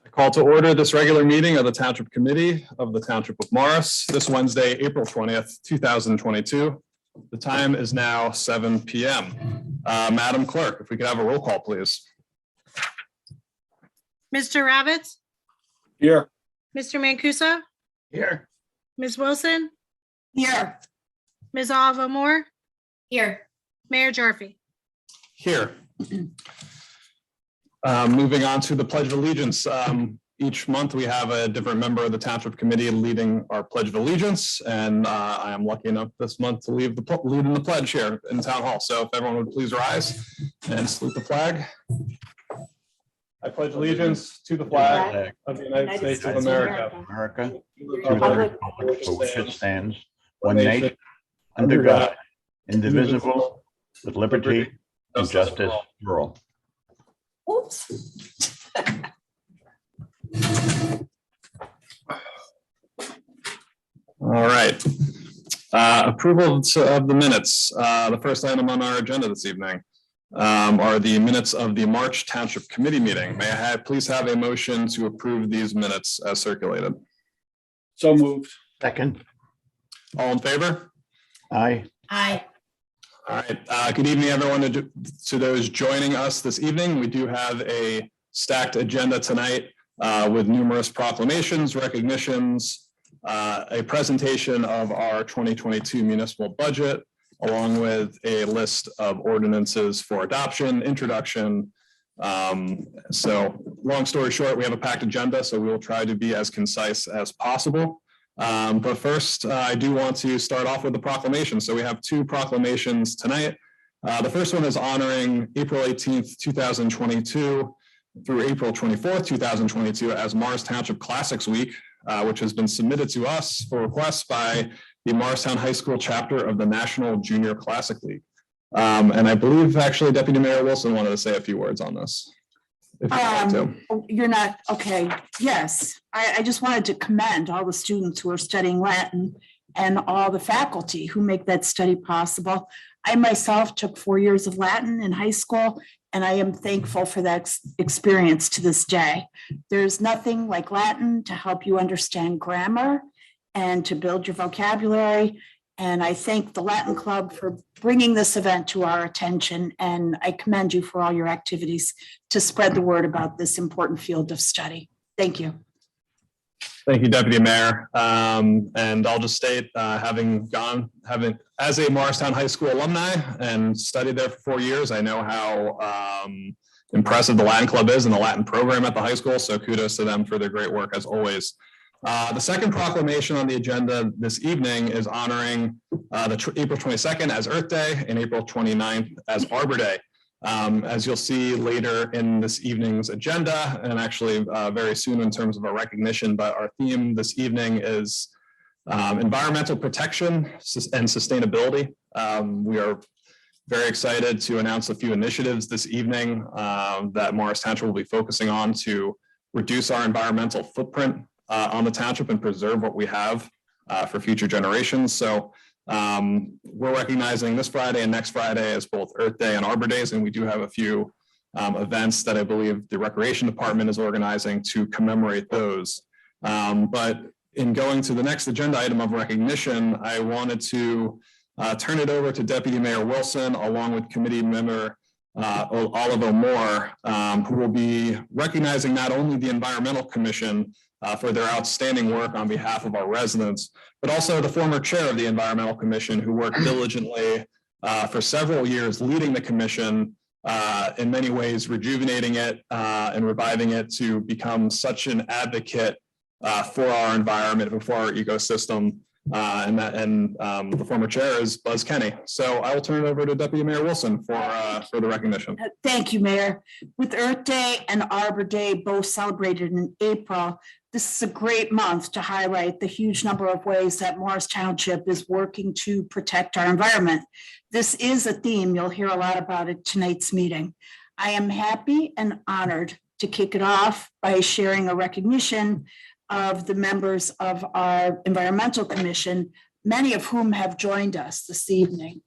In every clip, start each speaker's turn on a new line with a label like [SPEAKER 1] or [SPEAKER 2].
[SPEAKER 1] I call to order this regular meeting of the Township Committee of the Township of Morris this Wednesday, April 20th, 2022. The time is now 7 p.m. Madam Clerk, if we could have a roll call, please.
[SPEAKER 2] Mr. Ravitz?
[SPEAKER 1] Here.
[SPEAKER 2] Mr. Mancuso?
[SPEAKER 1] Here.
[SPEAKER 2] Ms. Wilson?
[SPEAKER 3] Here.
[SPEAKER 2] Ms. Olivo-Moore?
[SPEAKER 3] Here.
[SPEAKER 2] Mayor Gyorfy?
[SPEAKER 1] Here. Moving on to the Pledge of Allegiance. Each month we have a different member of the Township Committee leading our Pledge of Allegiance, and I am lucky enough this month to lead in the pledge here in Town Hall. So if everyone would please rise and salute the flag. I pledge allegiance to the flag of the United States of America,
[SPEAKER 4] to the
[SPEAKER 3] Republic
[SPEAKER 4] republic for which it stands, one nation, under God, indivisible, with liberty and justice for all.
[SPEAKER 3] Oops.
[SPEAKER 1] All right. Approval of the minutes. The first item on our agenda this evening are the minutes of the March Township Committee meeting. May I please have a motion to approve these minutes as circulated?
[SPEAKER 5] So moved.
[SPEAKER 4] Second.
[SPEAKER 1] All in favor?
[SPEAKER 4] Aye.
[SPEAKER 3] Aye.
[SPEAKER 1] All right. Good evening, everyone. To those joining us this evening, we do have a stacked agenda tonight with numerous proclamations, recognitions, a presentation of our 2022 municipal budget, along with a list of ordinances for adoption, introduction. So long story short, we have a packed agenda, so we will try to be as concise as possible. But first, I do want to start off with the proclamation. So we have two proclamations tonight. The first one is honoring April 18th, 2022 through April 24th, 2022 as Morris Township Classics Week, which has been submitted to us for requests by the Morristown High School chapter of the National Junior Classic League. And I believe actually Deputy Mayor Wilson wanted to say a few words on this. If you'd like to.
[SPEAKER 3] You're not, okay, yes. I just wanted to commend all the students who are studying Latin and all the faculty who make that study possible. I myself took 4 years of Latin in high school, and I am thankful for that experience to this day. There's nothing like Latin to help you understand grammar and to build your vocabulary. And I thank the Latin Club for bringing this event to our attention, and I commend you for all your activities to spread the word about this important field of study. Thank you.
[SPEAKER 1] Thank you, Deputy Mayor. And I'll just state, having as a Morristown High School alumni and studied there for 4 years, I know how impressive the Latin Club is and the Latin program at the high school. So kudos to them for their great work as always. The second proclamation on the agenda this evening is honoring April 22nd as Earth Day and April 29th as Arbor Day. As you'll see later in this evening's agenda, and actually very soon in terms of our recognition, but our theme this evening is environmental protection and sustainability. We are very excited to announce a few initiatives this evening that Morris Township will be focusing on to reduce our environmental footprint on the township and preserve what we have for future generations. So we're recognizing this Friday and next Friday as both Earth Day and Arbor Days, and we do have a few events that I believe the Recreation Department is organizing to commemorate those. But in going to the next agenda item of recognition, I wanted to turn it over to Deputy Mayor Wilson, along with committee member Olivo-Moore, who will be recognizing not only the Environmental Commission for their outstanding work on behalf of our residents, but also the former chair of the Environmental Commission, who worked diligently for several years leading the commission, in many ways rejuvenating it and reviving it to become such an advocate for our environment and for our ecosystem. And the former chair is Buzz Kenney. So I will turn it over to Deputy Mayor Wilson for the recognition.
[SPEAKER 3] Thank you, Mayor. With Earth Day and Arbor Day both celebrated in April, this is a great month to highlight the huge number of ways that Morris Township is working to protect our environment. This is a theme. You'll hear a lot about it tonight's meeting. I am happy and honored to kick it off by sharing a recognition of the members of our Environmental Commission, many of whom have joined us this evening.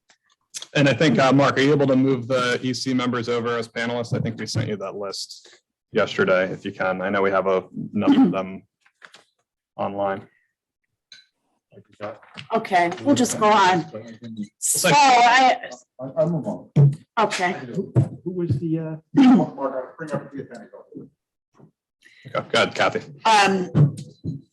[SPEAKER 1] And I think, Mark, are you able to move the EC members over as panelists? I think we sent you that list. yesterday, if you can. I know we have a number of them online.
[SPEAKER 3] Okay, we'll just go on. So
[SPEAKER 6] I'll move on.
[SPEAKER 3] okay,
[SPEAKER 5] Who was the,
[SPEAKER 6] Bring up the appendix.
[SPEAKER 1] Go ahead, Kathy.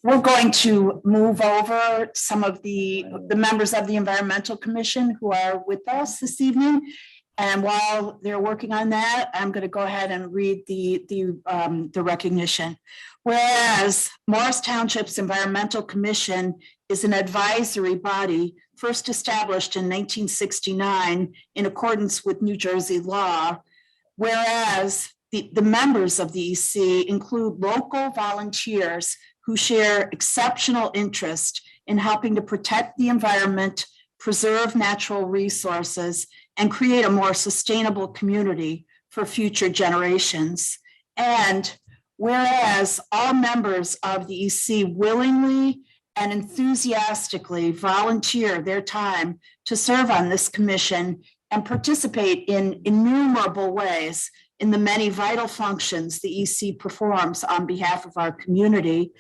[SPEAKER 3] we're going to move over some of the members of the Environmental Commission who are with us this evening. And while they're working on that, I'm going to go ahead and read the recognition. Whereas Morris Township's Environmental Commission is an advisory body first established in 1969 in accordance with New Jersey law. Whereas the members of the EC include local volunteers who share exceptional interest in helping to protect the environment, preserve natural resources, and create a more sustainable community for future generations. And whereas all members of the EC willingly and enthusiastically volunteer their time to serve on this commission and participate in innumerable ways in the many vital functions the EC performs on behalf of our community.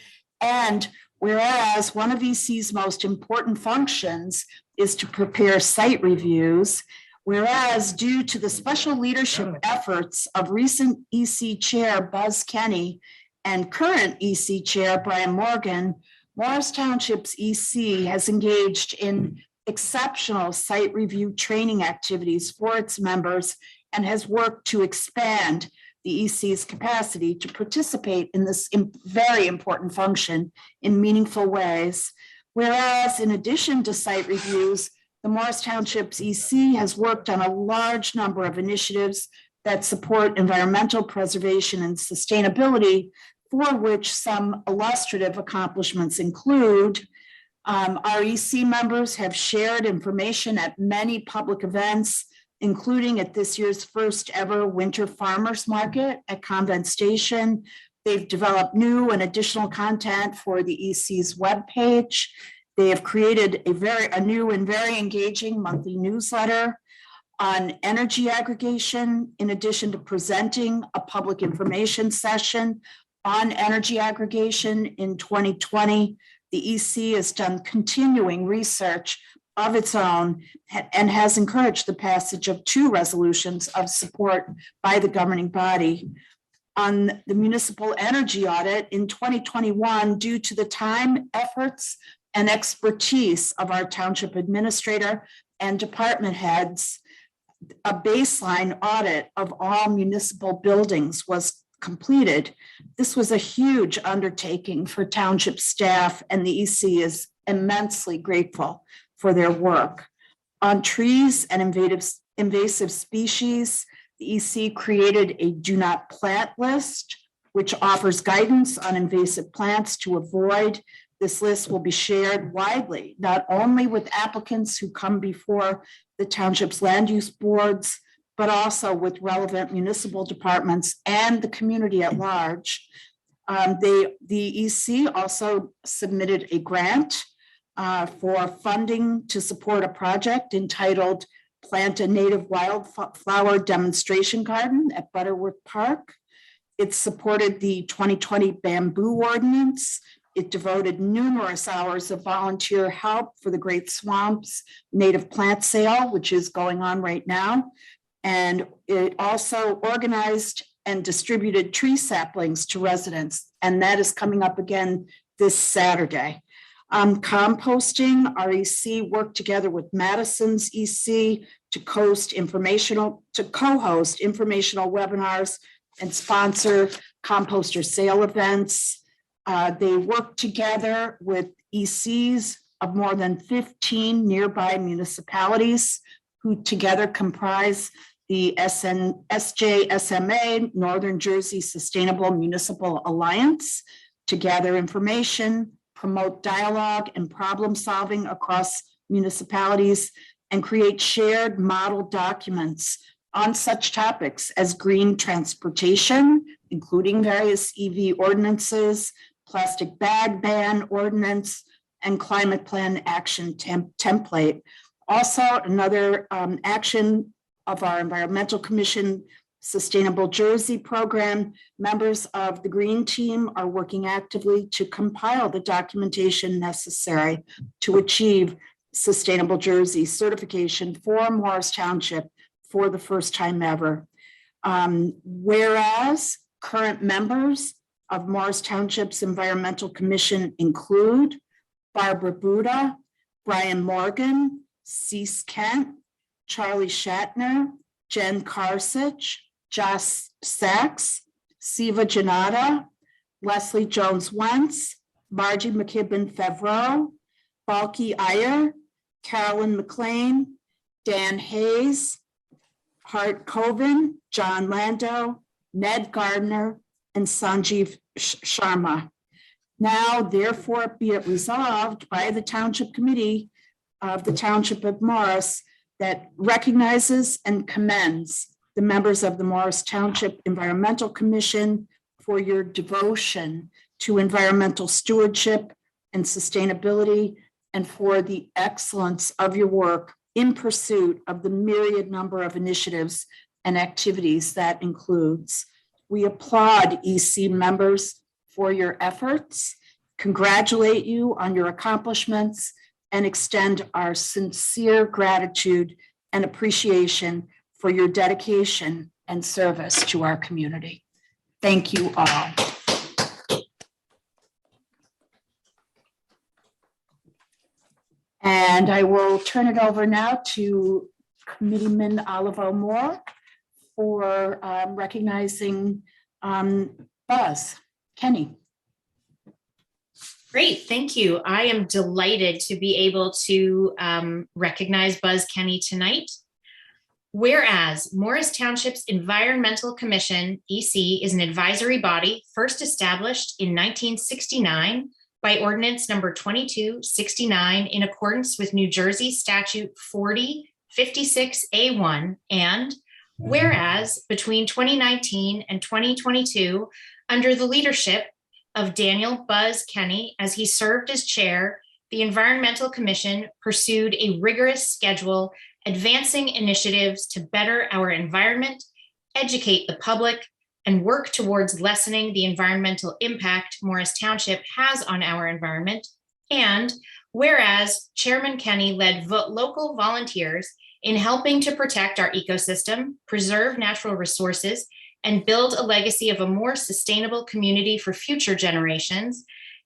[SPEAKER 3] And whereas one of EC's most important functions is to prepare site reviews, whereas due to the special leadership efforts of recent EC Chair Buzz Kenney and current EC Chair Brian Morgan, Morris Township's EC has engaged in exceptional site review training activities for its members and has worked to expand the EC's capacity to participate in this very important function in meaningful ways. Whereas in addition to site reviews, the Morris Township's EC has worked on a large number of initiatives that support environmental preservation and sustainability, for which some illustrative accomplishments include our EC members have shared information at many public events, including at this year's first ever Winter Farmers Market at Convent Station. They've developed new and additional content for the EC's webpage. They have created a new and very engaging monthly newsletter on energy aggregation, in addition to presenting a public information session on energy aggregation in 2020. The EC has done continuing research of its own and has encouraged the passage of 2 resolutions of support by the governing body. On the municipal energy audit in 2021, due to the time, efforts, and expertise of our township administrator and department heads, a baseline audit of all municipal buildings was completed. This was a huge undertaking for township staff, and the EC is immensely grateful for their work. On trees and invasive species, the EC created a do not plant list, which offers guidance on invasive plants to avoid. This list will be shared widely, not only with applicants who come before the township's land use boards, but also with relevant municipal departments and the community at large. The EC also submitted a grant for funding to support a project entitled Plant a Native Wildflower Demonstration Garden at Butterworth Park. It supported the 2020 bamboo ordinance. It devoted numerous hours of volunteer help for the Great Swamps native plant sale, which is going on right now. And it also organized and distributed tree saplings to residents. And that is coming up again this Saturday. Composting, our EC worked together with Madison's EC to co-host informational webinars and sponsor composter sale events. They worked together with ECs of more than 15 nearby municipalities who together comprise the SJSMA, Northern Jersey Sustainable Municipal Alliance, to gather information, promote dialogue and problem solving across municipalities, and create shared model documents on such topics as green transportation, including various EV ordinances, plastic bag ban ordinance, and climate plan action template. Also, another action of our Environmental Commission Sustainable Jersey program, members of the Green Team are working actively to compile the documentation necessary to achieve Sustainable Jersey certification for Morris Township for the first time ever. Whereas current members of Morris Township's Environmental Commission include Barbara Buda, Brian Morgan, Cease Kent, Charlie Shatner, Jen Karsich, Josh Sachs, Siva Janata, Leslie Jones-Wentz, Margie McKibben-Favreau, Balky Iyer, Carolyn McLean, Dan Hayes, Hart Coven, John Lando, Ned Gardner, and Sanjeev Sharma. Now, therefore, be it resolved by the Township Committee of the Township of Morris that recognizes and commends the members of the Morris Township Environmental Commission for your devotion to environmental stewardship and sustainability, and for the excellence of your work in pursuit of the myriad number of initiatives and activities that includes. We applaud EC members for your efforts, congratulate you on your accomplishments, and extend our sincere gratitude and appreciation for your dedication and service to our community. Thank you all. And I will turn it over now to Committeeman Olivo-Moore for recognizing Buzz. Kenney.
[SPEAKER 7] Great, thank you. I am delighted to be able to recognize Buzz Kenney tonight. Whereas Morris Township's Environmental Commission, EC, is an advisory body first established in 1969 by ordinance number 2269 in accordance with New Jersey Statute 4056A1, and whereas between 2019 and 2022, under the leadership of Daniel Buzz Kenney, as he served as chair, the Environmental Commission pursued a rigorous schedule advancing initiatives to better our environment, educate the public, and work towards lessening the environmental impact Morris Township has on our environment. And whereas Chairman Kenney led local volunteers in helping to protect our ecosystem, preserve natural resources, and build a legacy of a more sustainable community for future generations.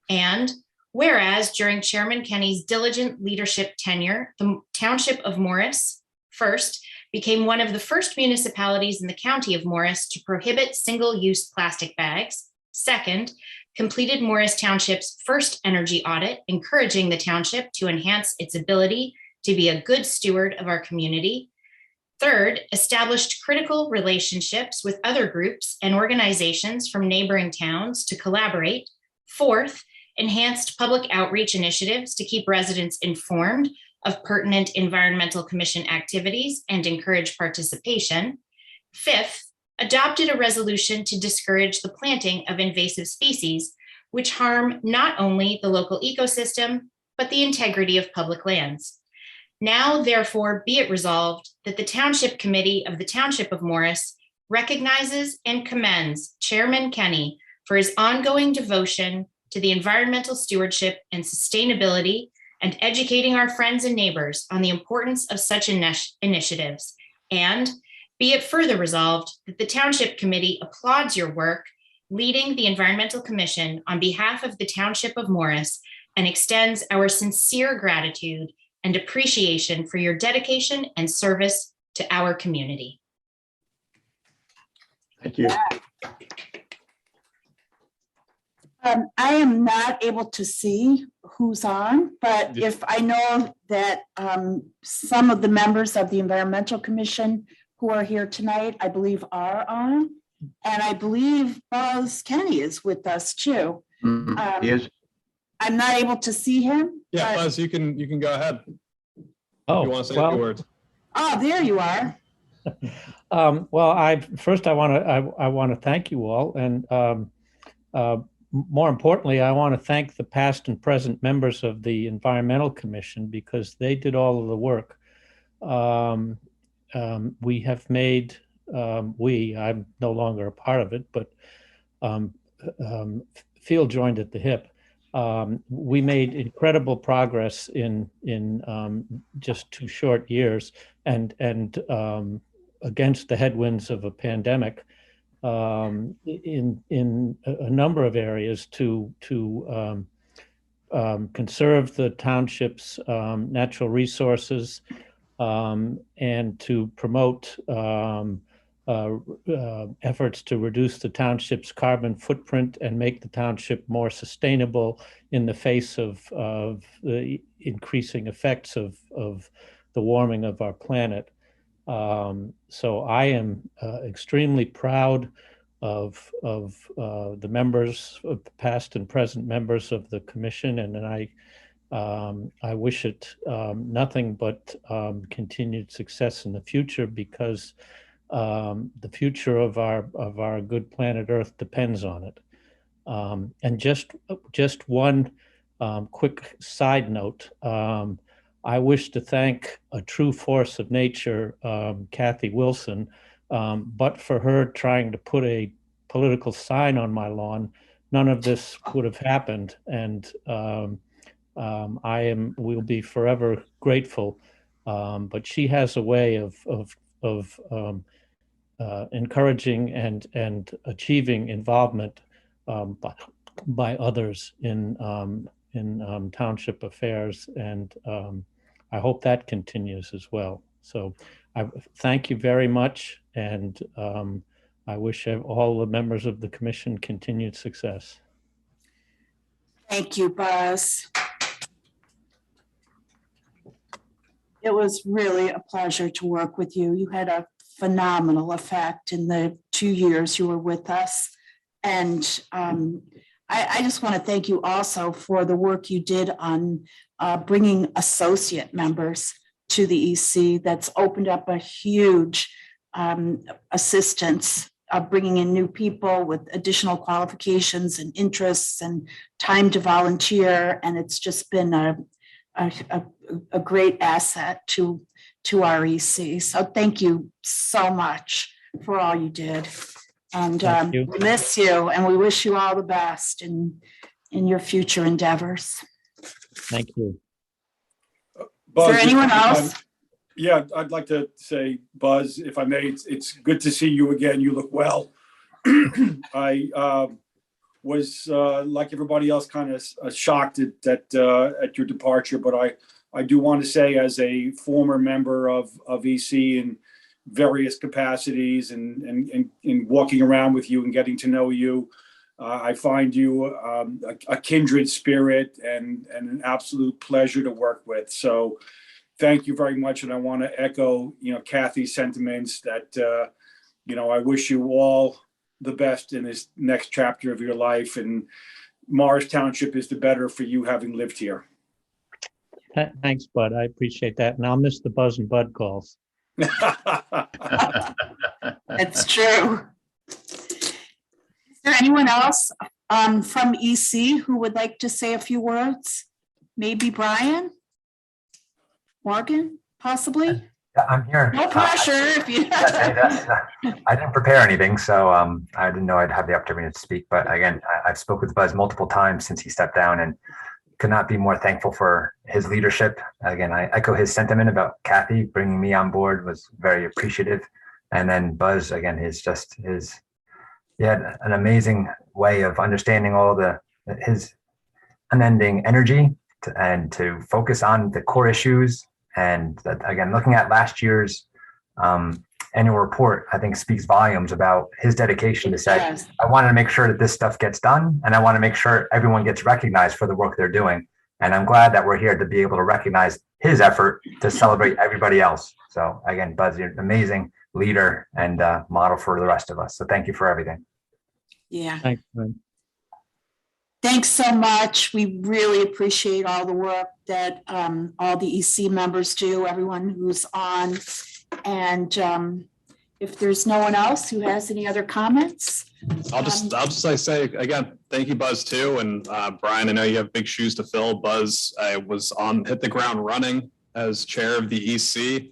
[SPEAKER 7] And whereas during Chairman Kenney's diligent leadership tenure, the Township of Morris, first, became one of the first municipalities in the county of Morris to prohibit single-use plastic bags. Second, completed Morris Township's first energy audit, encouraging the township to enhance its ability to be a good steward of our community. Third, established critical relationships with other groups and organizations from neighboring towns to collaborate. Fourth, enhanced public outreach initiatives to keep residents informed of pertinent Environmental Commission activities and encourage participation. Fifth, adopted a resolution to discourage the planting of invasive species, which harm not only the local ecosystem, but the integrity of public lands. Now, therefore, be it resolved that the Township Committee of the Township of Morris recognizes and commends Chairman Kenney for his ongoing devotion to the environmental stewardship and sustainability and educating our friends and neighbors on the importance of such initiatives. And be it further resolved that the Township Committee applauds your work leading the Environmental Commission on behalf of the Township of Morris and extends our sincere gratitude and appreciation for your dedication and service to our community.
[SPEAKER 4] Thank you.
[SPEAKER 3] I am not able to see who's on, but if I know that some of the members of the Environmental Commission who are here tonight, I believe are on. And I believe Buzz Kenney is with us too.
[SPEAKER 4] He is.
[SPEAKER 3] I'm not able to see him.
[SPEAKER 1] Yeah,
[SPEAKER 3] but-
[SPEAKER 1] Buzz, you can go ahead. If
[SPEAKER 8] Oh,
[SPEAKER 1] you want to say a few words.
[SPEAKER 3] Oh, there you are.
[SPEAKER 8] well, I want to thank you all, and more importantly, I want to thank the past and present members of the Environmental Commission because they did all of the work. We have made I'm no longer a part of it, but feel joined at the hip. We made incredible progress in just 2 short years, and against the headwinds of a pandemic, in a number of areas to conserve the township's natural resources, and to promote efforts to reduce the township's carbon footprint and make the township more sustainable in the face of the increasing effects of the warming of our planet. So I am extremely proud of the members, of the past and present members of the commission, and I wish it nothing but continued success in the future, because the future of our good planet Earth depends on it. And just one quick side note. I wish to thank a true force of nature, Kathy Wilson, but for her trying to put a political sign on my lawn, none of this would have happened. And we'll be forever grateful. But she has a way of encouraging and achieving involvement by others in township affairs, and I hope that continues as well. So I thank you very much, and I wish all the members of the commission continued success.
[SPEAKER 3] Thank you, Buzz. It was really a pleasure to work with you. You had a phenomenal effect in the 2 years you were with us. And I just want to thank you also for the work you did on bringing associate members to the EC. That's opened up a huge assistance of bringing in new people with additional qualifications and interests and time to volunteer. And it's just been a great asset to our EC. So thank you so much for all you did. And we miss you, and we wish you all the best in your future endeavors.
[SPEAKER 8] Thank you.
[SPEAKER 3] Is there anyone else?
[SPEAKER 6] Yeah, I'd like to say, Buzz, if I may, it's good to see you again. You look well. I was like everybody else, kind of shocked at your departure, but I do want to say, as a former member of EC in various capacities and walking around with you and getting to know you, I find you a kindred spirit and an absolute pleasure to work with. So thank you very much. And I want to echo, Kathy's sentiments that, I wish you all the best in this next chapter of your life. And Morris Township is the better for you having lived here.
[SPEAKER 8] Thanks, Bud. I appreciate that. And I'll miss the Buzz and Bud calls.
[SPEAKER 3] It's true. Is there anyone else from EC who would like to say a few words? Maybe Brian? Morgan, possibly?
[SPEAKER 9] Yeah, I'm here.
[SPEAKER 3] No pressure. If you
[SPEAKER 9] I didn't prepare anything, so I didn't know I'd have the opportunity to speak. But again, I've spoken with Buzz multiple times since he stepped down, and could not be more thankful for his leadership. Again, I echo his sentiment about Kathy bringing me on board, was very appreciative. And then Buzz, again, he had an amazing way of understanding his unending energy to focus on the core issues. And that, again, looking at last year's annual report, I think speaks volumes about his dedication to say,
[SPEAKER 3] Yes.
[SPEAKER 9] I wanted to make sure that this stuff gets done, and I want to make sure everyone gets recognized for the work they're doing. And I'm glad that we're here to be able to recognize his effort to celebrate everybody else. So again, Buzz, you're an amazing leader and model for the rest of us. So thank you for everything.
[SPEAKER 3] Yeah.
[SPEAKER 8] Thanks, man.
[SPEAKER 3] Thanks so much. We really appreciate all the work that all the EC members do, everyone who's on. And if there's no one else who has any other comments.
[SPEAKER 1] I'll just like say again, thank you, Buzz, too. And Brian, I know you have big shoes to fill. Buzz, I was hit the ground running as chair of the EC.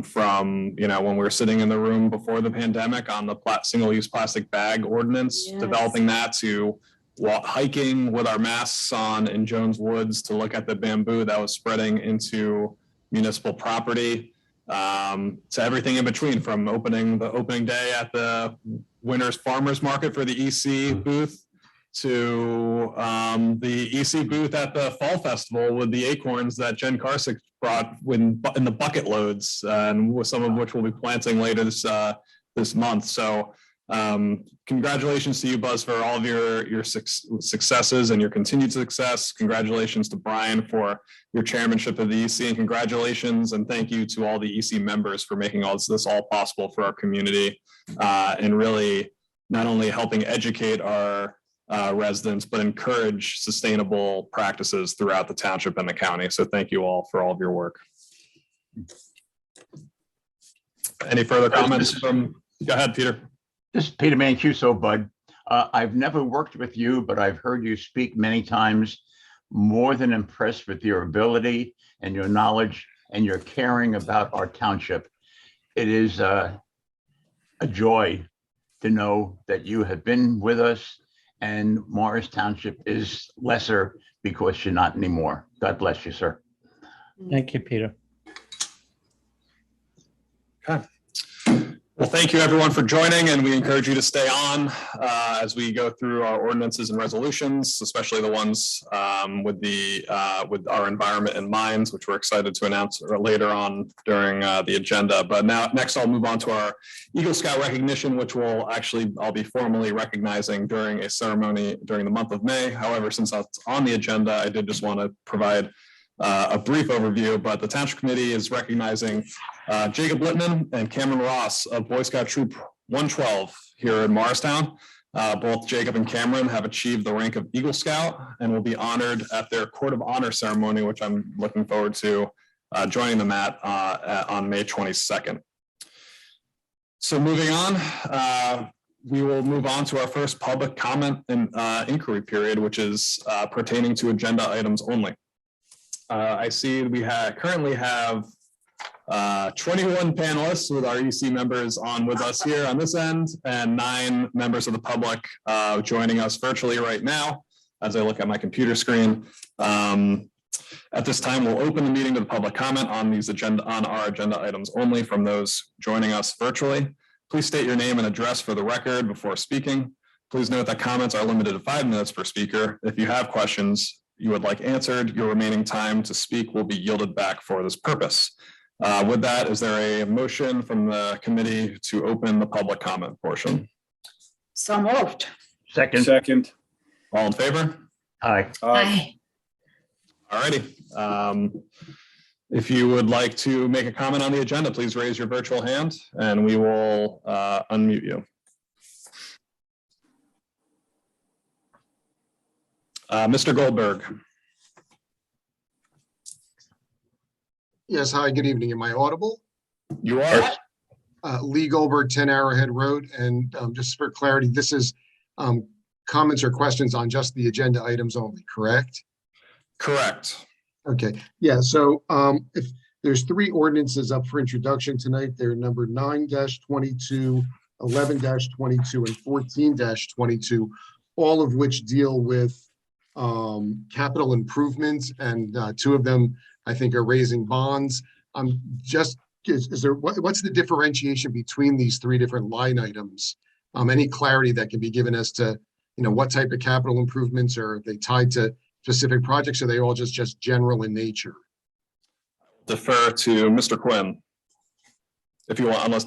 [SPEAKER 1] from, when we were sitting in the room before the pandemic on the single-use plastic bag ordinance,
[SPEAKER 3] Yes.
[SPEAKER 1] developing that to hiking with our masks on in Jones Woods to look at the bamboo that was spreading into municipal property, to everything in between, from the opening day at the Winners Farmers Market for the EC booth to the EC booth at the Fall Festival with the acorns that Jen Karsick brought in the bucket loads, and some of which we'll be planting later this month. So congratulations to you, Buzz, for all of your successes and your continued success. Congratulations to Brian for your chairmanship of the EC, and congratulations and thank you to all the EC members for making this all possible for our community, and really not only helping educate our residents, but encourage sustainable practices throughout the township and the county. So thank you all for all of your work. Any further comments go ahead, Peter.
[SPEAKER 4] This is Peter Mancuso, Bud. I've never worked with you, but I've heard you speak many times. More than impressed with your ability and your knowledge and your caring about our township. It is a joy to know that you have been with us, and Morris Township is lesser because you're not anymore. God bless you, sir.
[SPEAKER 8] Thank you, Peter.
[SPEAKER 1] Okay. Well, thank you everyone for joining, and we encourage you to stay on as we go through our ordinances and resolutions, especially the ones with our environment in mind, which we're excited to announce later on during the agenda. But next I'll move on to our Eagle Scout recognition, which I'll be formally recognizing during a ceremony during the month of May. However, since that's on the agenda, I did just want to provide a brief overview, but the Township Committee is recognizing Jacob Littman and Cameron Ross of Boy Scout Troop 112 here in Morristown. Both Jacob and Cameron have achieved the rank of Eagle Scout and will be honored at their Court of Honor ceremony, which I'm looking forward to joining them at on May 22nd. So moving on, we will move on to our first public comment and inquiry period, which is pertaining to agenda items only. I see we currently have 21 panelists with our EC members on with us here on this end, and 9 members of the public joining us virtually right now as I look at my computer screen. At this time, we'll open the meeting to the public comment on our agenda items only from those joining us virtually. Please state your name and address for the record before speaking. Please note that comments are limited to 5 minutes per speaker. If you have questions you would like answered, your remaining time to speak will be yielded back for this purpose. With that, is there a motion from the committee to open the public comment portion?
[SPEAKER 3] So moved.
[SPEAKER 4] Second.
[SPEAKER 1] All in favor?
[SPEAKER 4] Aye.
[SPEAKER 7] Aye.
[SPEAKER 1] All righty. If you would like to make a comment on the agenda, please raise your virtual hand and we will unmute you. Mr. Goldberg.
[SPEAKER 10] Yes, hi, good evening. Am I audible?
[SPEAKER 1] You are.
[SPEAKER 10] Lee Goldberg, 10 Arrowhead Road. And just for clarity, this is comments or questions on just the agenda items only, correct?
[SPEAKER 1] Correct.
[SPEAKER 10] Okay, yeah, so if there's 3 ordinances up for introduction tonight, they're number 9-22, 11-22, and 14-22, all of which deal with capital improvements, and 2 of them I think are raising bonds. Is there what's the differentiation between these 3 different line items? Any clarity that can be given as to what type of capital improvements, are they tied to specific projects, or are they all just general in nature?
[SPEAKER 1] Defer to Mr. Quinn if you want, unless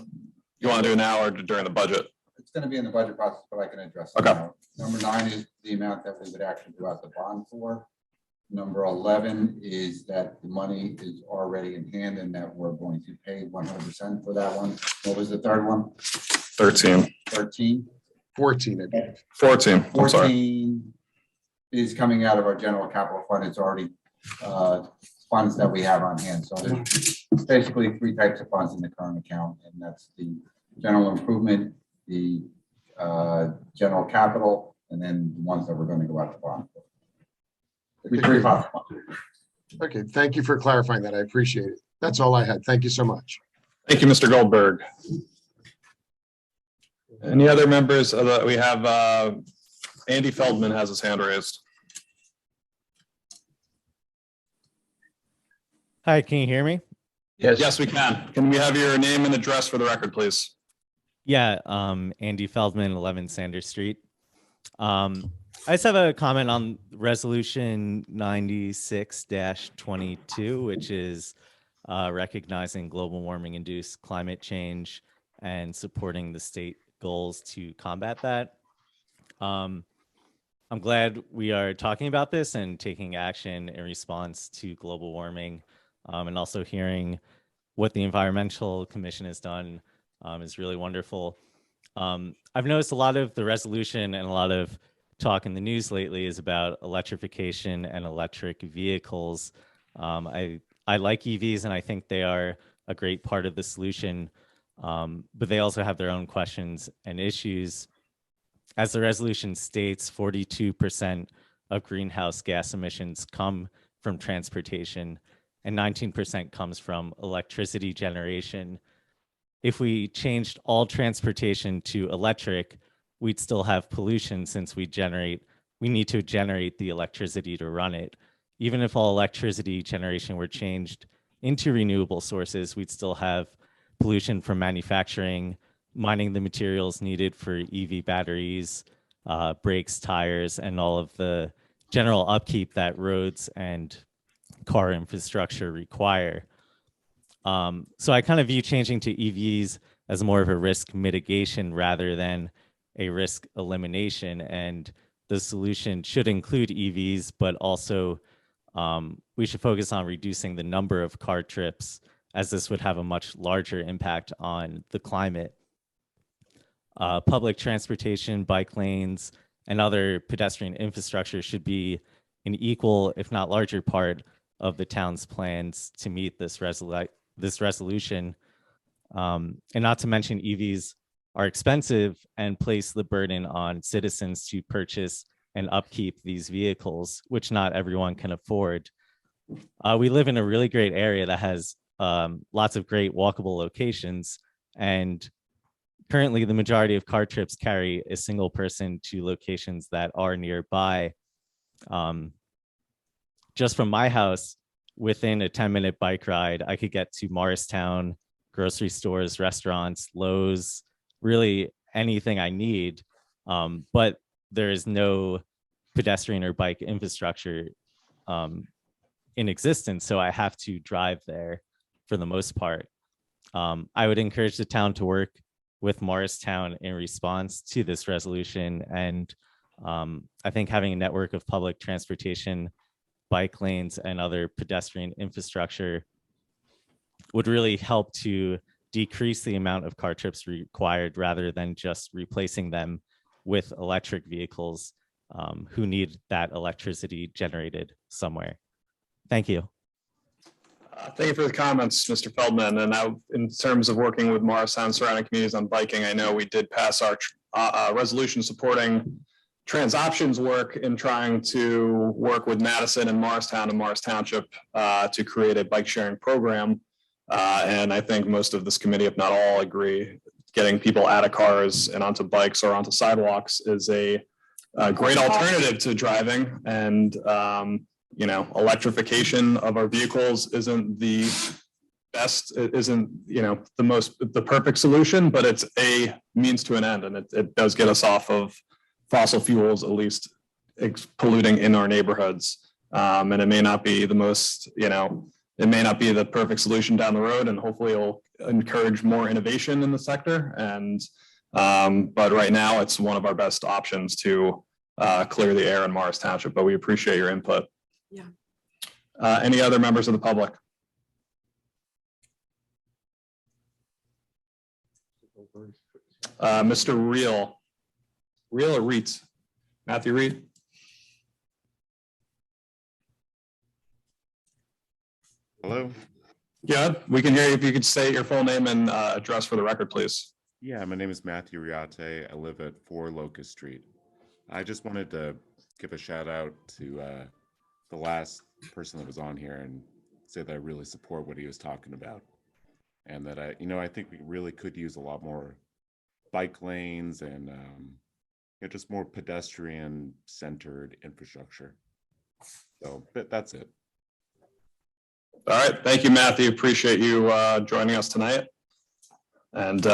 [SPEAKER 1] you want to do it now or during the budget.
[SPEAKER 11] It's going to be in the budget process, but I can address it.
[SPEAKER 1] Okay.
[SPEAKER 11] Now. Number 9 is the amount that we would actually do out the bond for. Number 11 is that the money is already in hand and that we're going to pay 100% for that one. What was the third one?
[SPEAKER 1] 13.
[SPEAKER 11] 13.
[SPEAKER 10] 14, I believe.
[SPEAKER 1] 14. I'm sorry.
[SPEAKER 11] 14 is coming out of our general capital fund. It's already funds that we have on hand. So there's basically 3 types of funds in the current account, and that's the general improvement, the general capital, and then the ones that we're going to go out to bond for.
[SPEAKER 10] Okay, thank you for clarifying that. I appreciate it. That's all I had. Thank you so much.
[SPEAKER 1] Thank you, Mr. Goldberg. Any other members of the, we have Andy Feldman has his hand raised.
[SPEAKER 12] Hi, can you hear me?
[SPEAKER 4] Yes.
[SPEAKER 1] Yes, we can. Can we have your name and address for the record, please?
[SPEAKER 12] Yeah, Andy Feldman, 11 Sanders Street. I just have a comment on resolution 96-22, which is recognizing global warming induced climate change and supporting the state goals to combat that. I'm glad we are talking about this and taking action in response to global warming, and also hearing what the Environmental Commission has done is really wonderful. I've noticed a lot of the resolution and a lot of talk in the news lately is about electrification and electric vehicles. I like EVs and I think they are a great part of the solution, but they also have their own questions and issues. As the resolution states, 42% of greenhouse gas emissions come from transportation and 19% comes from electricity generation. If we changed all transportation to electric, we'd still have pollution since we need to generate the electricity to run it. Even if all electricity generation were changed into renewable sources, we'd still have pollution from manufacturing, mining the materials needed for EV batteries, brakes, tires, and all of the general upkeep that roads and car infrastructure require. So I kind of view changing to EVs as more of a risk mitigation rather than a risk elimination. And the solution should include EVs, but also we should focus on reducing the number of car trips, as this would have a much larger impact on the climate. Public transportation, bike lanes, and other pedestrian infrastructure should be an equal, if not larger, part of the town's plans to meet this resolution. And not to mention EVs are expensive and place the burden on citizens to purchase and upkeep these vehicles, which not everyone can afford. We live in a really great area that has lots of great walkable locations, and currently the majority of car trips carry a single person to locations that are nearby. Just from my house, within a 10-minute bike ride, I could get to Morristown, grocery stores, restaurants, Lowe's, really anything I need. But there is no pedestrian or bike infrastructure in existence, so I have to drive there for the most part. I would encourage the town to work with Morristown in response to this resolution. And I think having a network of public transportation, bike lanes, and other pedestrian infrastructure would really help to decrease the amount of car trips required rather than just replacing them with electric vehicles who need that electricity generated somewhere. Thank you.
[SPEAKER 1] Thank you for the comments, Mr. Feldman. And now, in terms of working with Morristown surrounding communities on biking, I know we did pass our resolution supporting Trans Options work in trying to work with Madison and Morristown and Morris Township to create a bike sharing program. And I think most of this committee, if not all, agree getting people out of cars and onto bikes or onto sidewalks is a great alternative to driving. And you know, electrification of our vehicles isn't the best, it isn't, you know, the perfect solution, but it's a means to an end. And it does get us off of fossil fuels, at least polluting in our neighborhoods. And it may not be the most, you know, it may not be the perfect solution down the road, and hopefully it'll encourage more innovation in the sector. And but right now it's one of our best options to clear the air in Morris Township, but we appreciate your input.
[SPEAKER 3] Yeah.
[SPEAKER 1] Any other members of the public? Mr. Reel or Reitz? Matthew Reed?
[SPEAKER 13] Hello?
[SPEAKER 1] Yeah, we can hear you. If you could say your full name and address for the record, please.
[SPEAKER 13] Yeah, my name is Matthew Riate. I live at 4 Locust Street. I just wanted to give a shout out to the last person that was on here and say that I really support what he was talking about. And that I think we really could use a lot more bike lanes and just more pedestrian centered infrastructure. So that's it.
[SPEAKER 1] All right. Thank you, Matthew. Appreciate you joining us tonight. And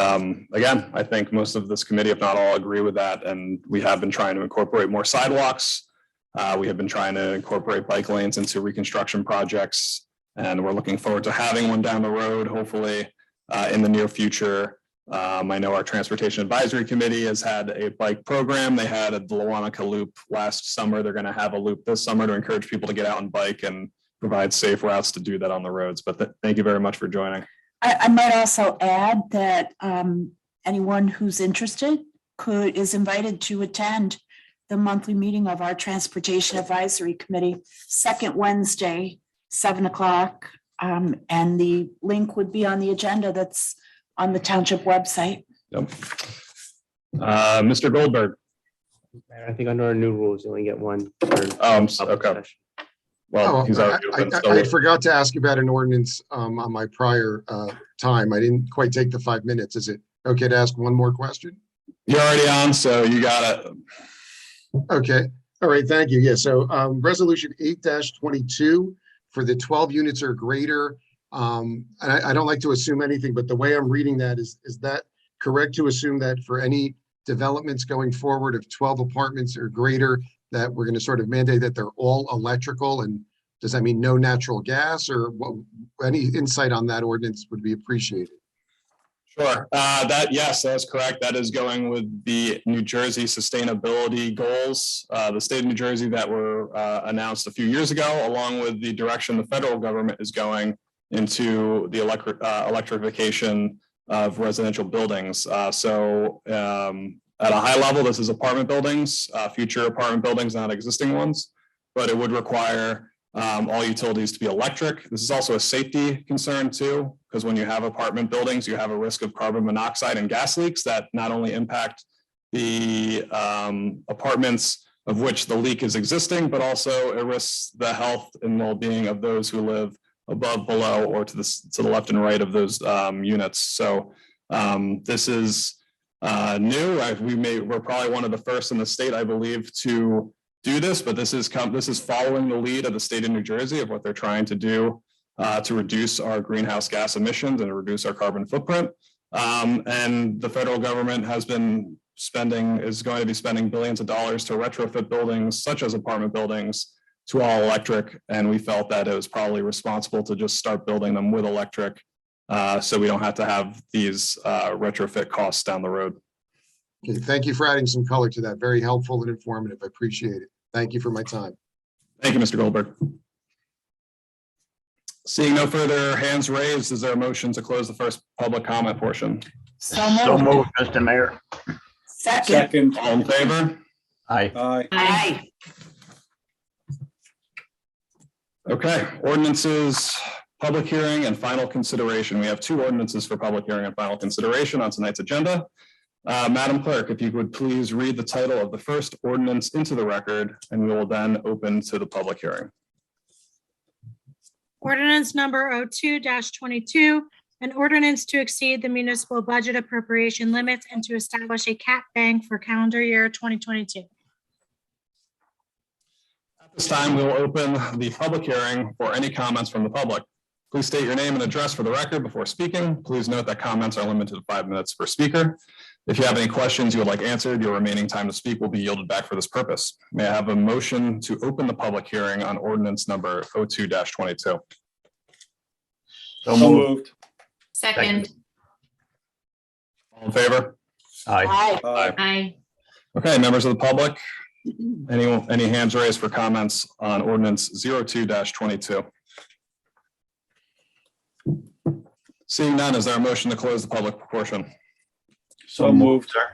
[SPEAKER 1] again, I think most of this committee, if not all, agree with that. And we have been trying to incorporate more sidewalks. We have been trying to incorporate bike lanes into reconstruction projects. And we're looking forward to having one down the road, hopefully in the near future. I know our Transportation Advisory Committee has had a bike program. They had a Waunakee loop last summer. They're going to have a loop this summer to encourage people to get out and bike and provide safe routes to do that on the roads. But thank you very much for joining.
[SPEAKER 3] I might also add that anyone who's interested is invited to attend the monthly meeting of our Transportation Advisory Committee, second Wednesday, 7 o'clock. And the link would be on the agenda that's on the Township website.
[SPEAKER 1] Yep. Mr. Goldberg.
[SPEAKER 5] I think under our new rules, you only get one.
[SPEAKER 1] Okay. Well, he's already open, so
[SPEAKER 10] I forgot to ask you about an ordinance on my prior time. I didn't quite take the 5 minutes. Is it okay to ask one more question?
[SPEAKER 1] You're already on, so you got it.
[SPEAKER 10] Okay. All right. Thank you. Yeah. So resolution 8-22 for the 12 units or greater. And I don't like to assume anything, but the way I'm reading that is that correct to assume that for any developments going forward of 12 apartments or greater, that we're going to sort of mandate that they're all electrical? And does that mean no natural gas, or what? Any insight on that ordinance would be appreciated.
[SPEAKER 1] Sure. Yes, that's correct. That is going with the New Jersey sustainability goals, the state of New Jersey that were announced a few years ago, along with the direction the federal government is going into the electrification of residential buildings. At a high level, this is apartment buildings, future apartment buildings, not existing ones, but it would require all utilities to be electric. This is also a safety concern too, because when you have apartment buildings, you have a risk of carbon monoxide and gas leaks that not only impact the apartments of which the leak is existing, but also it risks the health and well-being of those who live above, below, or to the left and right of those units. So this is new. We're probably one of the first in the state, I believe, to do this, but this is following the lead of the state of New Jersey of what they're trying to do to reduce our greenhouse gas emissions and reduce our carbon footprint. And the federal government is going to be spending billions of dollars to retrofit buildings such as apartment buildings to all electric. And we felt that it was probably responsible to just start building them with electric, so we don't have to have these retrofit costs down the road.
[SPEAKER 10] Okay, thank you for adding some color to that. Very helpful and informative. I appreciate it. Thank you for my time.
[SPEAKER 1] Thank you, Mr. Goldberg. Seeing no further hands raised, is there a motion to close the first public comment portion?
[SPEAKER 3] So
[SPEAKER 4] moved, Mr. Mayor.
[SPEAKER 3] Second.
[SPEAKER 1] All in favor?
[SPEAKER 4] Aye.
[SPEAKER 3] Aye.
[SPEAKER 1] Okay, ordinances, public hearing and final consideration. We have two ordinances for public hearing and final consideration on tonight's agenda. Madam Clerk, if you would please read the title of the first ordinance into the record, and we will then open to the public hearing.
[SPEAKER 2] Ordinance number 02-22, an ordinance to exceed the municipal budget appropriation limits and to establish a cap bank for calendar year 2022.
[SPEAKER 1] At this time, we will open the public hearing for any comments from the public. Please state your name and address for the record before speaking. Please note that comments are limited to 5 minutes per speaker. If you have any questions you would like answered, your remaining time to speak will be yielded back for this purpose. May I have a motion to open the public hearing on ordinance number 02-22?
[SPEAKER 4] So moved.
[SPEAKER 7] Second.
[SPEAKER 1] All in favor?
[SPEAKER 4] Aye.
[SPEAKER 7] Aye.
[SPEAKER 1] Okay, members of the public, any hands raised for comments on ordinance 02-22? Seeing none, is there a motion to close the public portion?
[SPEAKER 6] So moved, sir.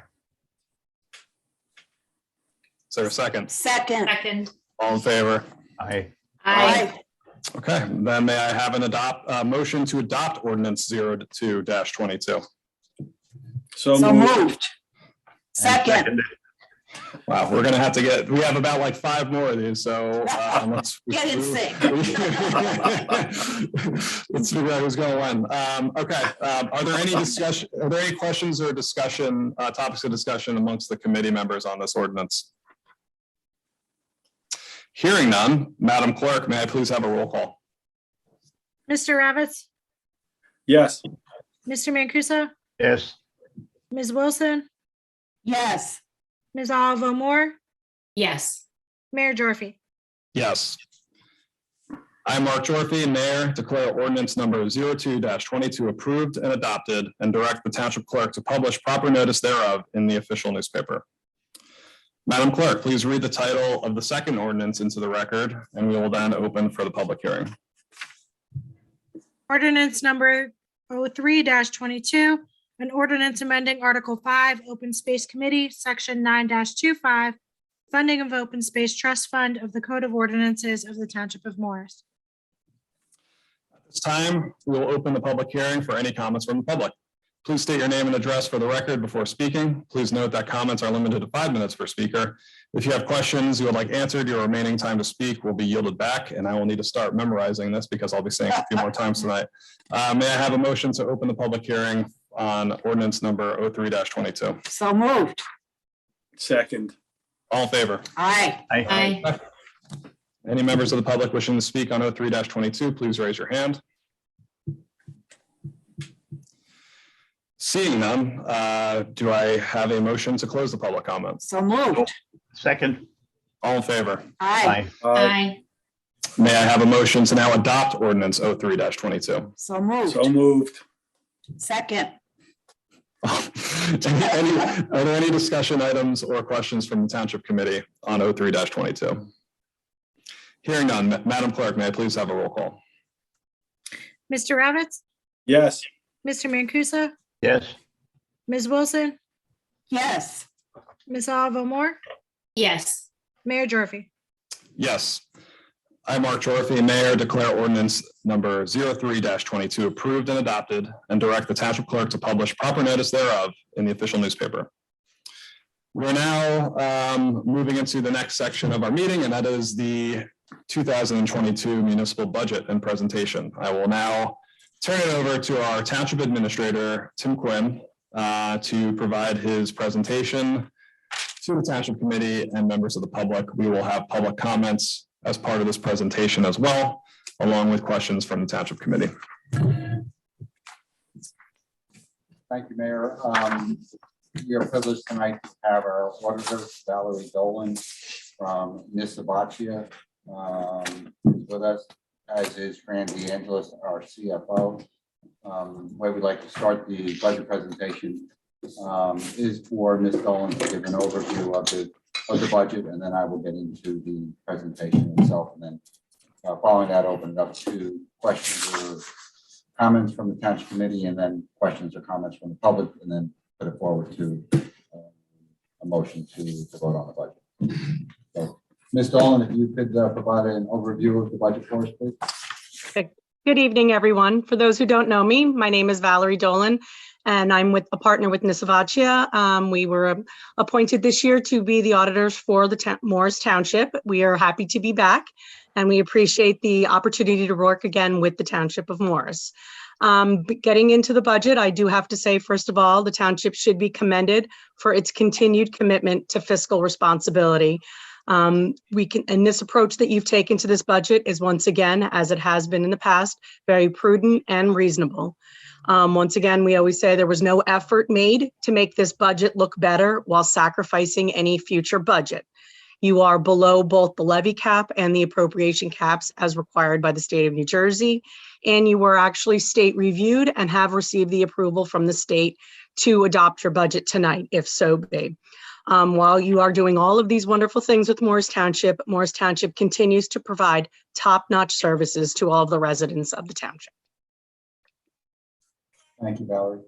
[SPEAKER 1] Is there a second?
[SPEAKER 7] Second.
[SPEAKER 1] All in favor?
[SPEAKER 4] Aye.
[SPEAKER 7] Aye.
[SPEAKER 1] Okay, then may I have an motion to adopt ordinance 02-22?
[SPEAKER 6] So moved.
[SPEAKER 3] Second.
[SPEAKER 1] Wow, we're gonna have to we have about like 5 more of these, so let's.
[SPEAKER 3] Get in sync.
[SPEAKER 1] Let's figure out who's gonna win. Okay, are there any questions or discussion, topics of discussion amongst the committee members on this ordinance? Hearing none, Madam Clerk, may I please have a roll call?
[SPEAKER 2] Mr. Ravitz,
[SPEAKER 6] Yes.
[SPEAKER 2] Mr. Mancuso,
[SPEAKER 4] Yes.
[SPEAKER 2] Ms. Wilson,
[SPEAKER 3] Yes.
[SPEAKER 2] Ms. Olivo-Moore,
[SPEAKER 7] Yes.
[SPEAKER 2] Mayor Gyorfy.
[SPEAKER 1] Yes. I, Mark Gyorfy, Mayor, declare ordinance number 02-22 approved and adopted, and direct the Township Clerk to publish proper notice thereof in the official newspaper. Madam Clerk, please read the title of the second ordinance into the record, and we will then open for the public hearing.
[SPEAKER 2] Ordinance number 03-22, an ordinance amending Article 5, Open Space Committee, Section 9-25, funding of Open Space Trust Fund of the Code of Ordinances of the Township of Morris.
[SPEAKER 1] At this time, we will open the public hearing for any comments from the public. Please state your name and address for the record before speaking. Please note that comments are limited to 5 minutes per speaker. If you have questions you would like answered, your remaining time to speak will be yielded back, and I will need to start memorizing this because I'll be saying it a few more times tonight. May I have a motion to open the public hearing on ordinance number 03-22?
[SPEAKER 3] So moved.
[SPEAKER 6] Second.
[SPEAKER 1] All in favor?
[SPEAKER 3] Aye.
[SPEAKER 7] Aye.
[SPEAKER 1] Any members of the public wishing to speak on 03-22, please raise your hand. Seeing none, do I have a motion to close the public comments?
[SPEAKER 3] So moved.
[SPEAKER 4] Second.
[SPEAKER 1] All in favor?
[SPEAKER 3] Aye.
[SPEAKER 7] Aye.
[SPEAKER 1] May I have a motion to now adopt ordinance 03-22?
[SPEAKER 3] So moved.
[SPEAKER 6] So moved.
[SPEAKER 3] Second.
[SPEAKER 1] Are there any discussion items or questions from the Township Committee on 03-22? Hearing none, Madam Clerk, may I please have a roll call?
[SPEAKER 2] Mr. Ravitz,
[SPEAKER 6] Yes.
[SPEAKER 2] Mr. Mancuso,
[SPEAKER 4] Yes.
[SPEAKER 2] Ms. Wilson,
[SPEAKER 3] Yes.
[SPEAKER 2] Ms. Olivo-Moore,
[SPEAKER 7] Yes.
[SPEAKER 2] Mayor Gyorfy.
[SPEAKER 1] Yes. I, Mark Gyorfy, Mayor, declare ordinance number 03-22 approved and adopted, and direct the Township Clerk to publish proper notice thereof in the official newspaper. We're now moving into the next section of our meeting, and that is the 2022 municipal budget and presentation. I will now turn it over to our Township Administrator, Tim Quinn, to provide his presentation to the Township Committee and members of the public. We will have public comments as part of this presentation as well, along with questions from the Township Committee.
[SPEAKER 11] Thank you, Mayor. We are privileged tonight to have our auditor, Valerie Dolan from MUNICIPAL, with us, as is Fran DeAngelis, our CFO. Way we'd like to start the budget presentation is for Ms. Dolan to give an overview of the budget, and then I will get into the presentation itself, and then following that, open it up to questions or comments from the Township Committee, and then questions or comments from the public, and then put it forward to a motion to vote on the budget. So, Ms. Dolan, if you could provide an overview of the budget for us, please.
[SPEAKER 14] Good evening, everyone. For those who don't know me, my name is Valerie Dolan, and I'm with a partner with MUNICIPAL. We were appointed this year to be the auditors for the Morris Township. We are happy to be back, and we appreciate the opportunity to work again with the Township of Morris. Getting into the budget, I do have to say, first of all, the township should be commended for its continued commitment to fiscal responsibility. And this approach that you've taken to this budget is, once again, as it has been in the past, very prudent and reasonable. Once again, we always say there was no effort made to make this budget look better while sacrificing any future budget. You are below both the levy cap and the appropriation caps as required by the state of New Jersey. And you were actually state reviewed and have received the approval from the state to adopt your budget tonight, if so be. While you are doing all of these wonderful things with Morris Township continues to provide top-notch services to all of the residents of the township.
[SPEAKER 11] Thank you, Valerie.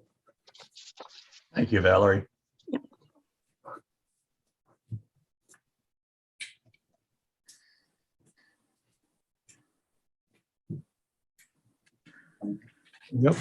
[SPEAKER 4] Thank you, Valerie.
[SPEAKER 1] Yep.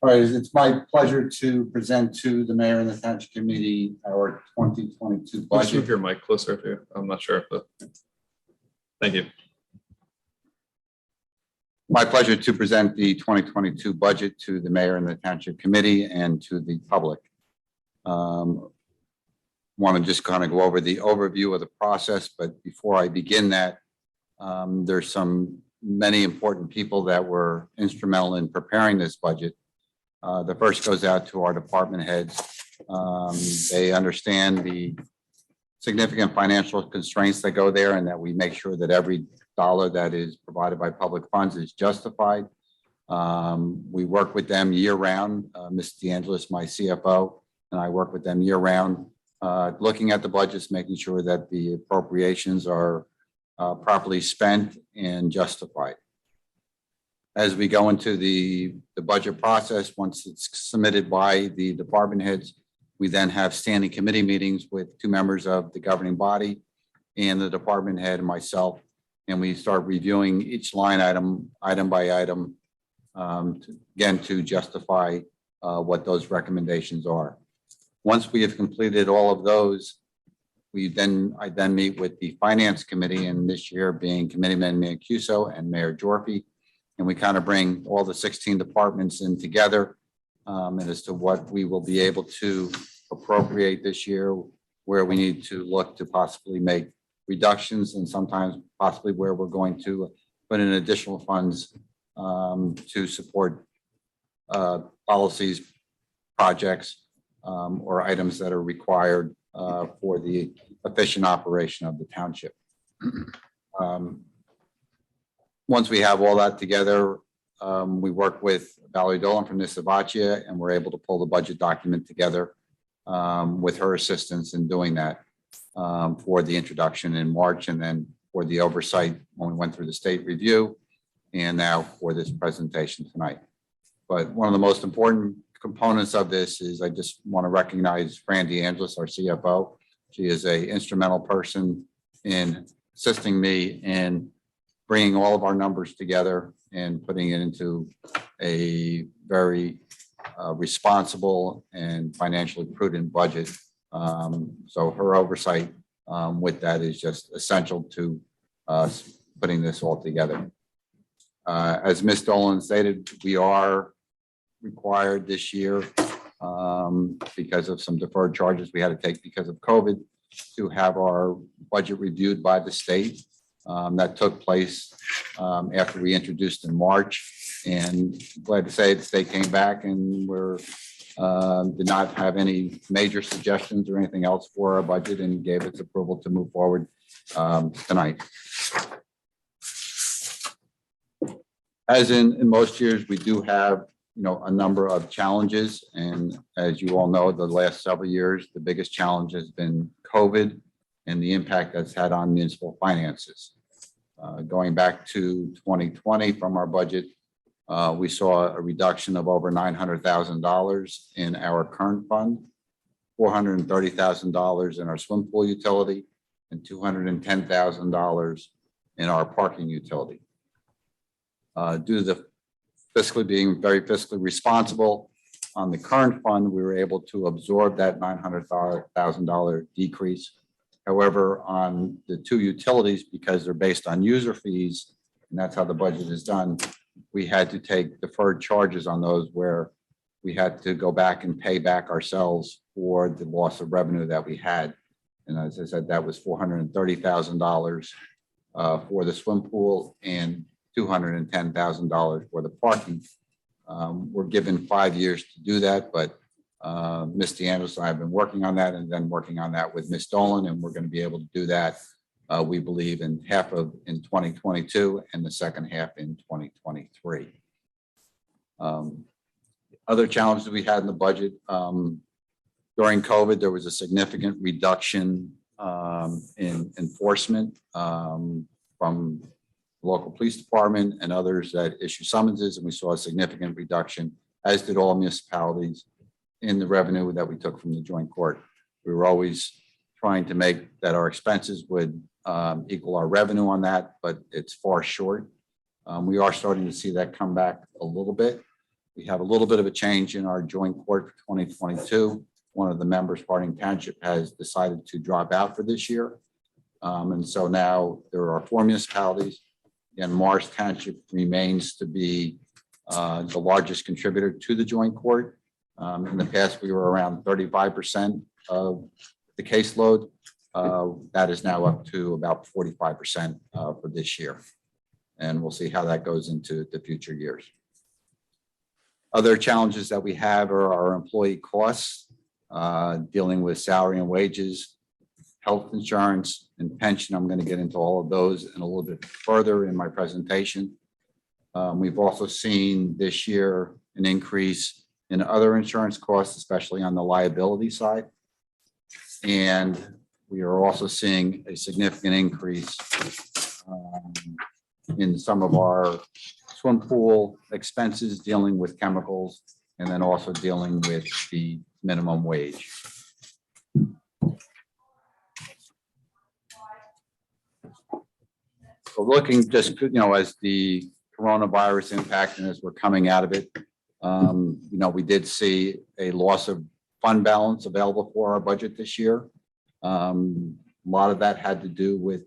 [SPEAKER 11] All right, it's my pleasure to present to the mayor and the township committee our 2022
[SPEAKER 1] Just move
[SPEAKER 11] budget.
[SPEAKER 1] your mic closer to, I'm not sure if the, thank you.
[SPEAKER 11] My pleasure to present the 2022 budget to the mayor and the township committee and to the public. Want to just kind of go over the overview of the process, but before I begin that, there's many important people that were instrumental in preparing this budget. The first goes out to our department heads. They understand the significant financial constraints that go there and that we make sure that every dollar that is provided by public funds is justified. We work with them year round. Ms. DeAngelis, my CFO, and I work with them year round, looking at the budgets, making sure that the appropriations are properly spent and justified. As we go into the budget process, once it's submitted by the department heads, we then have standing committee meetings with 2 members of the governing body and the department head and myself. And we start reviewing each line item by item, to justify what those recommendations are. Once we have completed all of those, I then meet with the finance committee, and this year being Committeeman Mancuso and Mayor Gyorfy, and we kind of bring all the 16 departments in together and as to what we will be able to appropriate this year, where we need to look to possibly make reductions, and sometimes possibly where we're going to put in additional funds to support policies, projects, or items that are required for the efficient operation of the township. Once we have all that together, we work with Valerie Dolan from Nisavacia, and we're able to pull the budget document together with her assistance in doing that for the introduction in March, and then for the oversight when we went through the state review, and now for this presentation tonight. But one of the most important components of this is I just want to recognize Fran DeAngelis, our CFO. She is an instrumental person in assisting me in bringing all of our numbers together and putting it into a very responsible and financially prudent budget. So her oversight with that is just essential to putting this all together. As Ms. Dolan stated, we are required this year because of some deferred charges we had to take because of COVID to have our budget reviewed by the state. That took place after we introduced in March, and glad to say the state came back and did not have any major suggestions or anything else for our budget, and gave its approval to move forward tonight. As in most years, we do have a number of challenges, and as you all know, the last several years, the biggest challenge has been COVID and the impact that's had on municipal finances. Going back to 2020 from our budget, we saw a reduction of over $900,000 in our current fund, $430,000 in our swim pool utility, and $210,000 in our parking utility. Due to the being very fiscally responsible on the current fund, we were able to absorb that $900,000 decrease. However, on the 2 utilities, because they're based on user fees, and that's how the budget is done, we had to take deferred charges on those, where we had to go back and pay back ourselves for the loss of revenue that we had. And as I said, that was $430,000 for the swim pool and $210,000 for the parking. We're given 5 years to do that, but Ms. DeAngelis and I have been working on that, and then working on that with Ms. Dolan, and we're going to be able to do that, we believe, in 2022 and the second half in 2023. Other challenges we had in the budget, during COVID, there was a significant reduction in enforcement from local police department and others that issue summonses, and we saw a significant reduction, as did all municipalities, in the revenue that we took from the joint court. We were always trying to make that our expenses would equal our revenue on that, but it's far short. We are starting to see that come back a little bit, We have a little bit of a change in our joint court for 2022. One of the members, Harding Township, has decided to drop out for this year. And so now there are 4 municipalities. Again, Morris Township remains to be the largest contributor to the joint court. In the past, we were around 35% of the caseload. That is now up to about 45% for this year. And we'll see how that goes into the future years. Other challenges that we have are our employee costs, dealing with salary and wages, health insurance, and pension. I'm going to get into all of those in a little bit further in my presentation. We've also seen this year an increase in other insurance costs, especially on the liability side. And we are also seeing a significant increase in some of our swim pool expenses, dealing with chemicals, and then also dealing with the minimum wage. So looking just, as the coronavirus impact and as we're coming out of it, we did see a loss of fund balance available for our budget this year. A lot of that had to do with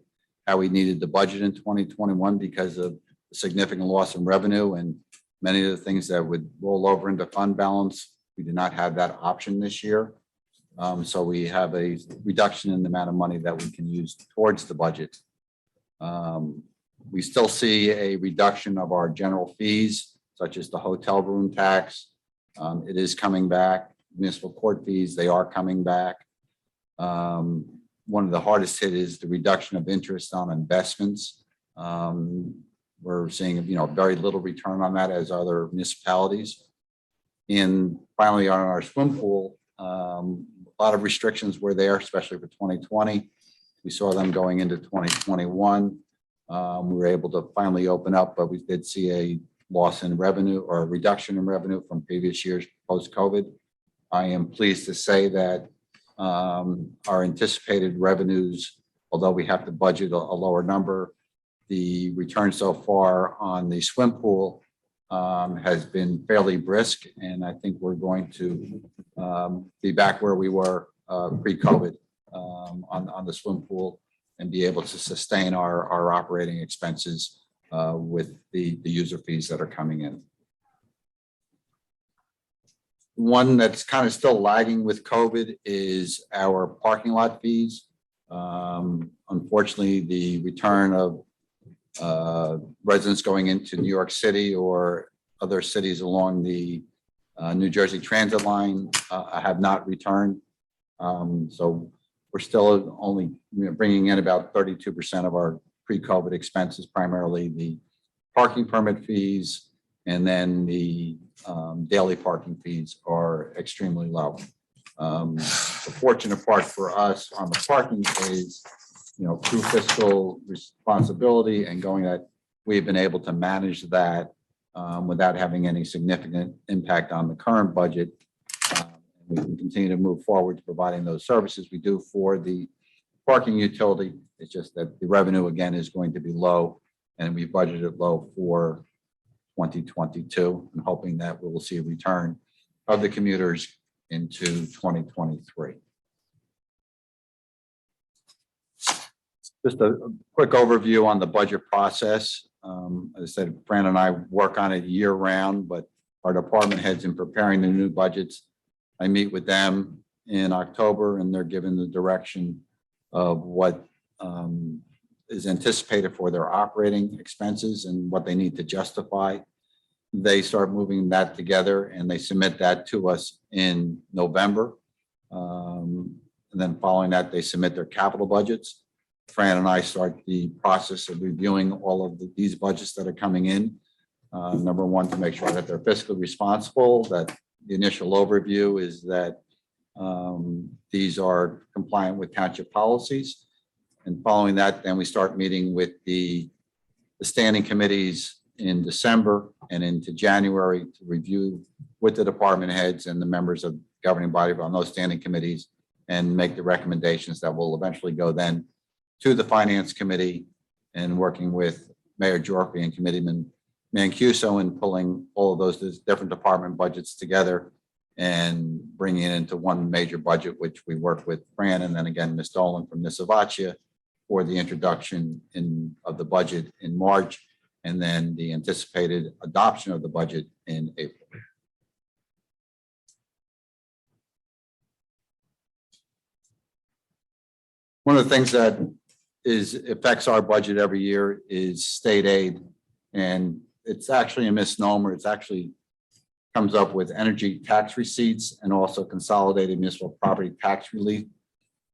[SPEAKER 11] how we needed the budget in 2021 because of the significant loss in revenue and many of the things that would roll over into fund balance. We did not have that option this year. So we have a reduction in the amount of money that we can use towards the budget. We still see a reduction of our general fees, such as the hotel room tax. It is coming back. Municipal court fees, they are coming back. One of the hardest hit is the reduction of interest on investments. We're seeing, very little return on that as other municipalities. And finally, on our swim pool, a lot of restrictions were there, especially for 2020. We saw them going into 2021. We were able to finally open up, but we did see a loss in revenue or a reduction in revenue from previous years post-COVID. I am pleased to say that our anticipated revenues, although we have to budget a lower number, the return so far on the swim pool has been fairly brisk, and I think we're going to be back where we were pre-COVID on the swim pool and be able to sustain our operating expenses with the user fees that are coming in. One that's kind of still lagging with COVID is our parking lot fees. Unfortunately, the return of residents going into New York City or other cities along the New Jersey Transit line have not returned. So we're still only bringing in about 32% of our pre-COVID expenses, primarily the parking permit fees, and then the daily parking fees are extremely low. The fortunate part for us on the parking is, through fiscal responsibility and going that we've been able to manage that without having any significant impact on the current budget. We can continue to move forward to providing those services we do for the parking utility. It's just that the revenue again is going to be low, and we budgeted low for 2022 and hoping that we will see a return of the commuters into 2023. Just a quick overview on the budget process. As I said, Fran and I work on it year round, but our department heads in preparing the new budgets, I meet with them in October and they're given the direction of what is anticipated for their operating expenses and what they need to justify. They start moving that together and they submit that to us in November. And then following that, they submit their capital budgets. Fran and I start the process of reviewing all of these budgets that are coming in. Number one, to make sure that they're fiscally responsible, that the initial overview is that these are compliant with township policies. And following that, then we start meeting with the standing committees in December and into January to review with the department heads and the members of governing body on those standing committees and make the recommendations that will eventually go then to the finance committee, and working with Mayor Gyorfy and committeemen Mancuso in pulling all of those different department budgets together and bringing it into one major budget, which we worked with Fran and then again, Ms. Dolan from Nisavacia for the introduction of the budget in March, and then the anticipated adoption of the budget in April. One of the things that affects our budget every year is state aid. And it's actually a misnomer. It's actually comes up with energy tax receipts and also consolidated municipal property tax relief.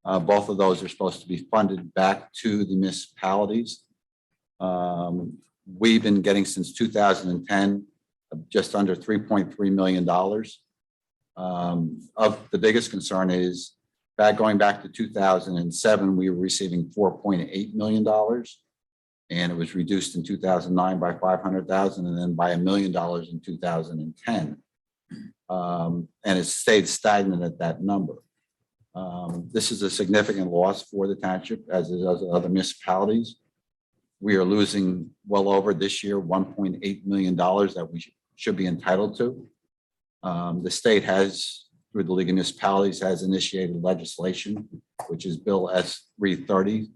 [SPEAKER 11] Both of those are supposed to be funded back to the municipalities. We've been getting since 2010, just under $3.3 million. Of the biggest concern is going back to 2007, we were receiving $4.8 million. And it was reduced in 2009 by 500,000 and then by $1 million in 2010. And it stayed stagnant at that number. This is a significant loss for the township, as it does other municipalities. We are losing well over this year $1.8 million that we should be entitled to. The state has, through the League of Municipalities, has initiated legislation, which is Bill S-330,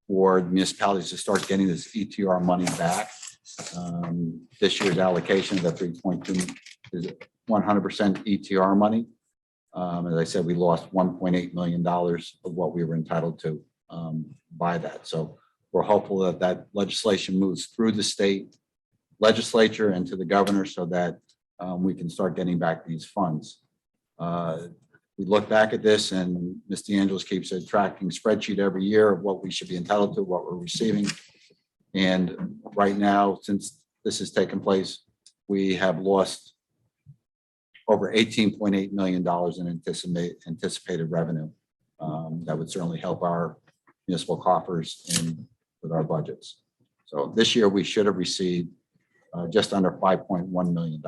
[SPEAKER 11] for municipalities to start getting this ETR money back. This year's allocation of the 3.2 is 100% ETR money. As I said, we lost $1.8 million of what we were entitled to by that. So we're hopeful that that legislation moves through the state legislature and to the governor so that we can start getting back these funds. We look back at this and Ms. DeAngelis keeps a tracking spreadsheet every year of what we should be entitled to, what we're receiving. And right now, since this has taken place, we have lost over $18.8 million in anticipated revenue. That would certainly help our municipal coffers with our budgets. So this year we should have received just under $5.1 million.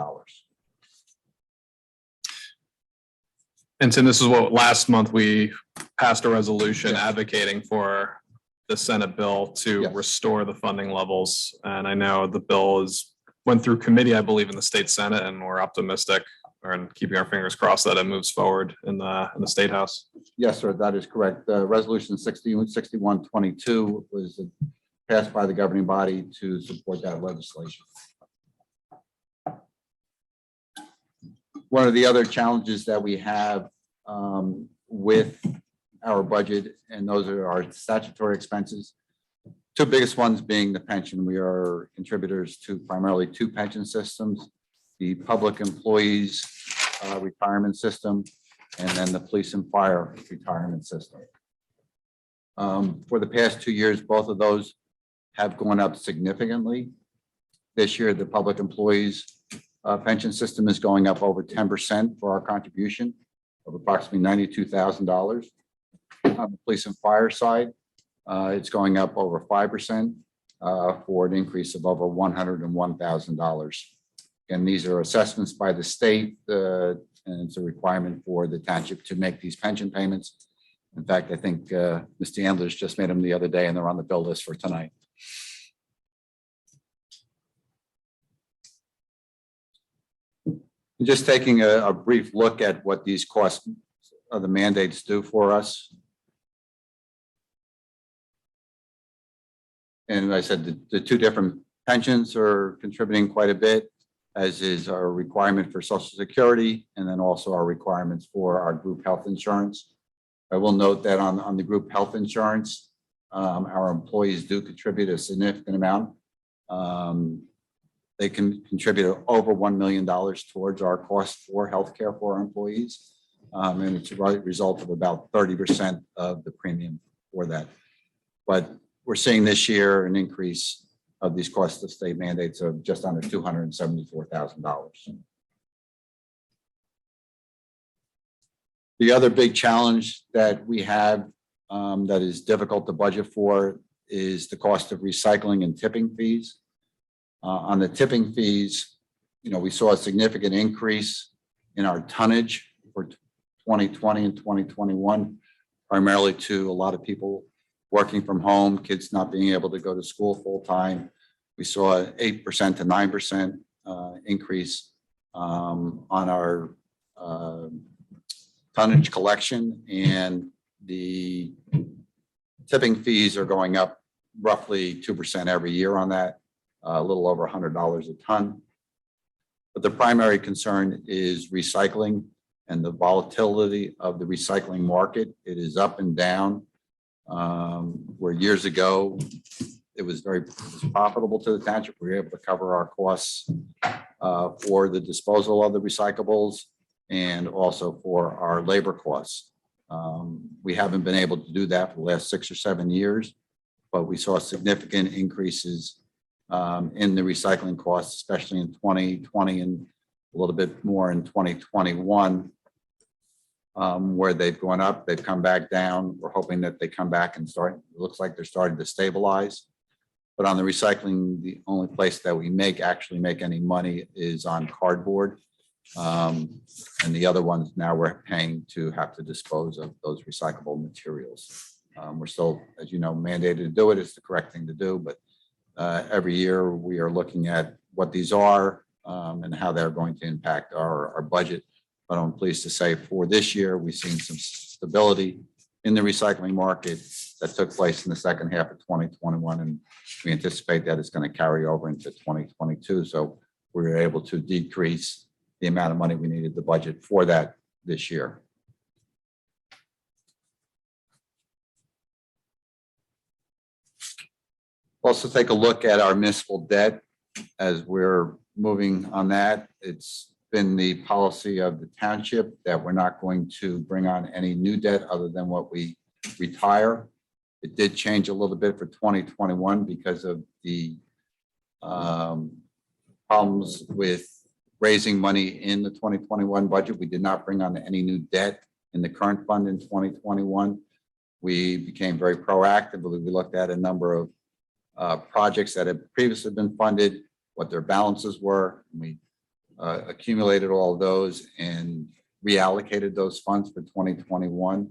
[SPEAKER 1] And Tim, this is what last month we passed a resolution advocating for the Senate bill to restore the funding levels. And I know the bill went through committee, I believe, in the state Senate, and we're optimistic and keeping our fingers crossed that it moves forward in the state house.
[SPEAKER 11] Yes, sir, that is correct. Resolution 6122 was passed by the governing body to support that legislation. One of the other challenges that we have with our budget, and those are our statutory expenses. Two biggest ones being the pension. We are contributors to primarily two pension systems, the public employees retirement system, and then the police and fire retirement system. For the past 2 years, both of those have gone up significantly. This year, the public employees pension system is going up over 10% for our contribution of approximately $92,000. On the police and fire side, it's going up over 5% for an increase of over $101,000. And these are assessments by the state, and it's a requirement for the township to make these pension payments. In fact, I think Ms. DeAngelis just made them the other day, and they're on the bill list for tonight. Just taking a brief look at what these costs of the mandates do for us. And I said the two different pensions are contributing quite a bit, as is our requirement for Social Security, and then also our requirements for our group health insurance. I will note that on the group health insurance, our employees do contribute a significant amount. They can contribute over $1 million towards our cost for healthcare for our employees. And it's a result of about 30% of the premium for that. But we're seeing this year an increase of these costs of state mandates of just under $274,000. The other big challenge that we have that is difficult to budget for is the cost of recycling and tipping fees. On the tipping fees, we saw a significant increase in our tonnage for 2020 and 2021, primarily to a lot of people working from home, kids not being able to go to school full time, We saw an 8% to 9% increase on our tonnage collection, and the tipping fees are going up roughly 2% every year on that, a little over $100 a ton. But the primary concern is recycling and the volatility of the recycling market. It is up and down. Where years ago, it was very profitable to the township. We were able to cover our costs for the disposal of the recyclables and also for our labor costs. We haven't been able to do that for the last 6 or 7 years, but we saw significant increases in the recycling costs, especially in 2020 and a little bit more in 2021, where they've gone up, they've come back down. We're hoping that they come back and start, it looks like they're starting to stabilize. But on the recycling, the only place that we actually make any money is on cardboard. And the other ones now we're paying to have to dispose of those recyclable materials. We're still, as you know, mandated to do it. It's the correct thing to do, but every year we are looking at what these are and how they're going to impact our budget. But I'm pleased to say for this year, we've seen some stability in the recycling market that took place in the second half of 2021. And we anticipate that it's going to carry over into 2022. So we were able to decrease the amount of money we needed to budget for that this year. Also take a look at our municipal debt as we're moving on that. It's been the policy of the township that we're not going to bring on any new debt other than what we retire. It did change a little bit for 2021 because of the problems with raising money in the 2021 budget. We did not bring on any new debt in the current fund in 2021. We became very proactive. We looked at a number of projects that had previously been funded, what their balances were. We accumulated all of those and reallocated those funds for 2021.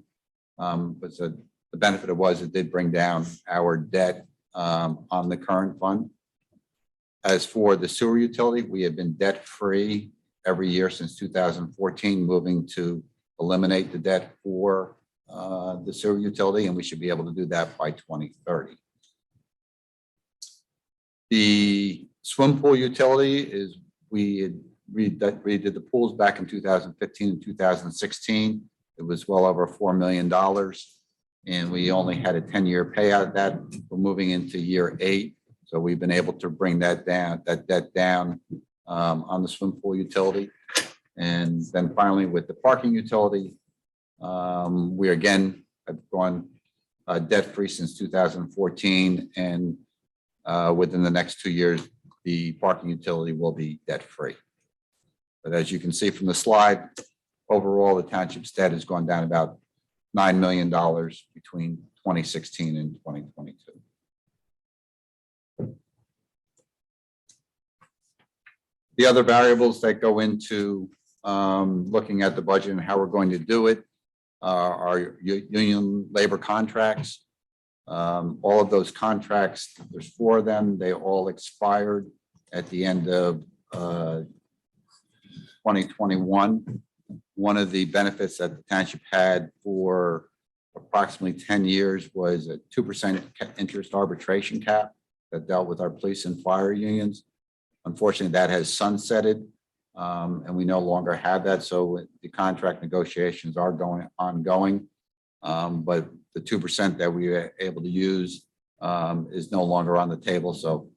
[SPEAKER 11] But the benefit it was, it did bring down our debt on the current fund. As for the sewer utility, we have been debt-free every year since 2014, moving to eliminate the debt for the sewer utility, and we should be able to do that by 2030. The swim pool utility is, we redid the pools back in 2015 and 2016. It was well over $4 million, and we only had a 10-year payout of that. We're moving into year 8. So we've been able to bring that debt down on the swim pool utility. And then finally with the parking utility, we again have gone debt-free since 2014. And within the next 2 years, the parking utility will be debt-free. But as you can see from the slide, overall, the township's debt has gone down about $9 million between 2016 and 2022. The other variables that go into looking at the budget and how we're going to do it are union labor contracts. All of those contracts, there's 4 of them. They all expired at the end of 2021. One of the benefits that the township had for approximately 10 years was a 2% interest arbitration cap that dealt with our police and fire unions. Unfortunately, that has sunsetted, and we no longer have that. So the contract negotiations are ongoing, but the 2% that we were able to use is no longer on the table. So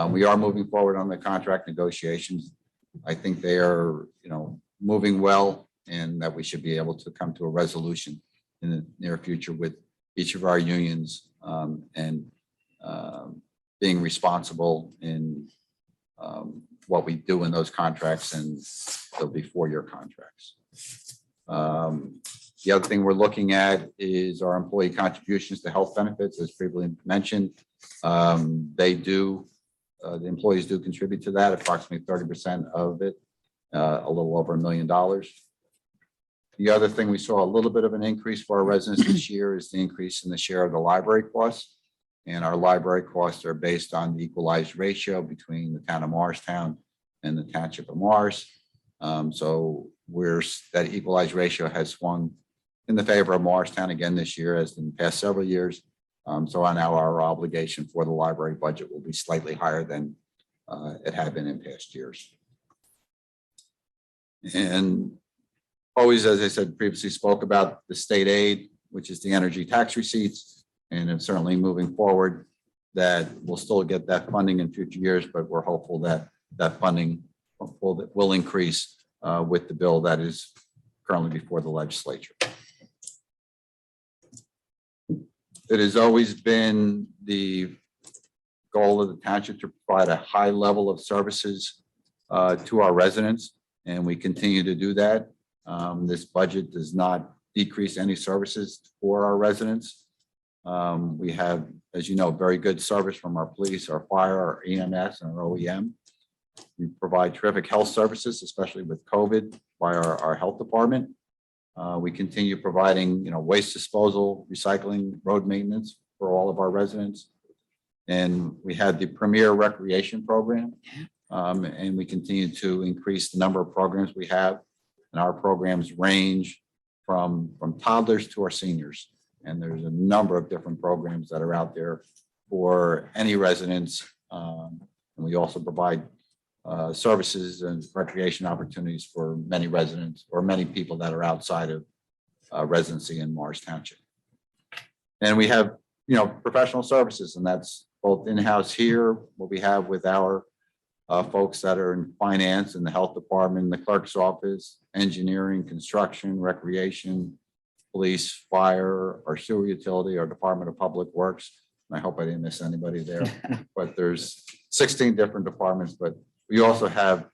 [SPEAKER 11] we are moving forward on the contract negotiations. I think they are, moving well, and that we should be able to come to a resolution in the near future with each of our unions and being responsible in what we do in those contracts, and they'll be 4-year contracts. The other thing we're looking at is our employee contributions to health benefits, as previously mentioned. The employees do contribute to that, approximately 30% of it, a little over $1 million. The other thing we saw a little bit of an increase for our residents this year is the increase in the share of the library costs. And our library costs are based on the equalized ratio between the town of Morristown and the Township of Morris. So that equalized ratio has swung in the favor of Morristown again this year, as in the past several years. So now our obligation for the library budget will be slightly higher than it had been in past years. And always, as I said previously, spoke about the state aid, which is the energy tax receipts. And it's certainly moving forward that we'll still get that funding in future years, but we're hopeful that that funding will increase with the bill that is currently before the legislature. It has always been the goal of the township to provide a high level of services to our residents, and we continue to do that. This budget does not decrease any services for our residents. We have, as you know, very good service from our police, our fire, our EMS, and our OEM. We provide terrific health services, especially with COVID, by our health department. We continue providing, waste disposal, recycling, road maintenance for all of our residents. And we had the premier recreation program, and we continue to increase the number of programs we have. And our programs range from toddlers to our seniors. And there's a number of different programs that are out there for any residents. And we also provide services and recreation opportunities for many residents or many people that are outside of residency in Morris Township. And we have, professional services, and that's both in-house here, what we have with our folks that are in finance and the health department, the clerk's office, engineering, construction, recreation, police, fire, our sewer utility, our Department of Public Works. And I hope I didn't miss anybody there, but there's 16 different departments, but we also have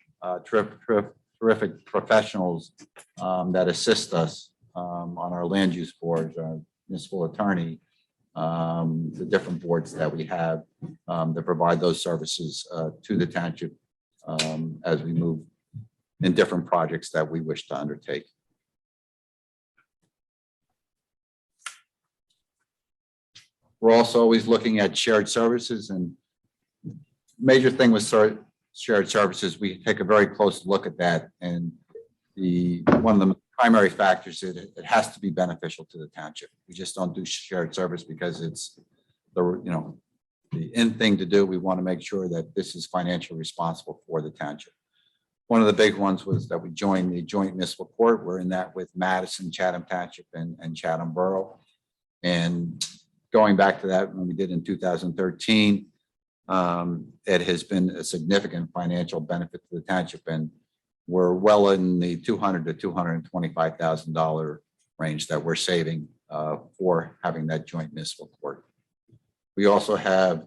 [SPEAKER 11] terrific professionals that assist us on our land use boards, municipal attorney, the different boards that we have that provide those services to the township as we move in different projects that we wish to undertake. We're also always looking at shared services, and major thing with shared services, we take a very close look at that. And one of the primary factors is it has to be beneficial to the township. We just don't do shared service because it's the in thing to do. We want to make sure that this is financially responsible for the township. One of the big ones was that we joined the joint municipal court. We're in that with Madison, Chatham Township, and Chatham Borough. And going back to that, when we did in 2013, it has been a significant financial benefit to the township, and we're well in the $200,000 to $225,000 range that we're saving for having that joint municipal court. We also have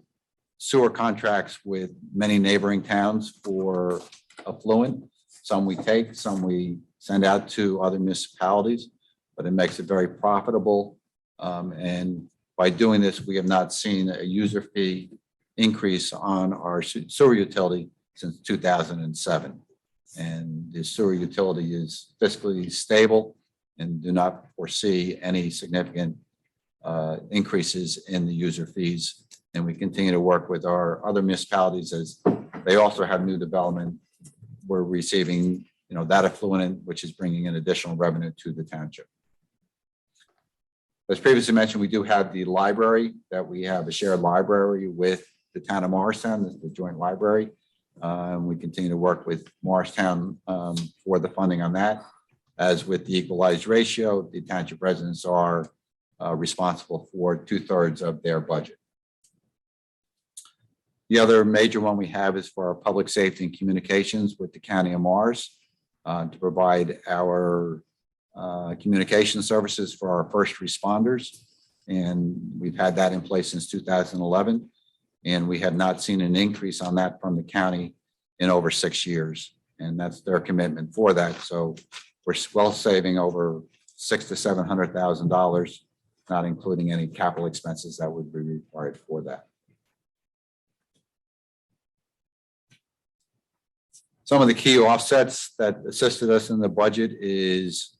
[SPEAKER 11] sewer contracts with many neighboring towns for affluent. Some we take, some we send out to other municipalities, but it makes it very profitable. And by doing this, we have not seen a user fee increase on our sewer utility since 2007. And the sewer utility is fiscally stable and do not foresee any significant increases in the user fees. And we continue to work with our other municipalities as they also have new development. We're receiving, that affluent, which is bringing in additional revenue to the township. As previously mentioned, we do have the library, that we have a shared library with the town of Morristown, the joint library. We continue to work with Morristown for the funding on that. As with the equalized ratio, the township residents are responsible for 2/3 of their budget. The other major one we have is for our public safety and communications with the County of Morris to provide our communication services for our first responders. And we've had that in place since 2011. And we have not seen an increase on that from the county in over 6 years. And that's their commitment for that. So we're well saving over $600,000 to $700,000, not including any capital expenses that would be required for that. Some of the key offsets that assisted us in the budget is,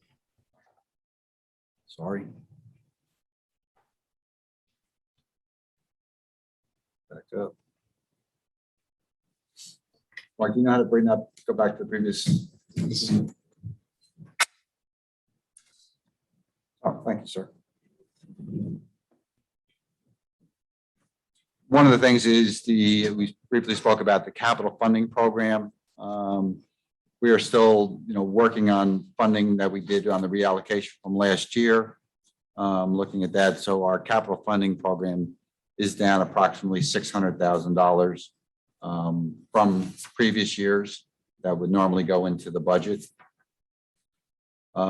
[SPEAKER 11] Back up. Mark, do you know how to bring that, go back to the previous? Oh, thank you, sir. One of the things is we briefly spoke about the capital funding program. We are still, working on funding that we did on the reallocation from last year. Looking at that, so our capital funding program is down approximately $600,000 from previous years that would normally go into the budget. We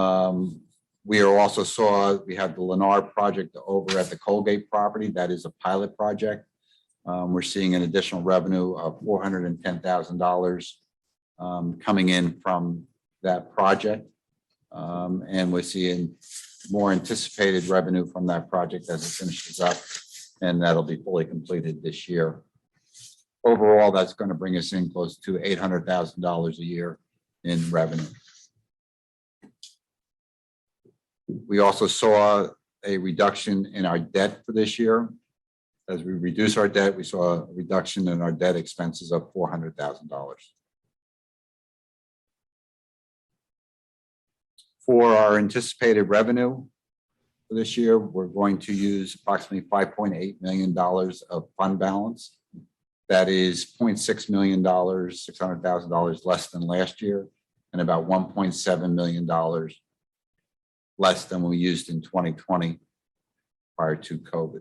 [SPEAKER 11] have the Lennar project over at the Colgate property. That is a pilot project. We're seeing an additional revenue of $410,000 coming in from that project. And we're seeing more anticipated revenue from that project as it finishes up, and that'll be fully completed this year. Overall, that's going to bring us in close to $800,000 a year in revenue. We also saw a reduction in our debt for this year. As we reduce our debt, we saw a reduction in our debt expenses of $400,000. For our anticipated revenue for this year, we're going to use approximately $5.8 million of fund balance. That is $0.6 million, $600,000 less than last year, and about $1.7 million less than we used in 2020 prior to COVID.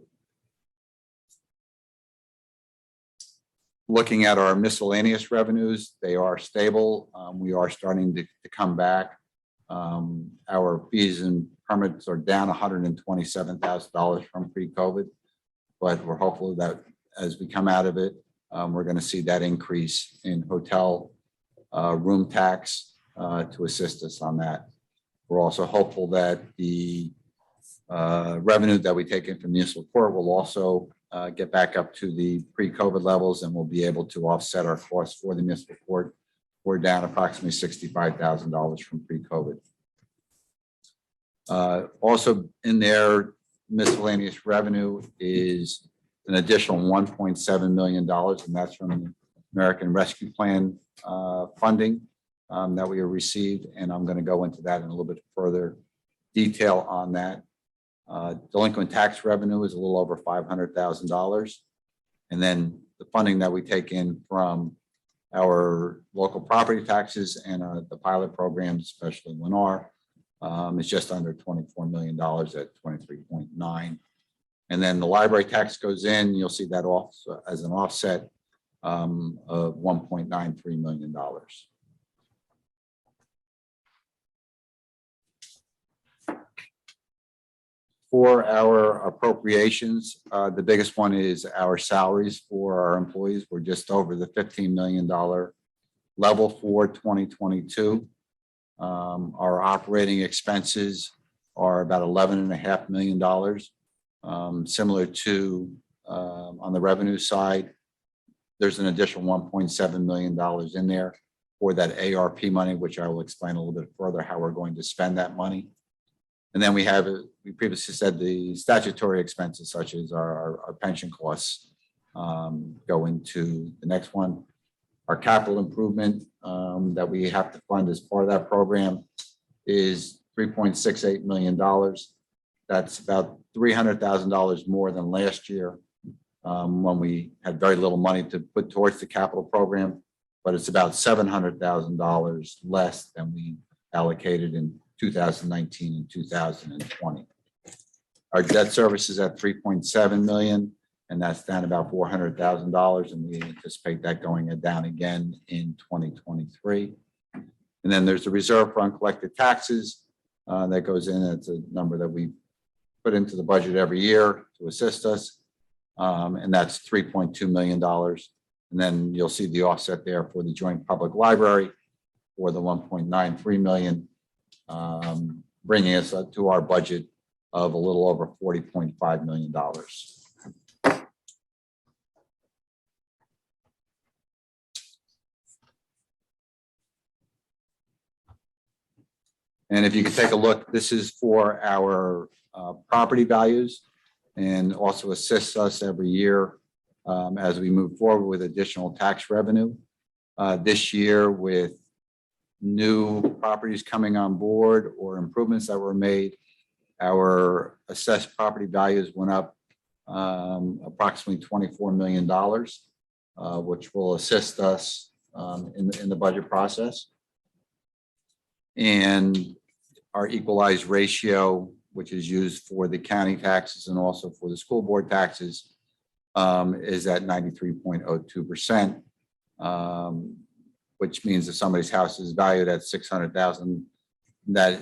[SPEAKER 11] Looking at our miscellaneous revenues, they are stable. We are starting to come back. Our fees and permits are down $127,000 from pre-COVID, but we're hopeful that as we come out of it, we're going to see that increase in hotel room tax to assist us on that. We're also hopeful that the revenue that we take in from municipal court will also get back up to the pre-COVID levels, and we'll be able to offset our costs for the municipal court. We're down approximately $65,000 from pre-COVID. Also in their miscellaneous revenue is an additional $1.7 million, and that's from the American Rescue Plan funding that we have received. And I'm going to go into that in a little bit further detail on that. Delinquent tax revenue is a little over $500,000. And then the funding that we take in from our local property taxes and the pilot programs, especially Lennar, is just under $24 million at 23.9. And then the library tax goes in, you'll see that also as an offset of $1.93 million. For our appropriations, the biggest one is our salaries for our employees. We're just over the $15 million level for 2022. Our operating expenses are about $11.5 million. Similar to on the revenue side, there's an additional $1.7 million in there for that ARP money, which I will explain a little bit further how we're going to spend that money. And then we previously said the statutory expenses, such as our pension costs, go into the next one. Our capital improvement that we have to fund as part of that program is $3.68 million. That's about $300,000 more than last year when we had very little money to put towards the capital program, but it's about $700,000 less than we allocated in 2019 and 2020. Our debt service is at $3.7 million, and that's down about $400,000, and we anticipate that going down again in 2023. And then there's the reserve for uncollected taxes that goes in. It's a number that we put into the budget every year to assist us, and that's $3.2 million. And then you'll see the offset there for the joint public library for the $1.93 million. Bringing us up to our budget of a little over $40.5 million. And if you could take a look, this is for our property values and also assists us every year as we move forward with additional tax revenue. This year, with new properties coming on board or improvements that were made, our assessed property values went up approximately $24 million, which will assist us in the budget process. And our equalized ratio, which is used for the county taxes and also for the school board taxes, is at 93.02%, which means if somebody's house is valued at $600,000, that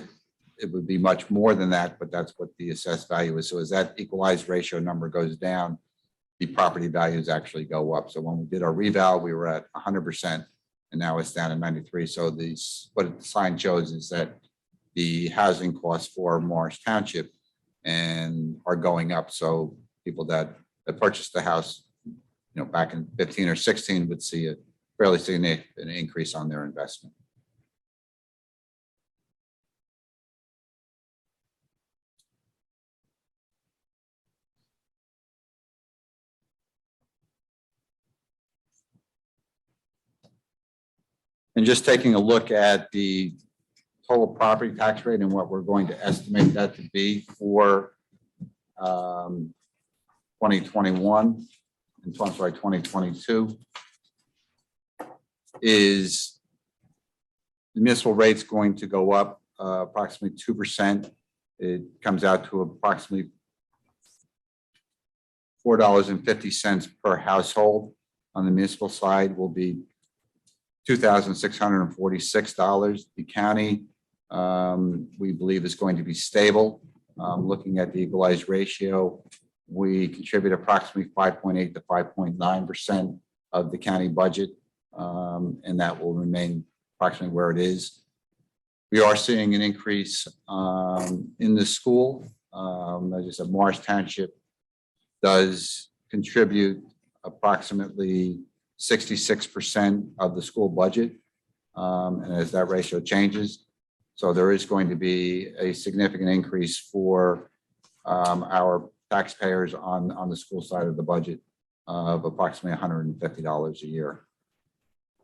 [SPEAKER 11] it would be much more than that, but that's what the assessed value is. So as that equalized ratio number goes down, the property values actually go up. So when we did our reval, we were at 100%, and now it's down to 93. So what the sign shows is that the housing costs for Morris Township are going up. So people that purchased the house, back in 15 or 16 would see a fairly significant increase on their investment. And just taking a look at the total property tax rate and what we're going to estimate that to be for 2021 and 2022 is the municipal rate's going to go up approximately 2%. It comes out to approximately $4.50 per household. On the municipal side will be $2,646. The county, we believe, is going to be stable. Looking at the equalized ratio, we contribute approximately 5.8 to 5.9% of the county budget, and that will remain approximately where it is. We are seeing an increase in the school. As I said, Morris Township does contribute approximately 66% of the school budget, and as that ratio changes, so there is going to be a significant increase for our taxpayers on the school side of the budget of approximately $150 a year.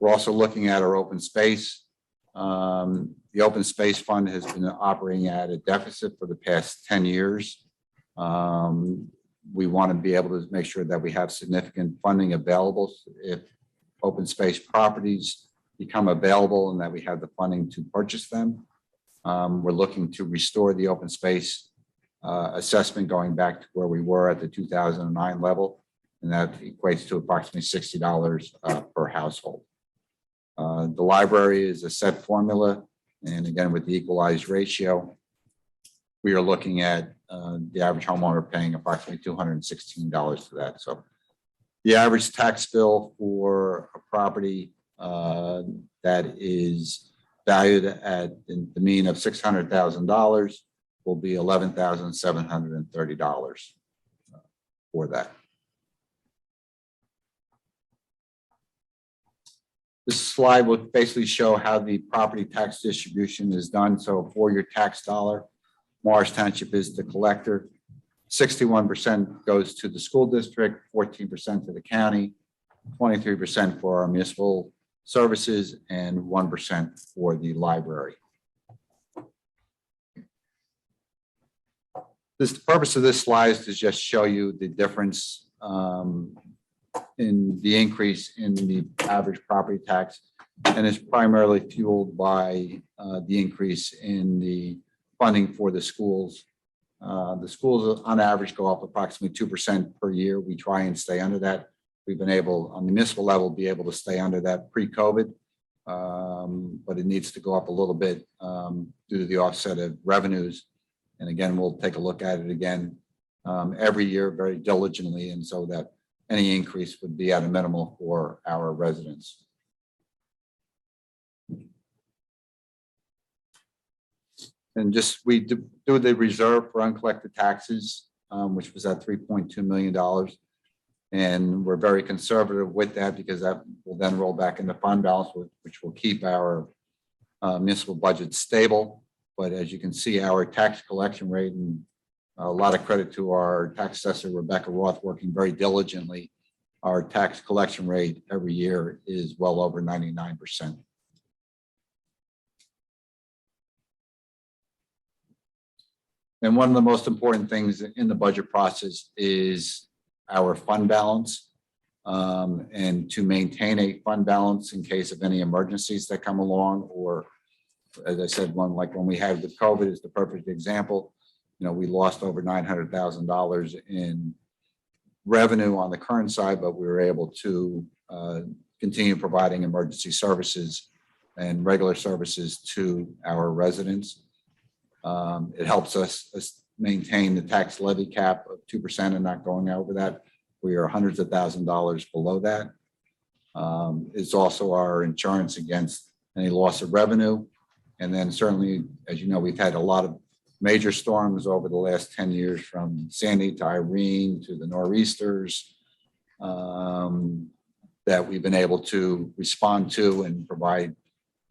[SPEAKER 11] We're also looking at our open space. The open space fund has been operating at a deficit for the past 10 years. We want to be able to make sure that we have significant funding available if open space properties become available and that we have the funding to purchase them. We're looking to restore the open space assessment going back to where we were at the 2009 level, and that equates to approximately $60 per household. The library is a set formula, and again, with the equalized ratio, we are looking at the average homeowner paying approximately $216 for that. So the average tax bill for a property that is valued at the mean of $600,000 will be $11,730 for that. This slide will basically show how the property tax distribution is done. So for your tax dollar, Morris Township is the collector. 61% goes to the school district, 14% to the county, 23% for our municipal services, and 1% for the library. The purpose of this slide is to just show you the difference in the increase in the average property tax, and it's primarily fueled by the increase in the funding for the schools. The schools on average go up approximately 2% per year. We try and stay under that. We've been able, on the municipal level, be able to stay under that pre-COVID, but it needs to go up a little bit due to the offset of revenues. And again, we'll take a look at it again every year very diligently, and so that any increase would be at a minimal for our residents. And just we do the reserve for uncollected taxes, which was at $3.2 million. And we're very conservative with that because that will then roll back into fund balance, which will keep our municipal budget stable. But as you can see, our tax collection rate, and a lot of credit to our tax assessor, Rebecca Roth, working very diligently our tax collection rate every year is well over 99%. And one of the most important things in the budget process is our fund balance. And to maintain a fund balance in case of any emergencies that come along, or as I said, one like when we had with COVID is the perfect example. You know, we lost over $900,000 in revenue on the current side, but we were able to continue providing emergency services and regular services to our residents. It helps us maintain the tax levy cap of 2% and not going over that. We are hundreds of thousands of dollars below that. It's also our insurance against any loss of revenue. And then certainly, as you know, we've had a lot of major storms over the last 10 years, from Sandy to Irene to the nor'easters, that we've been able to respond to and provide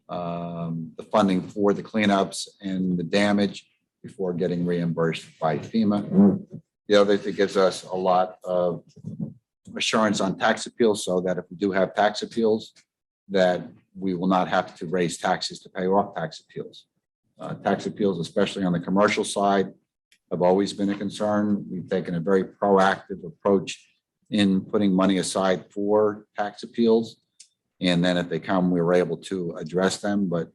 [SPEAKER 11] the funding for the cleanups and the damage before getting reimbursed by FEMA. The other thing gives us a lot of assurance on tax appeals, so that if we do have tax appeals, that we will not have to raise taxes to pay off tax appeals. Tax appeals, especially on the commercial side, have always been a concern. We've taken a very proactive approach in putting money aside for tax appeals. And then if they come, we were able to address them. But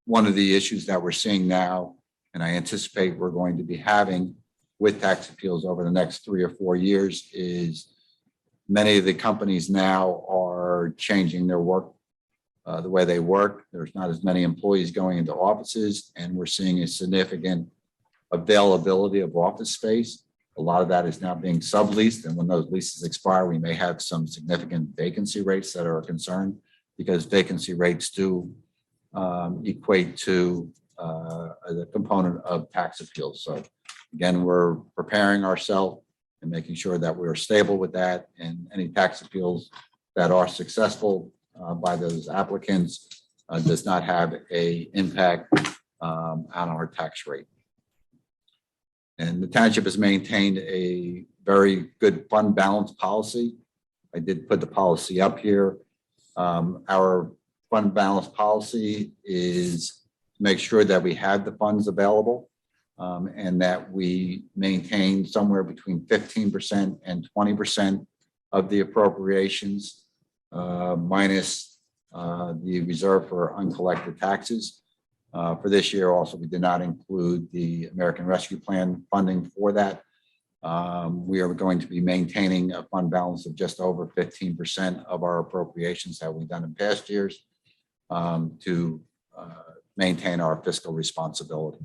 [SPEAKER 11] one of the issues that we're seeing now, and I anticipate we're going to be having with tax appeals over the next 3 or 4 years, is many of the companies now are changing their work, the way they work. There's not as many employees going into offices, and we're seeing a significant availability of office space. A lot of that is now being subleased, and when those leases expire, we may have some significant vacancy rates that are a concern, because vacancy rates do equate to a component of tax appeals. So again, we're preparing ourselves and making sure that we're stable with that, and any tax appeals that are successful by those applicants does not have an impact on our tax rate. And the township has maintained a very good fund balance policy. I did put the policy up here. Our fund balance policy is to make sure that we have the funds available, and that we maintain somewhere between 15% and 20% of the appropriations, minus the reserve for uncollected taxes. For this year also, we did not include the American Rescue Plan funding for that. We are going to be maintaining a fund balance of just over 15% of our appropriations that we've done in past years, to maintain our fiscal responsibility.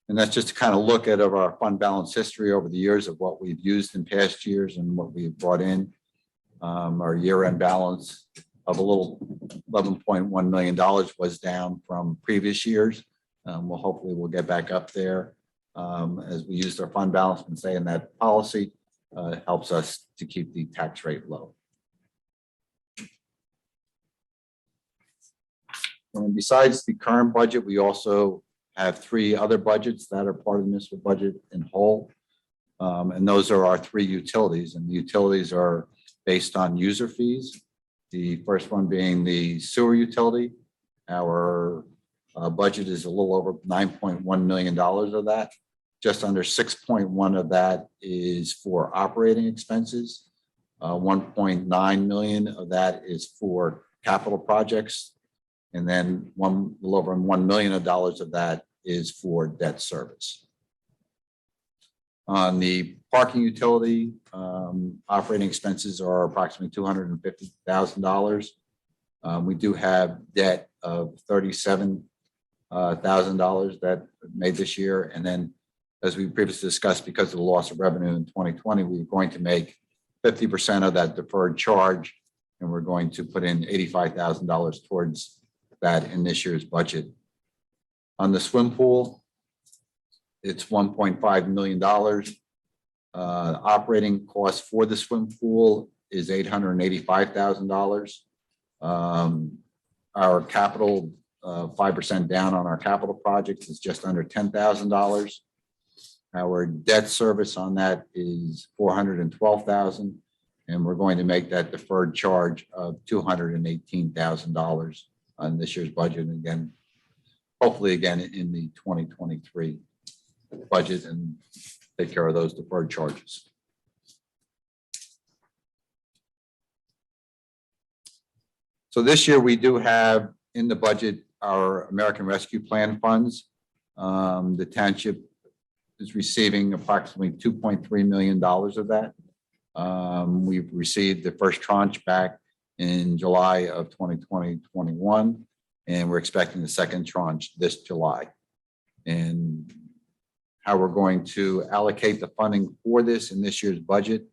[SPEAKER 11] And that's just to kind of look at our fund balance history over the years of what we've used in past years and what we've brought in. Our year-end balance of a little $11.1 million was down from previous years. Well, hopefully we'll get back up there as we used our fund balance and say in that policy helps us to keep the tax rate low. And besides the current budget, we also have 3 other budgets that are part of the municipal budget in whole. And those are our 3 utilities, and the utilities are based on user fees. The first one being the sewer utility. Our budget is a little over $9.1 million of that. Just under 6.1 of that is for operating expenses. 1.9 million of that is for capital projects. And then a little over $1 million of that is for debt service. On the parking utility, operating expenses are approximately $250,000. We do have debt of $37,000 that made this year. And then, as we previously discussed, because of the loss of revenue in 2020, we were going to make 50% of that deferred charge, and we're going to put in $85,000 towards that in this year's budget. On the swim pool, it's $1.5 million. Operating cost for the swim pool is $885,000. Our capital, 5% down on our capital projects is just under $10,000. Our debt service on that is $412,000, and we're going to make that deferred charge of $218,000 on this year's budget. And again, hopefully again in the 2023 budget, and take care of those deferred charges. So this year we do have in the budget our American Rescue Plan funds. The township is receiving approximately $2.3 million of that. We've received the first tranche back in July of 2021, and we're expecting the second tranche this July. And how we're going to allocate the funding for this in this year's budget.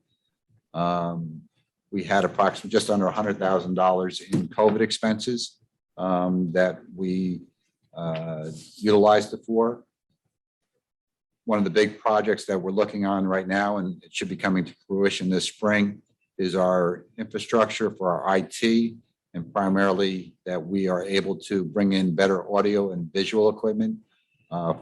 [SPEAKER 11] We had approximately just under $100,000 in COVID expenses that we utilized it for. One of the big projects that we're looking on right now, and it should be coming to fruition this spring, is our infrastructure for our IT, and primarily that we are able to bring in better audio and visual equipment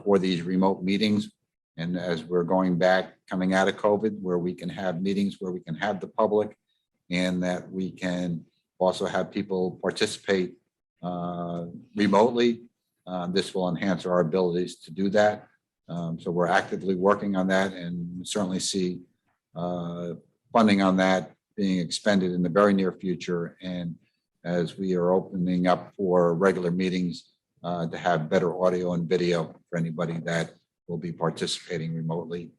[SPEAKER 11] for these remote meetings. And as we're going back, coming out of COVID, where we can have meetings where we can have the public, and that we can also have people participate remotely. This will enhance our abilities to do that. So we're actively working on that, and certainly see funding on that being expended in the very near future. And as we are opening up for regular meetings, to have better audio and video for anybody that will be participating remotely.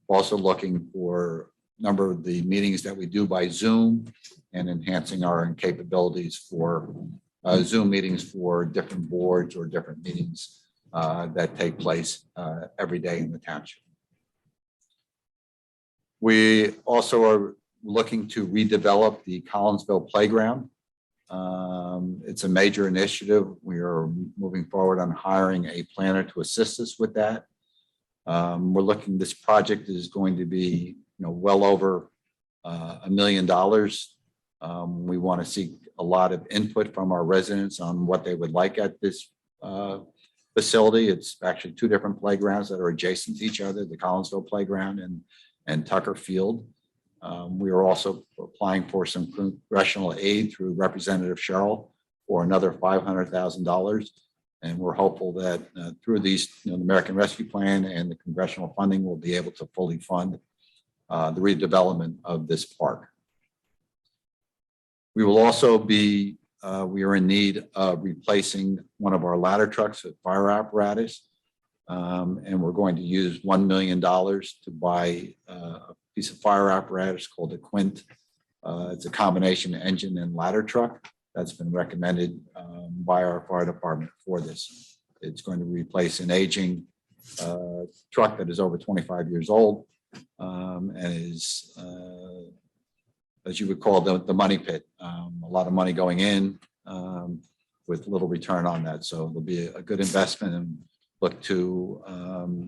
[SPEAKER 11] Also looking for a number of the meetings that we do by Zoom, and enhancing our capabilities for Zoom meetings for different boards or different meetings that take place every day in the township. We also are looking to redevelop the Collinsville playground. It's a major initiative. We are moving forward on hiring a planner to assist us with that. We're looking, this project is going to be, well over $1 million. We want to seek a lot of input from our residents on what they would like at this facility. It's actually two different playgrounds that are adjacent to each other, the Collinsville playground and Tucker Field. We are also applying for some congressional aid through Representative Sherrill for another $500,000. And we're hopeful that through these, the American Rescue Plan and the congressional funding, we'll be able to fully fund the redevelopment of this park. We will also be, we are in need of replacing one of our ladder trucks with fire apparatus. And we're going to use $1 million to buy a piece of fire apparatus called a Quint. It's a combination engine and ladder truck that's been recommended by our fire department for this. It's going to replace an aging truck that is over 25 years old and is, as you would call the money pit. A lot of money going in with little return on that. So it'll be a good investment, and look to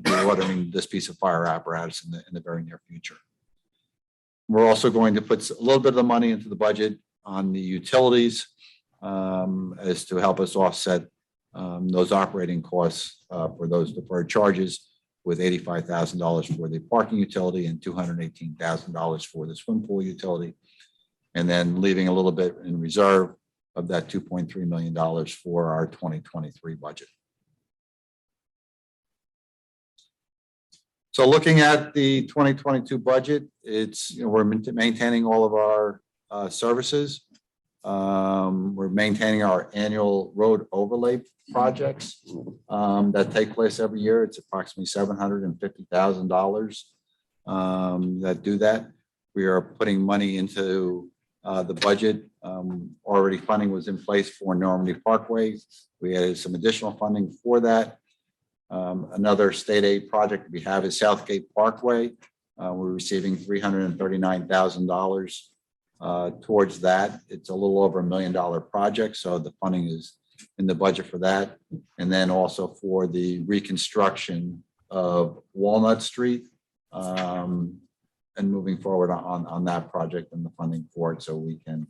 [SPEAKER 11] be ordering this piece of fire apparatus in the very near future. We're also going to put a little bit of the money into the budget on the utilities as to help us offset those operating costs for those deferred charges, with $85,000 for the parking utility and $218,000 for the swim pool utility, and then leaving a little bit in reserve of that $2.3 million for our 2023 budget. So looking at the 2022 budget, it's, we're maintaining all of our services. We're maintaining our annual road overlay projects that take place every year. It's approximately $750,000 that do that. We are putting money into the budget. Already funding was in place for Normandy Parkway. We added some additional funding for that. Another state aid project we have is Southgate Parkway. We're receiving $339,000 towards that. It's a little over $1 million project, so the funding is in the budget for that. And then also for the reconstruction of Walnut Street, and moving forward on that project and the funding for it, so we can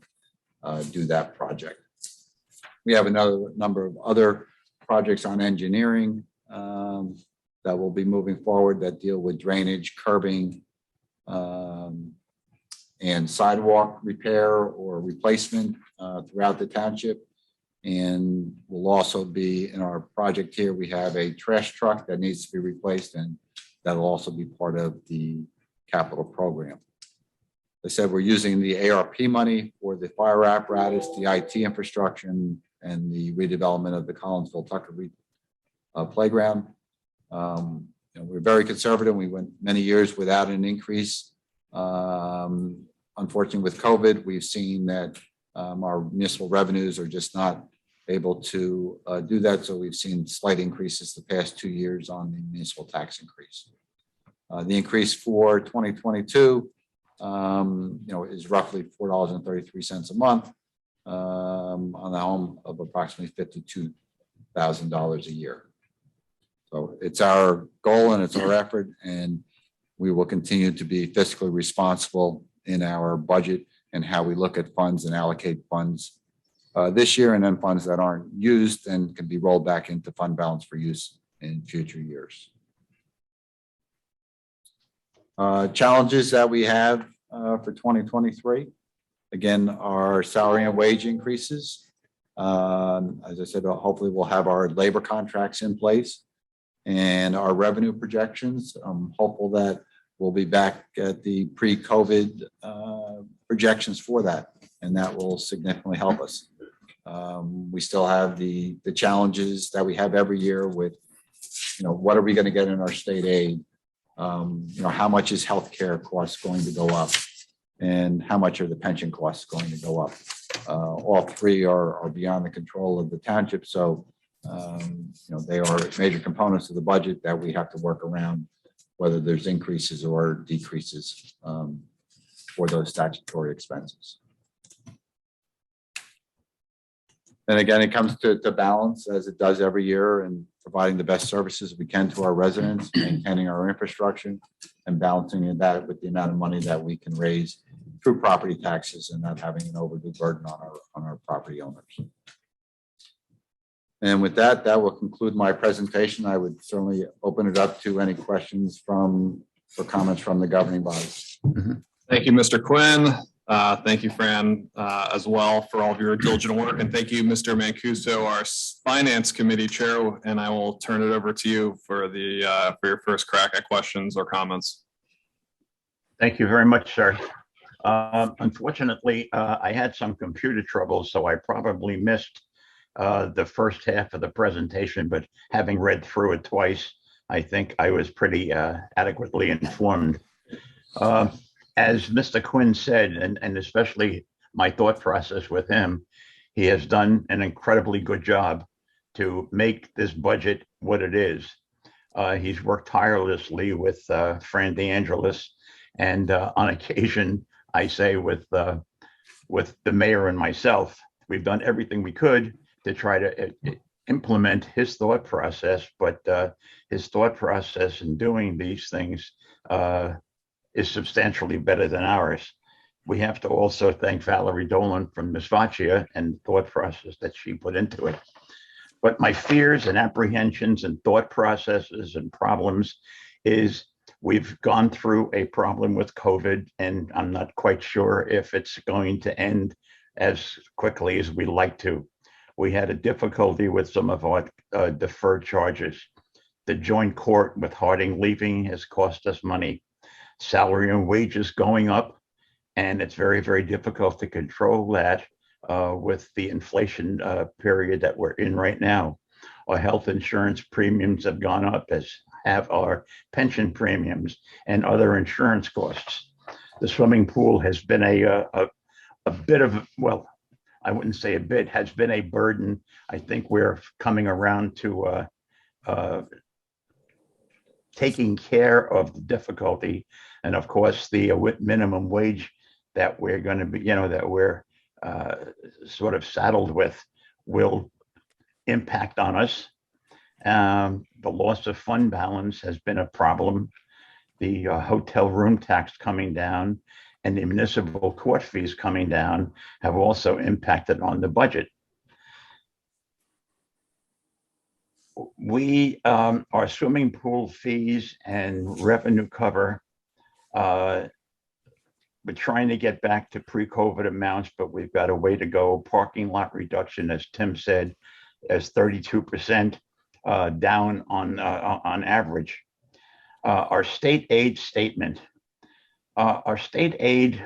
[SPEAKER 11] do that project. We have another number of other projects on engineering that will be moving forward that deal with drainage, curbing, and sidewalk repair or replacement throughout the township. And will also be in our project here, we have a trash truck that needs to be replaced, and that'll also be part of the capital program. I said we're using the ARP money for the fire apparatus, the IT infrastructure, and the redevelopment of the Collinsville Tucker playground. We're very conservative. We went many years without an increase. Unfortunately, with COVID, we've seen that our municipal revenues are just not able to do that. So we've seen slight increases the past 2 years on the municipal tax increase. The increase for 2022, is roughly $4.33 a month on the home of approximately $52,000 a year. So it's our goal and it's our effort, and we will continue to be fiscally responsible in our budget and how we look at funds and allocate funds this year, and then funds that aren't used and can be rolled back into fund balance for use in future years. Challenges that we have for 2023, again, our salary and wage increases. As I said, hopefully we'll have our labor contracts in place and our revenue projections. I'm hopeful that we'll be back at the pre-COVID projections for that, and that will significantly help us. We still have the challenges that we have every year with, what are we going to get in our state aid? How much is healthcare costs going to go up? And how much are the pension costs going to go up? All three are beyond the control of the township. So, they are major components of the budget that we have to work around, whether there's increases or decreases for those statutory expenses. And again, it comes to balance, as it does every year, and providing the best services we can to our residents, maintaining our infrastructure, and balancing that with the amount of money that we can raise through property taxes and not having an overdue burden on our property owners. And with that, that will conclude my presentation. I would certainly open it up to any questions or comments from the governing body.
[SPEAKER 1] Thank you, Mr. Quinn. Thank you, Fran, as well, for all of your diligent work. And thank you, Mr. Mancuso, our Finance Committee Chair. And I will turn it over to you for your first crack at questions or comments.
[SPEAKER 4] Thank you very much, sir. Unfortunately, I had some computer troubles, so I probably missed the first half of the presentation, but having read through it twice, I think I was pretty adequately informed. As Mr. Quinn said, and especially my thought process with him, he has done an incredibly good job to make this budget what it is. He's worked tirelessly with Fran DeAngelis, and on occasion, I say with the mayor and myself, we've done everything we could to try to implement his thought process, but his thought process in doing these things is substantially better than ours. We have to also thank Valerie Dolan from Ms. Voucher and the thought process that she put into it. But my fears and apprehensions and thought processes and problems is we've gone through a problem with COVID, and I'm not quite sure if it's going to end as quickly as we'd like to. We had a difficulty with some of our deferred charges. The joint court with Harding leaving has cost us money. Salary and wages going up, and it's very, very difficult to control that with the inflation period that we're in right now. Our health insurance premiums have gone up, as have our pension premiums and other insurance costs. The swimming pool has been a bit of, well, I wouldn't say a bit, has been a burden. I think we're coming around to taking care of the difficulty. And of course, the minimum wage that we're going to be, that we're sort of saddled with will impact on us. The loss of fund balance has been a problem. The hotel room tax coming down and the municipal court fees coming down have also impacted on the budget. our swimming pool fees and revenue cover, we're trying to get back to pre-COVID amounts, but we've got a way to go. Parking lot reduction, as Tim said, is 32% down on average. Our state aid statement, our state aid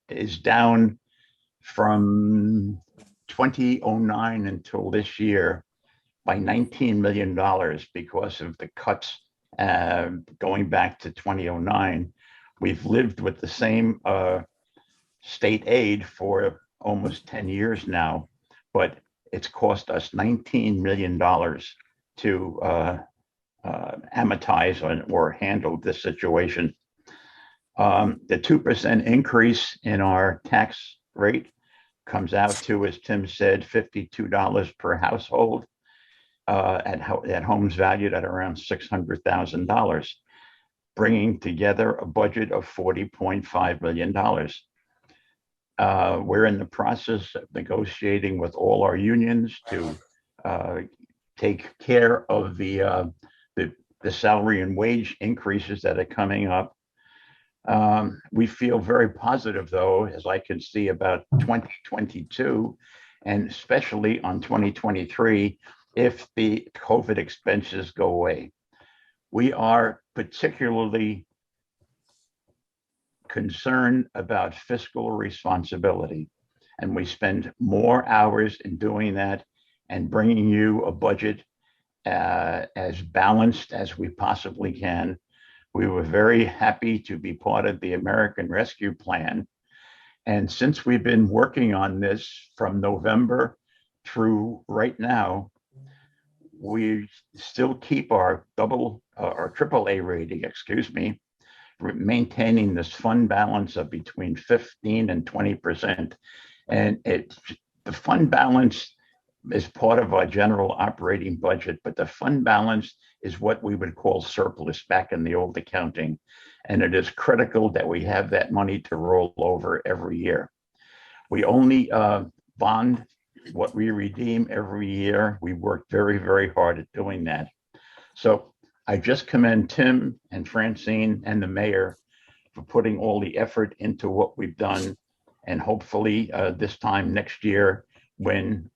[SPEAKER 4] is down from 2009 until this year by $19 million because of the cuts going back to 2009. We've lived with the same state aid for almost 10 years now, but it's cost us $19 million to amortize or handle this situation. The 2% increase in our tax rate comes out to, as Tim said, $52 per household at homes valued at around $600,000, bringing together a budget of $40.5 million. We're in the process of negotiating with all our unions to take care of the salary and wage increases that are coming up. We feel very positive, though, as I can see, about 2022, and especially on 2023, if the COVID expenses go away. We are particularly concerned about fiscal responsibility, and we spend more hours in doing that and bringing you a budget as balanced as we possibly can. We were very happy to be part of the American Rescue Plan. And since we've been working on this from November through right now, we still keep our AAA rating, maintaining this fund balance of between 15 and 20%. And the fund balance is part of our general operating budget, but the fund balance is what we would call surplus back in the old accounting. And it is critical that we have that money to roll over every year. We only bond what we redeem every year. We work very, very hard at doing that. So I just commend Tim and Francine and the mayor for putting all the effort into what we've done. And hopefully this time next year, when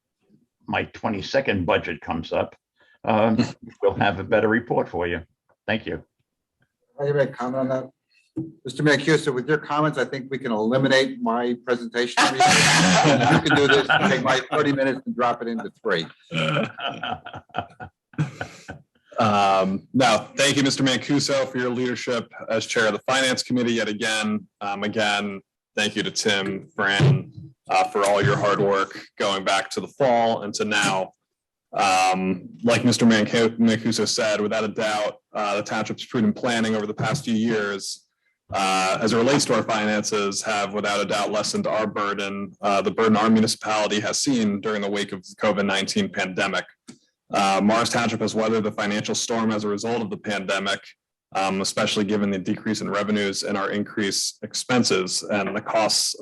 [SPEAKER 4] my 22nd budget comes up, we'll have a better report for you. Thank you.
[SPEAKER 11] I have a comment on that. Mr. Mancuso, with your comments, I think we can eliminate my presentation. You can do this, take my 30 minutes and drop it into 3.
[SPEAKER 1] No, thank you, Mr. Mancuso, for your leadership as chair of the Finance Committee yet again. Again, thank you to Tim, Fran, for all your hard work going back to the fall and to now. Like Mr. Mancuso said, without a doubt, the township's prudent planning over the past few years, as it relates to our finances, have without a doubt lessened our burden, the burden our municipality has seen during the wake of the COVID-19 pandemic. Morris Township has weathered the financial storm as a result of the pandemic, especially given the decrease in revenues and our increased expenses, and the costs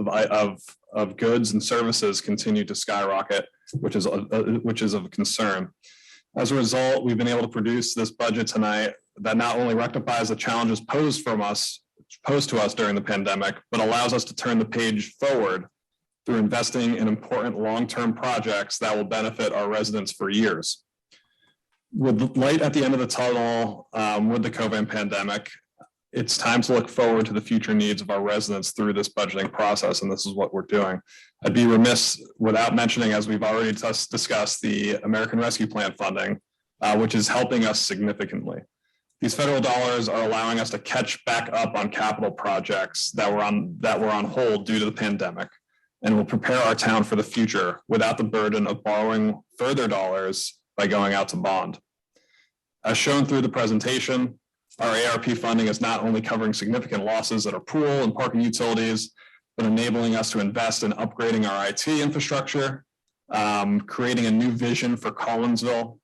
[SPEAKER 1] of goods and services continue to skyrocket, which is of concern. As a result, we've been able to produce this budget tonight that not only rectifies the challenges posed to us during the pandemic, but allows us to turn the page forward through investing in important long-term projects that will benefit our residents for years. With the light at the end of the tunnel with the COVID pandemic, it's time to look forward to the future needs of our residents through this budgeting process, and this is what we're doing. I'd be remiss without mentioning, as we've already discussed, the American Rescue Plan funding, which is helping us significantly. These federal dollars are allowing us to catch back up on capital projects that were on hold due to the pandemic, and will prepare our town for the future without the burden of borrowing further dollars by going out to bond. As shown through the presentation, our ARP funding is not only covering significant losses at our pool and parking utilities, but enabling us to invest in upgrading our IT infrastructure, creating a new vision for Collinsville,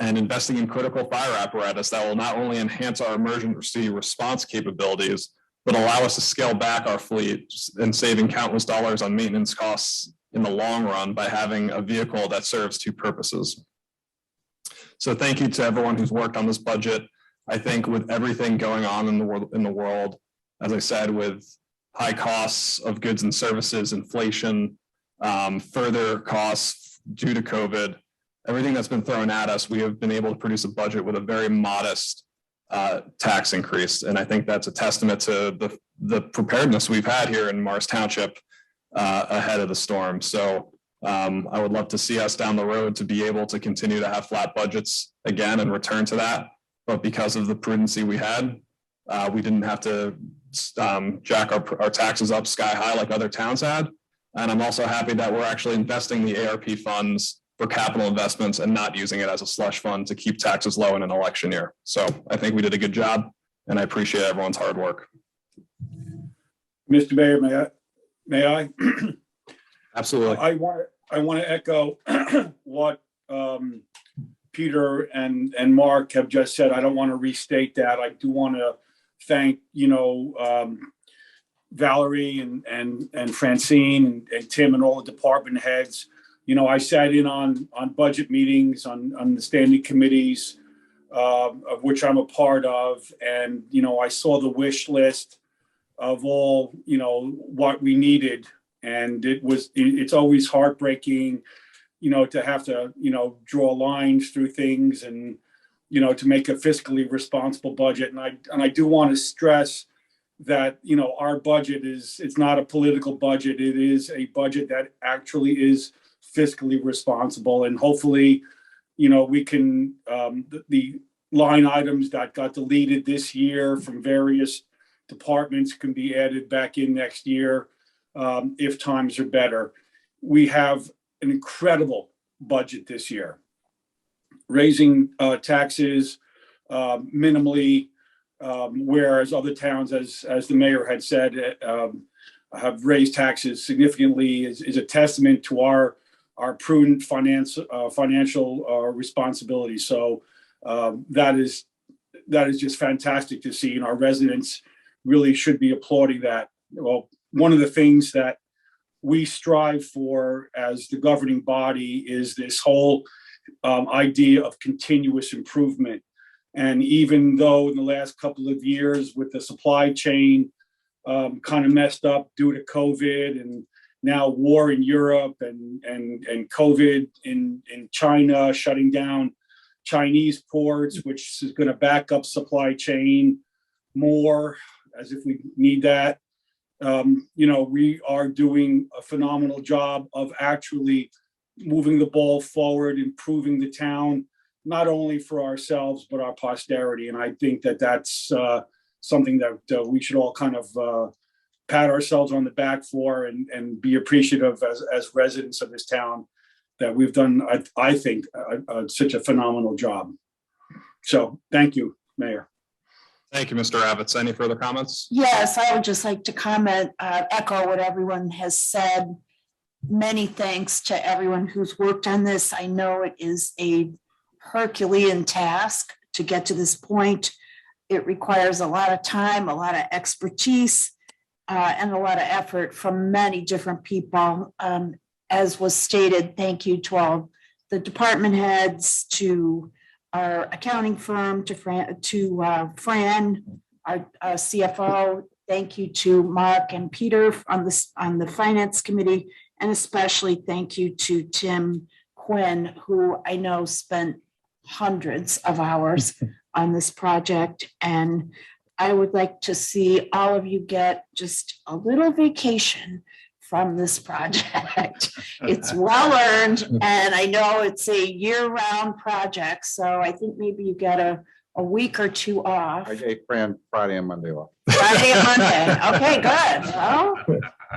[SPEAKER 1] and investing in critical fire apparatus that will not only enhance our emergency response capabilities, but allow us to scale back our fleet and saving countless dollars on maintenance costs in the long run by having a vehicle that serves two purposes. So thank you to everyone who's worked on this budget. I think with everything going on in the world, as I said, with high costs of goods and services, inflation, further costs due to COVID, everything that's been thrown at us, we have been able to produce a budget with a very modest tax increase. And I think that's a testament to the preparedness we've had here in Morris Township ahead of the storm. So I would love to see us down the road to be able to continue to have flat budgets again and return to that. But because of the prudency we had, we didn't have to jack our taxes up sky high like other towns had. And I'm also happy that we're actually investing the ARP funds for capital investments and not using it as a slush fund to keep taxes low in an election year. So I think we did a good job, and I appreciate everyone's hard work.
[SPEAKER 6] Mr. Mayor, may I?
[SPEAKER 1] Absolutely.
[SPEAKER 6] I want to echo what Peter and Mark have just said. I don't want to restate that. I do want to thank, Valerie and Francine and Tim and all the department heads. I sat in on budget meetings, on the standing committees, of which I'm a part of. And, I saw the wish list of all, what we needed. And it's always heartbreaking, to have to, draw lines through things and, to make a fiscally responsible budget. And I do want to stress that, our budget it's not a political budget. It is a budget that actually is fiscally responsible. And hopefully, we can, the line items that got deleted this year from various departments can be added back in next year if times are better. We have an incredible budget this year, raising taxes minimally, whereas other towns, as the mayor had said, have raised taxes significantly, is a testament to our prudent financial responsibility. So that is just fantastic to see, and our residents really should be applauding that. Well, one of the things that we strive for as the governing body is this whole idea of continuous improvement. And even though in the last couple of years with the supply chain kind of messed up due to COVID and now war in Europe and COVID in China shutting down Chinese ports, which is going to back up supply chain more, as if we need that. We are doing a phenomenal job of actually moving the ball forward, improving the town, not only for ourselves, but our posterity. And I think that that's something that we should all kind of pat ourselves on the back for and be appreciative as residents of this town that we've done, I think, such a phenomenal job. So thank you, Mayor.
[SPEAKER 1] Thank you, Mr. Ravitz. Any further comments?
[SPEAKER 3] Yes, I would just like to comment, echo what everyone has said. Many thanks to everyone who's worked on this. I know it is a Herculean task to get to this point. It requires a lot of time, a lot of expertise, and a lot of effort from many different people. As was stated, thank you to all the department heads, to our accounting firm, to Fran, our CFO. Thank you to Mark and Peter on the finance committee, and especially thank you to Tim Quinn, who I know spent hundreds of hours on this project. And I would like to see all of you get just a little vacation from this project. It's well earned, and I know it's a year-round project, so I think maybe you get a week or two off.
[SPEAKER 11] I gave Fran Friday and Monday off.
[SPEAKER 3] Friday and Monday. Okay, good. Well,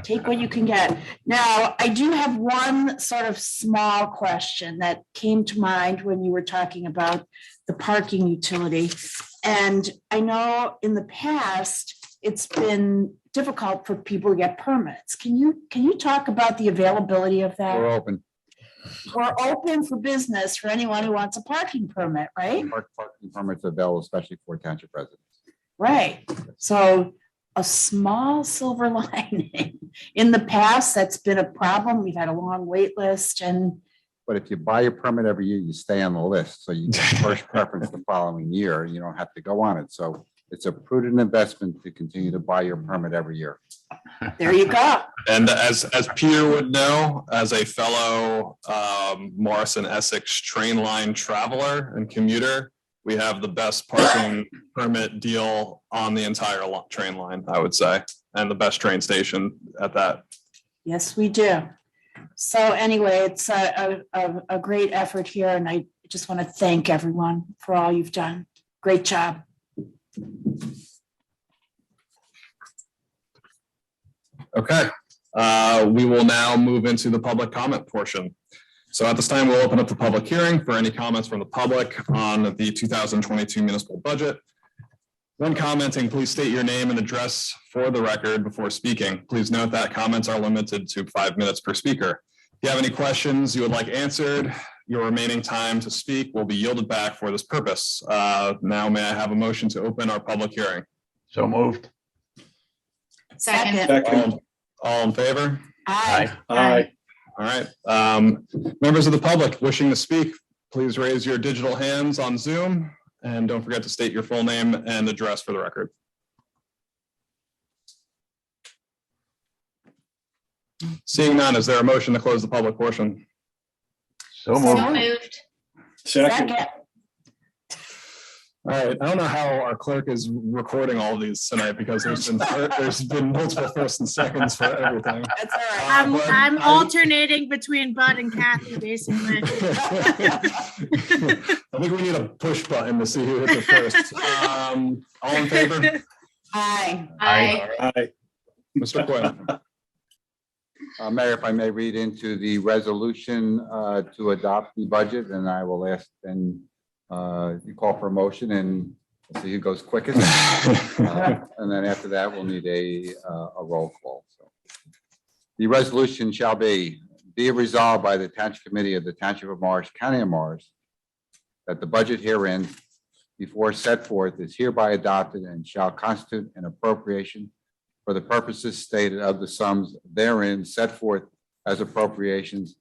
[SPEAKER 3] take what you can get. Now, I do have one sort of small question that came to mind when you were talking about the parking utility. And I know in the past, it's been difficult for people to get permits. Can you talk about the availability of that?
[SPEAKER 11] We're open.
[SPEAKER 3] We're open for business for anyone who wants a parking permit, right?
[SPEAKER 11] Parking permits available, especially for township residents.
[SPEAKER 3] Right. So a small silver lining. In the past, that's been a problem. We've had a long wait list, and
[SPEAKER 11] but if you buy your permit every year, you stay on the list. So you get first preference the following year. You don't have to go on it. So it's a prudent investment to continue to buy your permit every year.
[SPEAKER 3] There you go.
[SPEAKER 1] And as Peter would know, as a fellow Morrison Essex train line traveler and commuter, we have the best parking permit deal on the entire train line, I would say, and the best train station at that.
[SPEAKER 3] Yes, we do. So anyway, it's a great effort here, and I just want to thank everyone for all you've done. Great job.
[SPEAKER 1] Okay, we will now move into the public comment portion. So at this time, we'll open up the public hearing for any comments from the public on the 2022 municipal budget. When commenting, please state your name and address for the record before speaking. Please note that comments are limited to 5 minutes per speaker. If you have any questions you would like answered, your remaining time to speak will be yielded back for this purpose. Now, may I have a motion to open our public hearing?
[SPEAKER 4] So moved.
[SPEAKER 7] Second.
[SPEAKER 1] All in favor?
[SPEAKER 3] Aye.
[SPEAKER 6] Aye.
[SPEAKER 1] All right. Members of the public wishing to speak, please raise your digital hands on Zoom and don't forget to state your full name and address for the record. Seeing none, is there a motion to close the public portion?
[SPEAKER 4] So
[SPEAKER 7] So
[SPEAKER 4] moved.
[SPEAKER 7] moved.
[SPEAKER 6] Second.
[SPEAKER 1] All right, I don't know how our clerk is recording all of these tonight because there's been multiple firsts and seconds for everything.
[SPEAKER 3] That's all right.
[SPEAKER 2] I'm alternating between Bud and Kathy, basically.
[SPEAKER 1] I think we need a push button to see who hit the first. All in favor?
[SPEAKER 3] Aye.
[SPEAKER 7] Aye.
[SPEAKER 6] Aye.
[SPEAKER 1] Mr. Quinn.
[SPEAKER 11] Mayor, if I may read into the resolution to adopt the budget, and I will ask then you call for a motion and see who goes quickest. And then after that, we'll need a roll call. So the resolution shall be it resolved by the Township Committee of the Township of Morris, County of Morris, that the budget herein before set forth is hereby adopted and shall constitute an appropriation for the purposes stated of the sums therein set forth as appropriations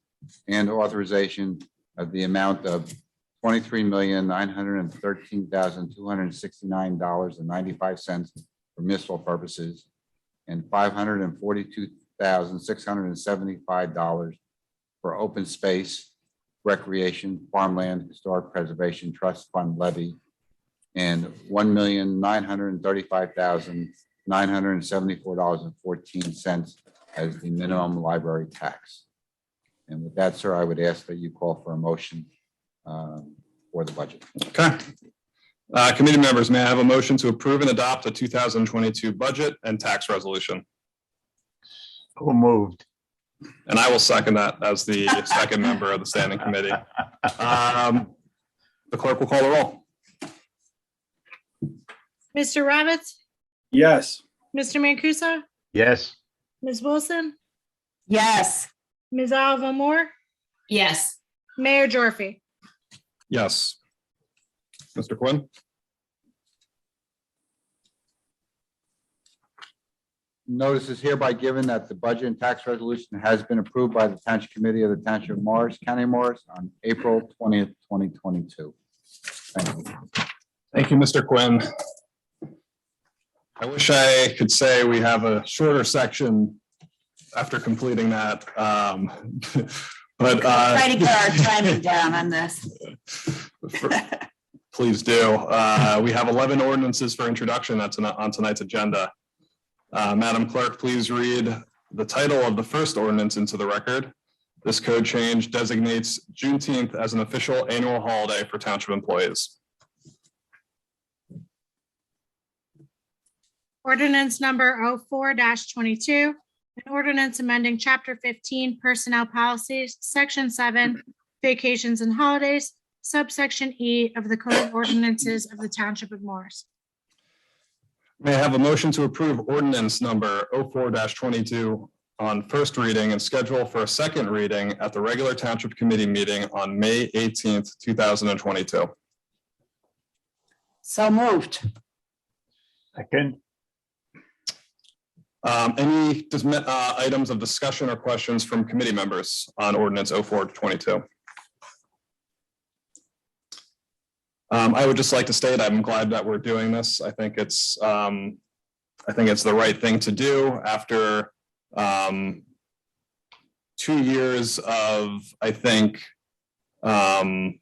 [SPEAKER 11] and authorization of the amount of $23,913,269.95 for municipal purposes and $542,675 for open space, recreation, farmland, historic preservation trust fund levy, and $1,935,974.14 as the minimum library tax. And with that, sir, I would ask that you call for a motion for the budget.
[SPEAKER 1] Okay. Committee members, may I have a motion to approve and adopt the 2022 budget and tax resolution?
[SPEAKER 4] So moved.
[SPEAKER 1] And I will second that as the second member of the standing committee. The clerk will call the roll.
[SPEAKER 2] Mr. Ravitz,
[SPEAKER 6] Yes.
[SPEAKER 2] Mr. Mancuso,
[SPEAKER 4] Yes.
[SPEAKER 2] Ms. Wilson,
[SPEAKER 3] Yes.
[SPEAKER 2] Ms. Olivo-Moore,
[SPEAKER 7] Yes.
[SPEAKER 2] Mayor Gyorfy.
[SPEAKER 1] Yes. Mr. Quinn?
[SPEAKER 11] Notice is hereby given that the budget and tax resolution has been approved by the Township Committee of the Township of Morris, County of Morris on April 20th, 2022. Thank you.
[SPEAKER 1] Thank you, Mr. Quinn. I wish I could say we have a shorter section after completing that. But
[SPEAKER 3] Try to get our timing down on this.
[SPEAKER 1] Please do. We have 11 ordinances for introduction that's on tonight's agenda. Madam Clerk, please read the title of the first ordinance into the record. This code change designates Juneteenth as an official annual holiday for township employees.
[SPEAKER 2] Ordinance number 04-22, an ordinance amending Chapter 15 Personnel Policies, Section 7, Vacations and Holidays, subsection E of the Code of Ordinances of the Township of Morris.
[SPEAKER 1] May I have a motion to approve ordinance number 04-22 on first reading and schedule for a second reading at the regular Township Committee meeting on May 18th, 2022.
[SPEAKER 3] So moved.
[SPEAKER 4] Second.
[SPEAKER 1] Any items of discussion or questions from committee members on ordinance 04-22? I would just like to state, I'm glad that we're doing this. I think it's the right thing to do after 2 years of, I think,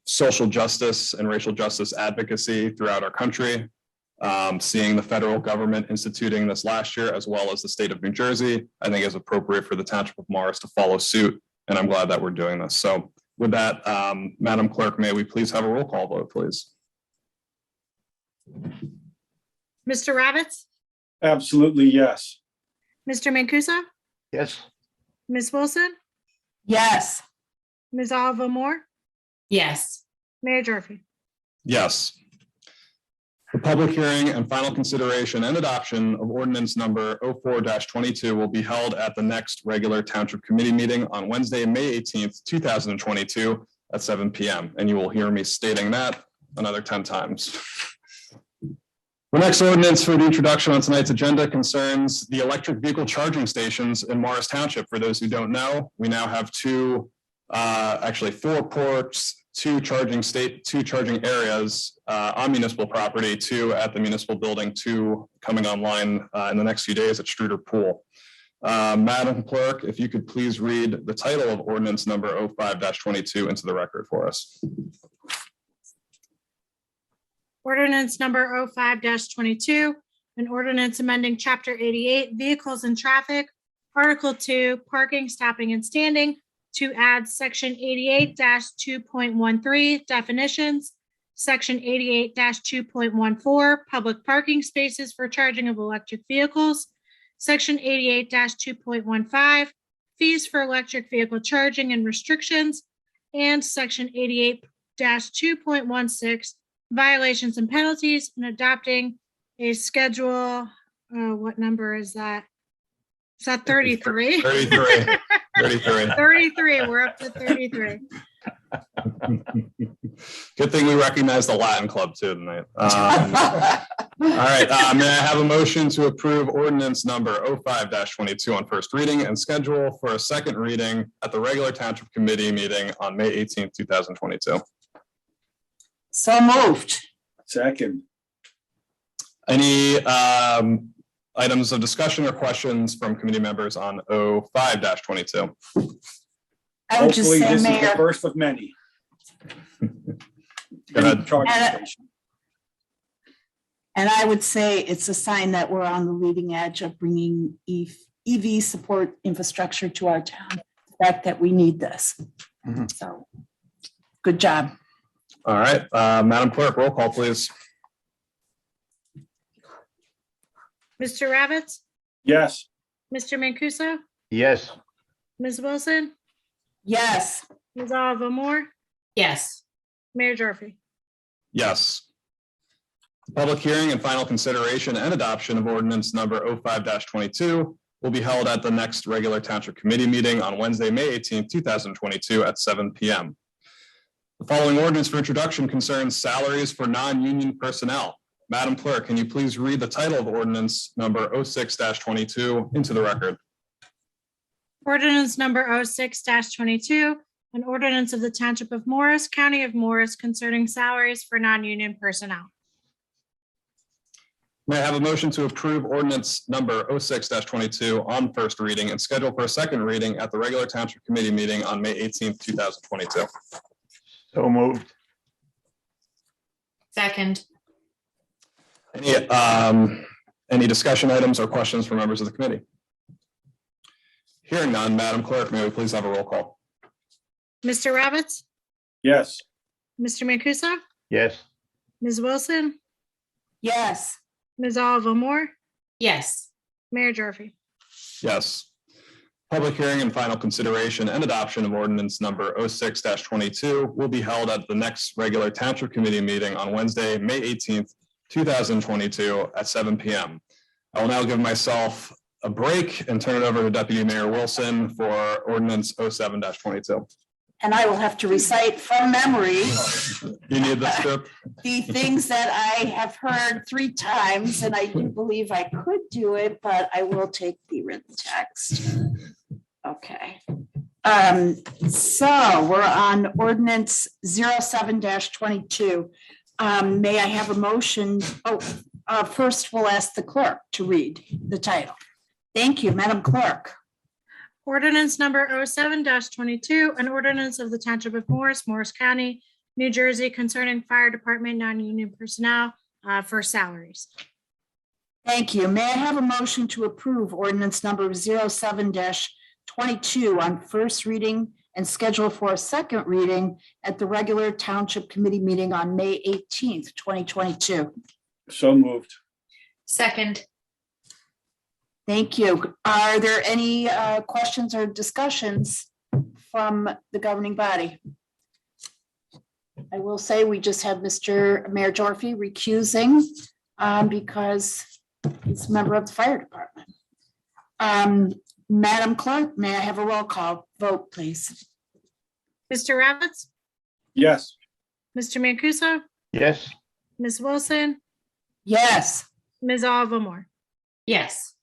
[SPEAKER 1] social justice and racial justice advocacy throughout our country. Seeing the federal government instituting this last year, as well as the state of New Jersey, I think is appropriate for the Township of Morris to follow suit, and I'm glad that we're doing this. So with that, Madam Clerk, may we please have a roll call vote, please?
[SPEAKER 2] Mr. Ravitz,
[SPEAKER 6] Absolutely, yes.
[SPEAKER 2] Mr. Mancuso,
[SPEAKER 4] Yes.
[SPEAKER 2] Ms. Wilson,
[SPEAKER 3] Yes.
[SPEAKER 2] Ms. Olivo-Moore,
[SPEAKER 7] Yes.
[SPEAKER 2] Mayor Gyorfy.
[SPEAKER 1] Yes. The public hearing and final consideration and adoption of ordinance number 04-22 will be held at the next regular Township Committee meeting on Wednesday, May 18th, 2022 at 7 p.m. And you will hear me stating that another 10 times. The next ordinance for the introduction on tonight's agenda concerns the electric vehicle charging stations in Morris Township. For those who don't know, we now have actually 4 ports, 2 charging areas on municipal property, 2 at the municipal building, 2 coming online in the next few days at Streeter Pool. Madam Clerk, if you could please read the title of ordinance number 05-22 into the record for us.
[SPEAKER 2] Ordinance number 05-22, an ordinance amending Chapter 88, Vehicles and Traffic, Article 2, Parking, Stopping and Standing, to add Section 88-2.13, Definitions, Section 88-2.14, Public Parking Spaces for Charging of Electric Vehicles, Section 88-2.15, Fees for Electric Vehicle Charging and Restrictions, and Section 88-2.16, Violations and Penalties, and adopting a schedule, what number is that? Is that 33?
[SPEAKER 1] 33.
[SPEAKER 2] 33, we're up to 33.
[SPEAKER 1] Good thing we recognize the Latin Club too tonight. All right, may I have a motion to approve ordinance number 05-22 on first reading and schedule for a second reading at the regular Township Committee meeting on May 18th, 2022.
[SPEAKER 3] So moved.
[SPEAKER 6] Second.
[SPEAKER 1] Any items of discussion or questions from committee members on 05-22?
[SPEAKER 3] I would just
[SPEAKER 6] Hopefully,
[SPEAKER 3] say,
[SPEAKER 6] this is the
[SPEAKER 3] Mayor,
[SPEAKER 6] first of many.
[SPEAKER 1] Go ahead.
[SPEAKER 6] Charging station.
[SPEAKER 3] and I would say it's a sign that we're on the leading edge of bringing EV support infrastructure to our town. The fact that we need this. So, good job.
[SPEAKER 1] All right, Madam Clerk, roll call, please.
[SPEAKER 2] Mr. Ravitz,
[SPEAKER 6] Yes.
[SPEAKER 2] Mr. Mancuso,
[SPEAKER 4] Yes.
[SPEAKER 2] Ms. Wilson,
[SPEAKER 3] Yes.
[SPEAKER 2] Ms. Olivo-Moore,
[SPEAKER 7] Yes.
[SPEAKER 2] Mayor Gyorfy.
[SPEAKER 1] Yes. The public hearing and final consideration and adoption of ordinance number 05-22 will be held at the next regular Township Committee meeting on Wednesday, May 18th, 2022 at 7 p.m. The following ordinance for introduction concerns salaries for non-union personnel. Madam Clerk, can you please read the title of ordinance number 06-22 into the record?
[SPEAKER 2] Ordinance number 06-22, an ordinance of the Township of Morris, County of Morris concerning salaries for non-union personnel.
[SPEAKER 1] May I have a motion to approve ordinance number 06-22 on first reading and schedule for a second reading at the regular Township Committee meeting on May 18th, 2022.
[SPEAKER 4] So moved.
[SPEAKER 7] Second.
[SPEAKER 1] Any discussion items or questions from members of the committee? Hearing none, Madam Clerk, may we please have a roll call?
[SPEAKER 2] Mr. Ravitz,
[SPEAKER 6] Yes.
[SPEAKER 2] Mr. Mancuso,
[SPEAKER 4] Yes.
[SPEAKER 2] Ms. Wilson,
[SPEAKER 3] Yes.
[SPEAKER 2] Ms. Olivo-Moore,
[SPEAKER 7] Yes.
[SPEAKER 2] Mayor Gyorfy.
[SPEAKER 1] Yes. Public hearing and final consideration and adoption of ordinance number 06-22 will be held at the next regular Township Committee meeting on Wednesday, May 18th, 2022 at 7 p.m. I will now give myself a break and turn it over to Deputy Mayor Wilson for ordinance 07-22.
[SPEAKER 3] And I will have to recite from memory
[SPEAKER 1] You need this, Chip?
[SPEAKER 3] the things that I have heard 3 times, and I do believe I could do it, but I will take the written text. Okay. So we're on ordinance 07-22. May I have a motion? First we'll ask the clerk to read the title. Thank you, Madam Clerk.
[SPEAKER 2] Ordinance number 07-22, an ordinance of the Township of Morris, Morris County, New Jersey concerning fire department non-union personnel for salaries.
[SPEAKER 3] Thank you. May I have a motion to approve ordinance number 07-22 on first reading and schedule for a second reading at the regular Township Committee meeting on May 18th, 2022?
[SPEAKER 6] So moved.
[SPEAKER 7] Second.
[SPEAKER 3] Thank you. Are there any questions or discussions from the governing body? I will say we just have Mr. Mayor Gyorfy recusing because he's a member of the fire department. Madam Clerk, may I have a roll call vote, please?
[SPEAKER 2] Mr. Ravitz,
[SPEAKER 6] Yes.
[SPEAKER 2] Mr. Mancuso,
[SPEAKER 4] Yes.
[SPEAKER 2] Ms. Wilson,
[SPEAKER 3] Yes.
[SPEAKER 2] Ms. Olivo-Moore.
[SPEAKER 7] Yes.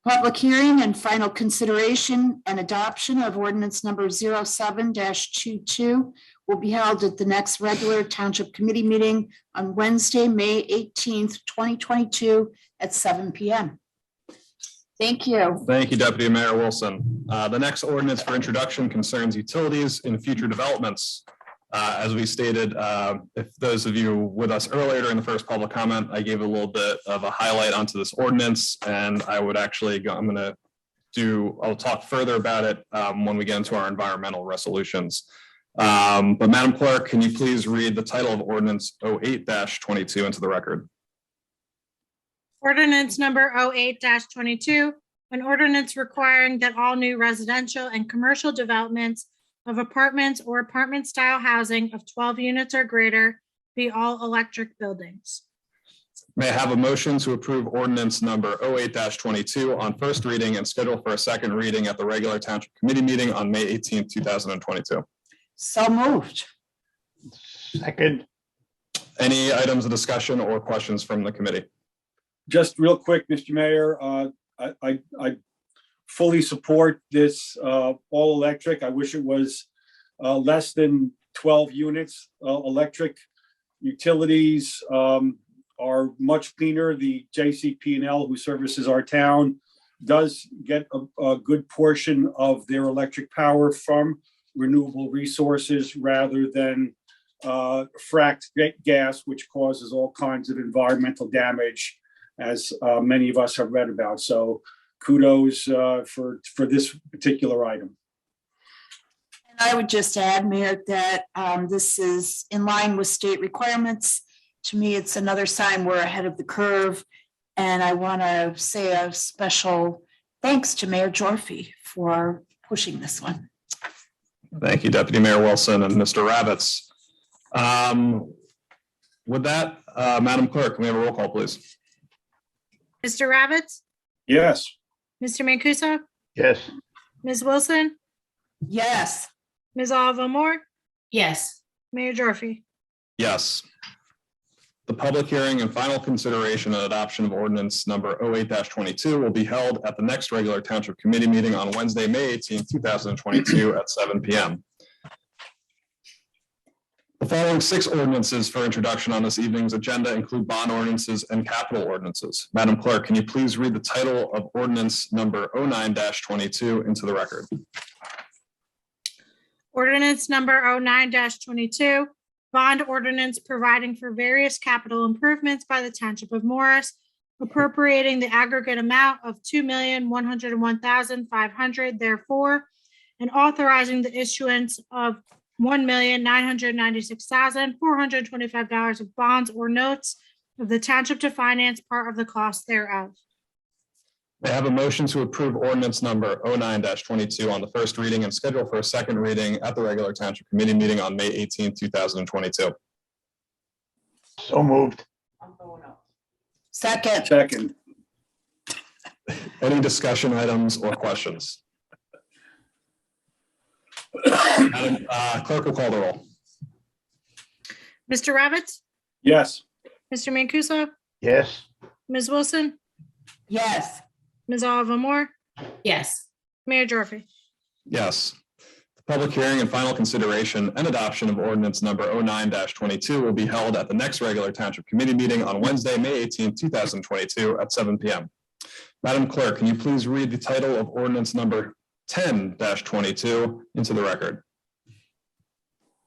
[SPEAKER 3] Public hearing and final consideration and adoption of ordinance number 07-22 will be held at the next regular Township Committee meeting on Wednesday, May 18th, 2022 at 7 p.m. Thank you.
[SPEAKER 1] Thank you, Deputy Mayor Wilson. The next ordinance for introduction concerns utilities in future developments. As we stated, if those of you with us earlier during the first public comment, I gave a little bit of a highlight onto this ordinance, and I would actually go, I'll talk further about it when we get into our environmental resolutions. But Madam Clerk, can you please read the title of ordinance 08-22 into the record?
[SPEAKER 2] Ordinance number 08-22, an ordinance requiring that all new residential and commercial developments of apartments or apartment-style housing of 12 units or greater be all electric buildings.
[SPEAKER 1] May I have a motion to approve ordinance number 08-22 on first reading and schedule for a second reading at the regular Township Committee meeting on May 18th, 2022?
[SPEAKER 3] So moved.
[SPEAKER 4] Second.
[SPEAKER 1] Any items of discussion or questions from the committee?
[SPEAKER 6] Just real quick, Mr. Mayor, I fully support this all electric. I wish it was less than 12 units. Electric utilities are much cleaner. The JCP&L, who services our town, does get a good portion of their electric power from renewable resources rather than fracked gas, which causes all kinds of environmental damage, as many of us have read about. So kudos for this particular item.
[SPEAKER 3] And I would just add, Mayor, that this is in line with state requirements. To me, it's another sign we're ahead of the curve. And I want to say a special thanks to Mayor Gyorfy for pushing this one.
[SPEAKER 1] Thank you, Deputy Mayor Wilson and Mr. Ravitz. With that, Madam Clerk, can we have a roll call, please?
[SPEAKER 2] Mr. Ravitz,
[SPEAKER 6] Yes.
[SPEAKER 2] Mr. Mancuso,
[SPEAKER 4] Yes.
[SPEAKER 2] Ms. Wilson,
[SPEAKER 3] Yes.
[SPEAKER 2] Ms. Olivo-Moore,
[SPEAKER 7] Yes.
[SPEAKER 2] Mayor Gyorfy.
[SPEAKER 1] Yes. The public hearing and final consideration and adoption of ordinance number 08-22 will be held at the next regular Township Committee meeting on Wednesday, May 18th, 2022 at 7 p.m. The following 6 ordinances for introduction on this evening's agenda include bond ordinances and capital ordinances. Madam Clerk, can you please read the title of ordinance number 09-22 into the record?
[SPEAKER 2] Ordinance number 09-22, bond ordinance providing for various capital improvements by the Township of Morris, appropriating the aggregate amount of $2,101,500 therefore, and authorizing the issuance of $1,996,425 of bonds or notes of the township to finance part of the cost thereof.
[SPEAKER 1] May I have a motion to approve ordinance number 09-22 on the first reading and schedule for a second reading at the regular Township Committee meeting on May 18th, 2022?
[SPEAKER 4] So moved.
[SPEAKER 3] Second.
[SPEAKER 6] Second.
[SPEAKER 1] Any discussion items or questions? Madam Clerk will call the roll.
[SPEAKER 2] Mr. Ravitz,
[SPEAKER 6] Yes.
[SPEAKER 2] Mr. Mancuso,
[SPEAKER 4] Yes.
[SPEAKER 2] Ms. Wilson,
[SPEAKER 3] Yes.
[SPEAKER 2] Ms. Olivo-Moore,
[SPEAKER 7] Yes.
[SPEAKER 2] Mayor Gyorfy.
[SPEAKER 1] Yes. Public hearing and final consideration and adoption of ordinance number 09-22 will be held at the next regular Township Committee meeting on Wednesday, May 18th, 2022 at 7 p.m. Madam Clerk, can you please read the title of ordinance number 10-22 into the record?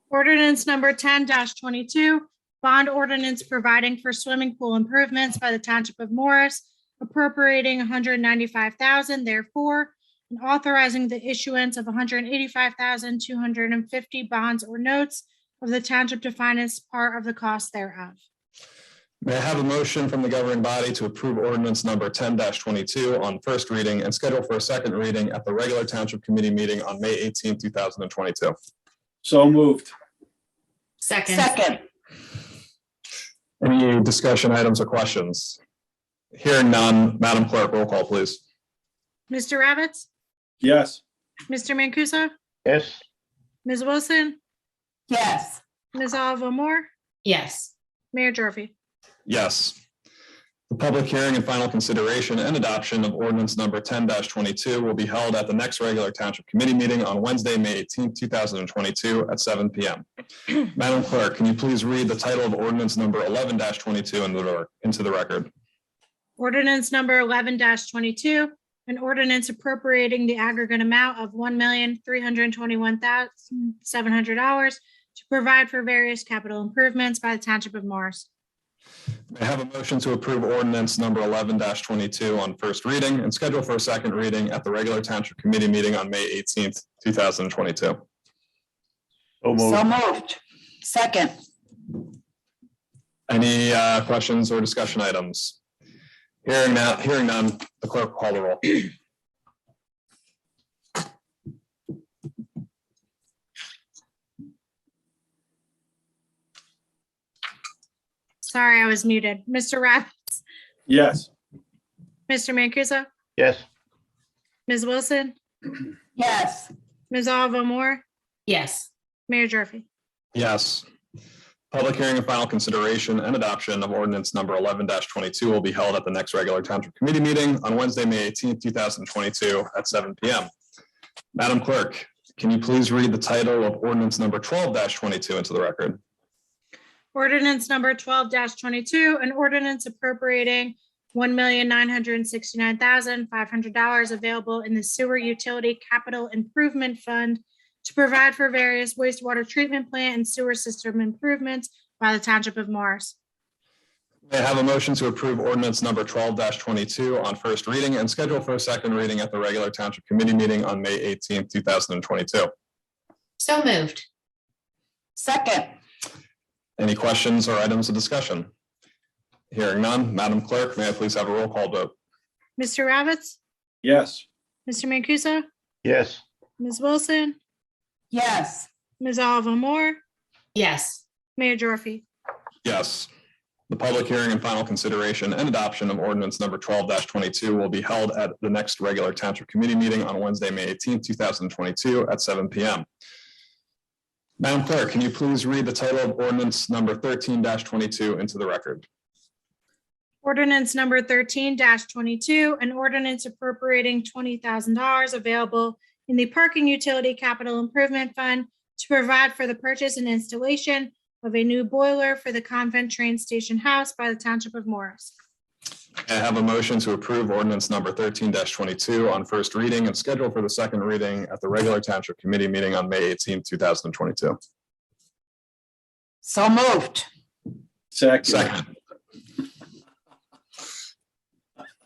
[SPEAKER 2] Ordinance number 10-22, bond ordinance providing for swimming pool improvements by the Township of Morris, appropriating $195,000 therefore, and authorizing the issuance of $185,250 bonds or notes of the township to finance part of the cost thereof.
[SPEAKER 1] May I have a motion from the governing body to approve ordinance number 10-22 on first reading and schedule for a second reading at the regular Township Committee meeting on May 18th, 2022?
[SPEAKER 6] So moved.
[SPEAKER 7] Second.
[SPEAKER 1] Any discussion items or questions? Hearing none, Madam Clerk, roll call, please.
[SPEAKER 2] Mr. Ravitz,
[SPEAKER 6] Yes.
[SPEAKER 2] Mr. Mancuso,
[SPEAKER 4] Yes.
[SPEAKER 2] Ms. Wilson,
[SPEAKER 3] Yes.
[SPEAKER 2] Ms. Olivo-Moore,
[SPEAKER 7] Yes.
[SPEAKER 2] Mayor Gyorfy.
[SPEAKER 1] Yes. The public hearing and final consideration and adoption of ordinance number 10-22 will be held at the next regular Township Committee meeting on Wednesday, May 18th, 2022 at 7 p.m. Madam Clerk, can you please read the title of ordinance number 11-22 into the record?
[SPEAKER 2] Ordinance number 11-22, an ordinance appropriating the aggregate amount of $1,321,700 to provide for various capital improvements by the Township of Morris.
[SPEAKER 1] May I have a motion to approve ordinance number 11-22 on first reading and schedule for a second reading at the regular Township Committee meeting on May 18th, 2022?
[SPEAKER 4] So moved.
[SPEAKER 3] So moved. Second.
[SPEAKER 1] Any questions or discussion items? Hearing none, the clerk will call the roll.
[SPEAKER 2] Sorry, I was muted. Mr. Ravitz,
[SPEAKER 6] Yes.
[SPEAKER 2] Mr. Mancuso,
[SPEAKER 4] Yes.
[SPEAKER 2] Ms. Wilson,
[SPEAKER 3] Yes.
[SPEAKER 2] Ms. Olivo-Moore,
[SPEAKER 7] Yes.
[SPEAKER 2] Mayor Gyorfy.
[SPEAKER 1] Yes. Public hearing and final consideration and adoption of ordinance number 11-22 will be held at the next regular Township Committee meeting on Wednesday, May 18th, 2022 at 7 p.m. Madam Clerk, can you please read the title of ordinance number 12-22 into the record?
[SPEAKER 2] Ordinance number 12-22, an ordinance appropriating $1,969,500 available in the Sewer Utility Capital Improvement Fund to provide for various wastewater treatment plant and sewer system improvements by the Township of Morris.
[SPEAKER 1] May I have a motion to approve ordinance number 12-22 on first reading and schedule for a second reading at the regular Township Committee meeting on May 18th, 2022?
[SPEAKER 7] So moved.
[SPEAKER 3] Second.
[SPEAKER 1] Any questions or items of discussion? Hearing none, Madam Clerk, may I please have a roll call vote?
[SPEAKER 2] Mr. Ravitz,
[SPEAKER 6] Yes.
[SPEAKER 2] Mr. Mancuso,
[SPEAKER 4] Yes.
[SPEAKER 2] Ms. Wilson,
[SPEAKER 3] Yes.
[SPEAKER 2] Ms. Olivo-Moore,
[SPEAKER 7] Yes.
[SPEAKER 2] Mayor Gyorfy.
[SPEAKER 1] Yes. The public hearing and final consideration and adoption of ordinance number 12-22 will be held at the next regular Township Committee meeting on Wednesday, May 18th, 2022 at 7 p.m. Madam Clerk, can you please read the title of ordinance number 13-22 into the record?
[SPEAKER 2] Ordinance number 13-22, an ordinance appropriating $20,000 available in the Parking Utility Capital Improvement Fund to provide for the purchase and installation of a new boiler for the Convent Train Station House by the Township of Morris.
[SPEAKER 1] I have a motion to approve ordinance number 13-22 on first reading and schedule for the second reading at the regular Township Committee meeting on May 18th, 2022.
[SPEAKER 3] So moved.
[SPEAKER 1] Second.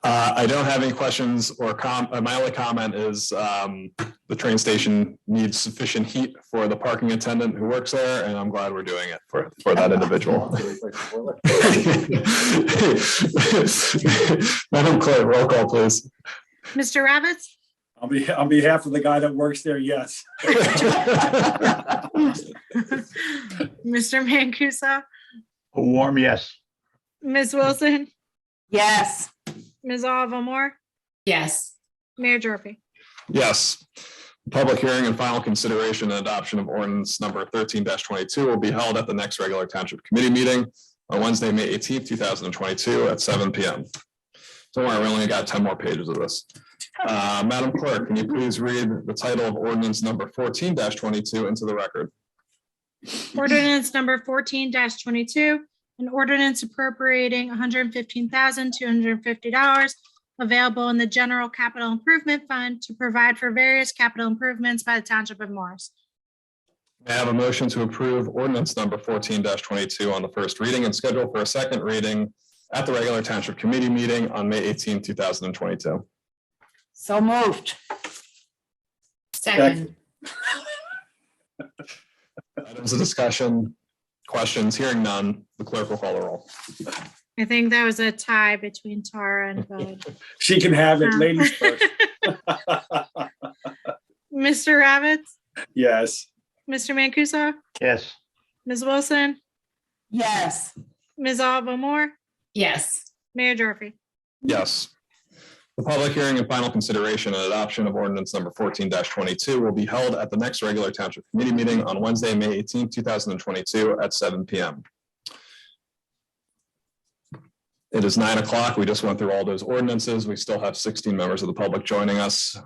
[SPEAKER 1] I don't have any questions or my only comment is the train station needs sufficient heat for the parking attendant who works there, and I'm glad we're doing it for that individual. Madam Clerk, roll call, please.
[SPEAKER 2] Mr. Ravitz,
[SPEAKER 6] On behalf of the guy that works there, yes.
[SPEAKER 2] Mr. Mancuso,
[SPEAKER 4] A warm yes.
[SPEAKER 2] Ms. Wilson,
[SPEAKER 3] Yes.
[SPEAKER 2] Ms. Olivo-Moore,
[SPEAKER 7] Yes.
[SPEAKER 2] Mayor Gyorfy.
[SPEAKER 1] Yes. Public hearing and final consideration and adoption of ordinance number 13-22 will be held at the next regular Township Committee meeting on Wednesday, May 18th, 2022 at 7 p.m. Don't worry, we only got 10 more pages of this. Madam Clerk, can you please read the title of ordinance number 14-22 into the record?
[SPEAKER 2] Ordinance number 14-22, an ordinance appropriating $115,250 available in the General Capital Improvement Fund to provide for various capital improvements by the Township of Morris.
[SPEAKER 1] May I have a motion to approve ordinance number 14-22 on the first reading and schedule for a second reading at the regular Township Committee meeting on May 18, 2022?
[SPEAKER 3] So moved.
[SPEAKER 7] Second.
[SPEAKER 1] Items of discussion, questions, hearing none, the clerk will call the roll.
[SPEAKER 2] I think that was a tie between Tara and Bud.
[SPEAKER 6] She can have it, ladies first.
[SPEAKER 2] Mr. Ravitz,
[SPEAKER 6] Yes.
[SPEAKER 2] Mr. Mancuso,
[SPEAKER 4] Yes.
[SPEAKER 2] Ms. Wilson,
[SPEAKER 3] Yes.
[SPEAKER 2] Ms. Olivo-Moore,
[SPEAKER 7] Yes.
[SPEAKER 2] Mayor Gyorfy.
[SPEAKER 1] Yes. The public hearing and final consideration and adoption of ordinance number 14-22 will be held at the next regular Township Committee meeting on Wednesday, May 18, 2022 at 7 p.m. It is 9 o'clock. We just went through all those ordinances. We still have 16 members of the public joining us.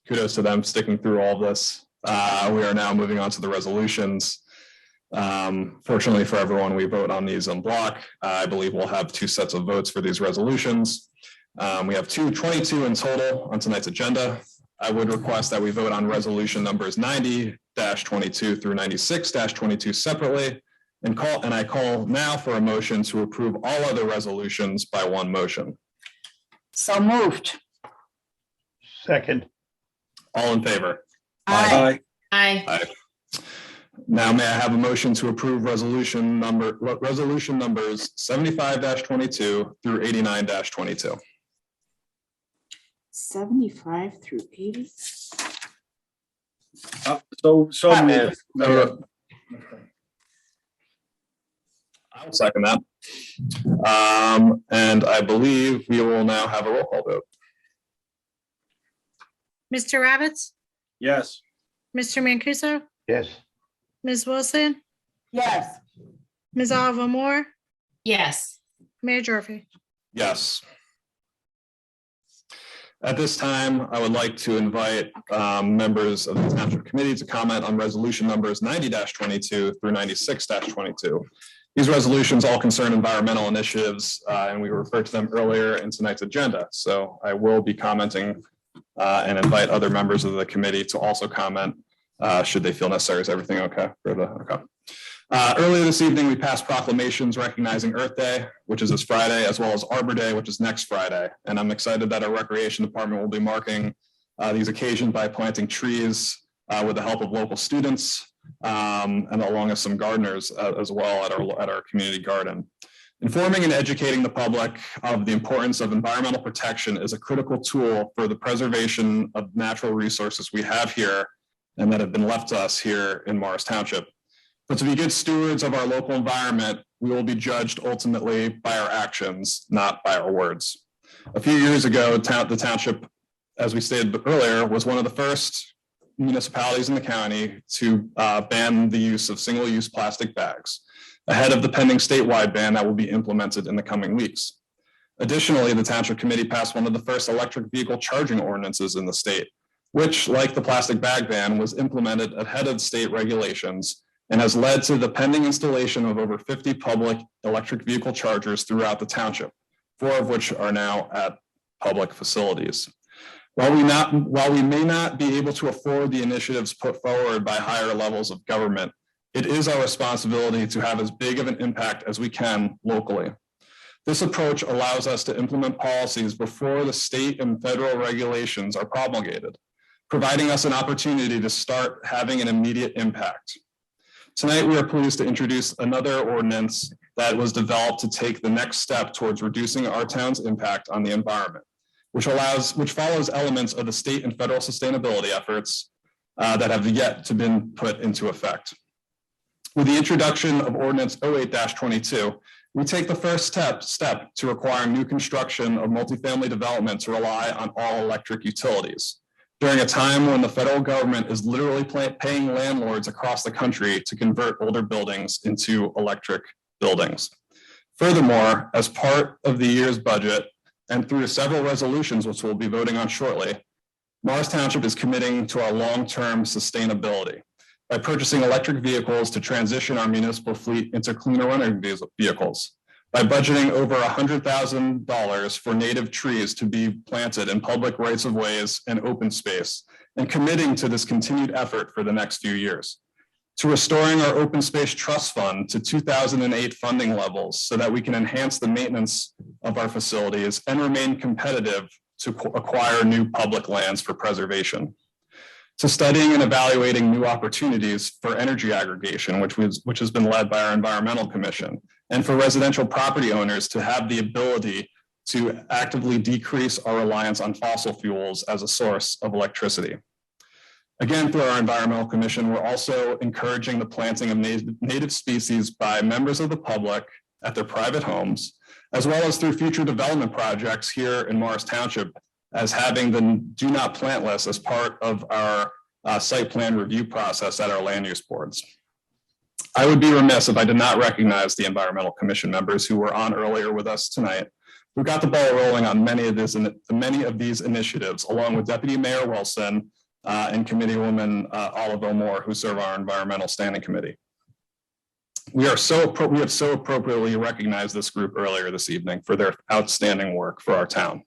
[SPEAKER 1] Kudos to them sticking through all of this. We are now moving on to the resolutions. Fortunately for everyone, we vote on these en bloc. I believe we'll have 2 sets of votes for these resolutions. We have 22 in total on tonight's agenda. I would request that we vote on resolution numbers 90-22 through 96-22 separately. And I call now for a motion to approve all other resolutions by one motion.
[SPEAKER 3] So moved.
[SPEAKER 4] Second.
[SPEAKER 1] All in favor?
[SPEAKER 3] Aye.
[SPEAKER 7] Aye.
[SPEAKER 1] Now, may I have a motion to approve resolution numbers 75-22 through 89-22?
[SPEAKER 3] 75 through 80.
[SPEAKER 6] So moved.
[SPEAKER 1] I'll second that. And I believe we will now have a roll call vote.
[SPEAKER 2] Mr. Ravitz,
[SPEAKER 6] Yes.
[SPEAKER 2] Mr. Mancuso,
[SPEAKER 4] Yes.
[SPEAKER 2] Ms. Wilson,
[SPEAKER 3] Yes.
[SPEAKER 2] Ms. Olivo-Moore,
[SPEAKER 7] Yes.
[SPEAKER 2] Mayor Gyorfy.
[SPEAKER 1] Yes. At this time, I would like to invite members of the Township Committee to comment on resolution numbers 90-22 through 96-22. These resolutions all concern environmental initiatives, and we referred to them earlier in tonight's agenda. So I will be commenting and invite other members of the committee to also comment should they feel necessary. Is everything okay? Okay. Earlier this evening, we passed proclamations recognizing Earth Day, which is this Friday, as well as Arbor Day, which is next Friday. And I'm excited that our Recreation Department will be marking these occasions by planting trees with the help of local students and along with some gardeners as well at our community garden. Informing and educating the public of the importance of environmental protection is a critical tool for the preservation of natural resources we have here and that have been left to us here in Morris Township. But to be good stewards of our local environment, we will be judged ultimately by our actions, not by our words. A few years ago, the township, as we stated earlier, was one of the first municipalities in the county to ban the use of single-use plastic bags, ahead of the pending statewide ban that will be implemented in the coming weeks. Additionally, the Township Committee passed one of the first electric vehicle charging ordinances in the state, which, like the plastic bag ban, was implemented ahead of state regulations and has led to the pending installation of over 50 public electric vehicle chargers throughout the township, 4 of which are now at public facilities. While we may not be able to afford the initiatives put forward by higher levels of government, it is our responsibility to have as big of an impact as we can locally. This approach allows us to implement policies before the state and federal regulations are promulgated, providing us an opportunity to start having an immediate impact. Tonight, we are pleased to introduce another ordinance that was developed to take the next step towards reducing our town's impact on the environment, which follows elements of the state and federal sustainability efforts that have yet to been put into effect. With the introduction of ordinance 08-22, we take the first step to requiring new construction of multifamily development to rely on all electric utilities, during a time when the federal government is literally paying landlords across the country to convert older buildings into electric buildings. Furthermore, as part of the year's budget, and through several resolutions, which we'll be voting on shortly, Morris Township is committing to our long-term sustainability by purchasing electric vehicles to transition our municipal fleet into cleaner running vehicles, by budgeting over $100,000 for native trees to be planted in public rights of ways and open space, and committing to this continued effort for the next few years, to restoring our open space trust fund to 2008 funding levels so that we can enhance the maintenance of our facilities and remain competitive to acquire new public lands for preservation, to studying and evaluating new opportunities for energy aggregation, which has been led by our Environmental Commission, and for residential property owners to have the ability to actively decrease our reliance on fossil fuels as a source of electricity. Again, through our Environmental Commission, we're also encouraging the planting of native species by members of the public at their private homes, as well as through future development projects here in Morris Township, as having the do not plant list as part of our site plan review process at our land use boards. I would be remiss if I did not recognize the Environmental Commission members who were on earlier with us tonight, who got the ball rolling on many of these initiatives, along with Deputy Mayor Wilson and Committeewoman Olivo-Moore, who serve our Environmental Standing Committee. We have so appropriately recognized this group earlier this evening for their outstanding work for our town.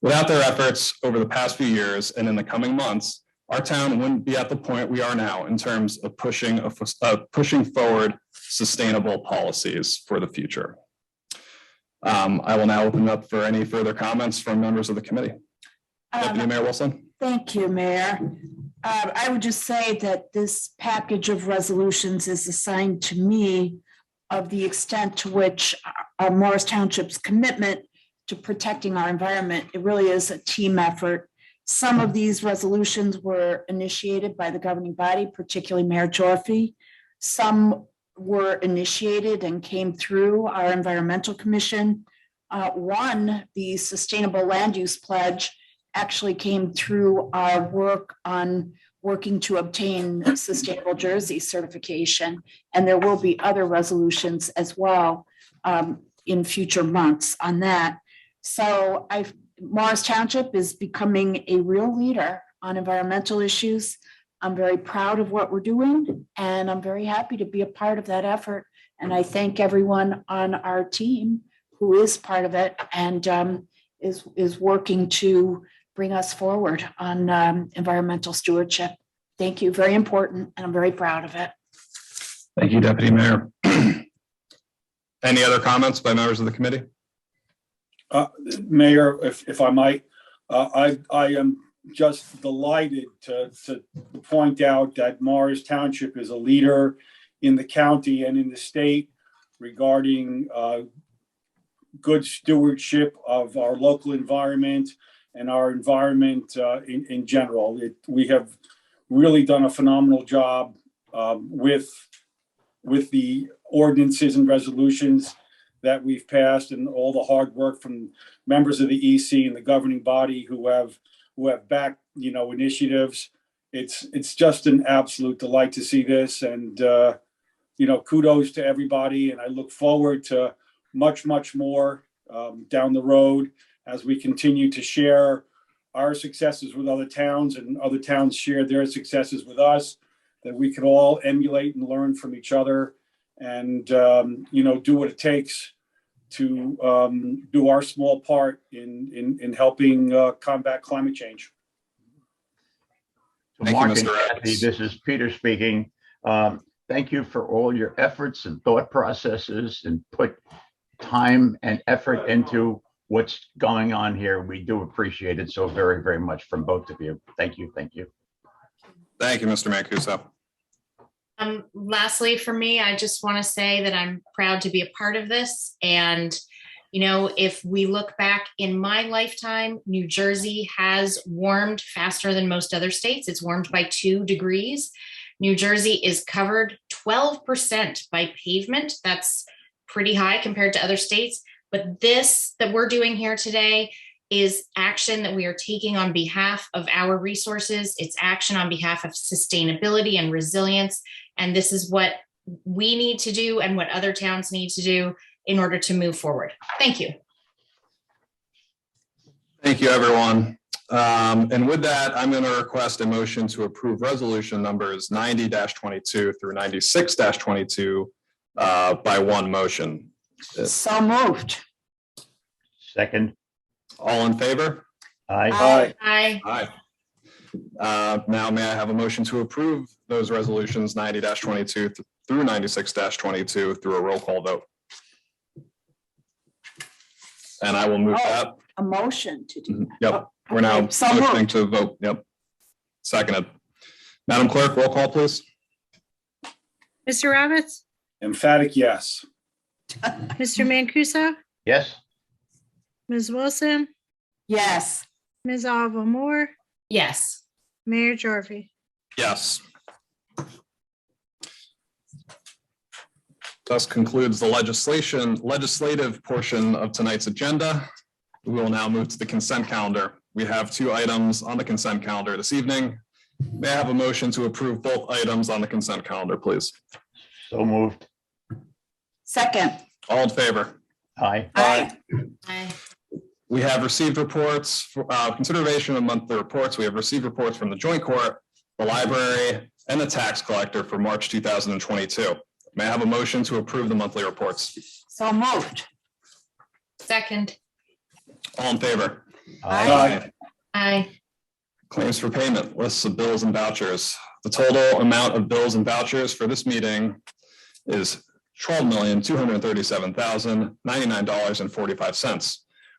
[SPEAKER 1] Without their efforts over the past few years and in the coming months, our town wouldn't be at the point we are now in terms of pushing forward sustainable policies for the future. I will now open up for any further comments from members of the committee. Deputy Mayor Wilson.
[SPEAKER 3] Thank you, Mayor. I would just say that this package of resolutions is a sign to me of the extent to which Morris Township's commitment to protecting our environment. It really is a team effort. Some of these resolutions were initiated by the governing body, particularly Mayor Gyorfy. Some were initiated and came through our Environmental Commission. One, the Sustainable Land Use Pledge, actually came through our work on working to obtain Sustainable Jersey certification. And there will be other resolutions as well in future months on that. So Morris Township is becoming a real leader on environmental issues. I'm very proud of what we're doing, and I'm very happy to be a part of that effort. And I thank everyone on our team who is part of it and is working to bring us forward on environmental stewardship. Thank you. Very important, and I'm very proud of it.
[SPEAKER 1] Thank you, Deputy Mayor. Any other comments by members of the committee?
[SPEAKER 6] Mayor, if I might, I am just delighted to point out that Morris Township is a leader in the county and in the state regarding good stewardship of our local environment and our environment in general. We have really done a phenomenal job with the ordinances and resolutions that we've passed and all the hard work from members of the EC and the governing body who have backed, initiatives. It's just an absolute delight to see this, and kudos to everybody. And I look forward to much more down the road as we continue to share our successes with other towns and other towns share their successes with us, that we can all emulate and learn from each other and, do what it takes to do our small part in helping combat climate change.
[SPEAKER 4] So Mark and Kathy, this is Peter speaking. Thank you for all your efforts and thought processes and put time and effort into what's going on here. We do appreciate it so very, very much from both of you. Thank you. Thank you.
[SPEAKER 1] Thank you, Mr. Mancuso.
[SPEAKER 7] Lastly, for me, I just want to say that I'm proud to be a part of this. And, if we look back in my lifetime, New Jersey has warmed faster than most other states. It's warmed by 2 degrees. New Jersey is covered 12% by pavement. That's pretty high compared to other states. But this that we're doing here today is action that we are taking on behalf of our resources. It's action on behalf of sustainability and resilience. And this is what we need to do and what other towns need to do in order to move forward. Thank you.
[SPEAKER 1] Thank you, everyone. And with that, I'm going to request a motion to approve resolution numbers 90-22 through 96-22 by one motion.
[SPEAKER 3] So moved.
[SPEAKER 4] Second.
[SPEAKER 1] All in favor?
[SPEAKER 4] Aye.
[SPEAKER 7] Aye.
[SPEAKER 1] Aye. Now, may I have a motion to approve those resolutions 90-22 through 96-22 through a roll call vote? And I will move that.
[SPEAKER 3] A motion to do that.
[SPEAKER 1] Yep, we're now
[SPEAKER 3] Okay, so
[SPEAKER 1] motioning
[SPEAKER 3] moved.
[SPEAKER 1] to vote. Yep. Seconded. Madam Clerk, roll call, please.
[SPEAKER 2] Mr. Ravitz,
[SPEAKER 6] Emphatic yes.
[SPEAKER 2] Mr. Mancuso,
[SPEAKER 4] Yes.
[SPEAKER 2] Ms. Wilson,
[SPEAKER 3] Yes.
[SPEAKER 2] Ms. Olivo-Moore,
[SPEAKER 7] Yes.
[SPEAKER 2] Mayor Gyorfy.
[SPEAKER 1] Yes. Thus concludes the legislative portion of tonight's agenda. We will now move to the consent calendar. We have 2 items on the consent calendar this evening. May I have a motion to approve both items on the consent calendar, please?
[SPEAKER 4] So moved.
[SPEAKER 3] Second.
[SPEAKER 1] All in favor?
[SPEAKER 4] Aye.
[SPEAKER 3] Aye.
[SPEAKER 7] Aye.
[SPEAKER 1] We have received reports, for consideration of monthly reports. We have received reports from the joint court, the library, and the tax collector for March 2022. May I have a motion to approve the monthly reports?
[SPEAKER 3] So moved.
[SPEAKER 7] Second.
[SPEAKER 1] All in favor?
[SPEAKER 6] Aye.
[SPEAKER 7] Aye.
[SPEAKER 1] Claims for payment, lists of bills and vouchers. The total amount of bills and vouchers for this meeting is $12,237,099.45.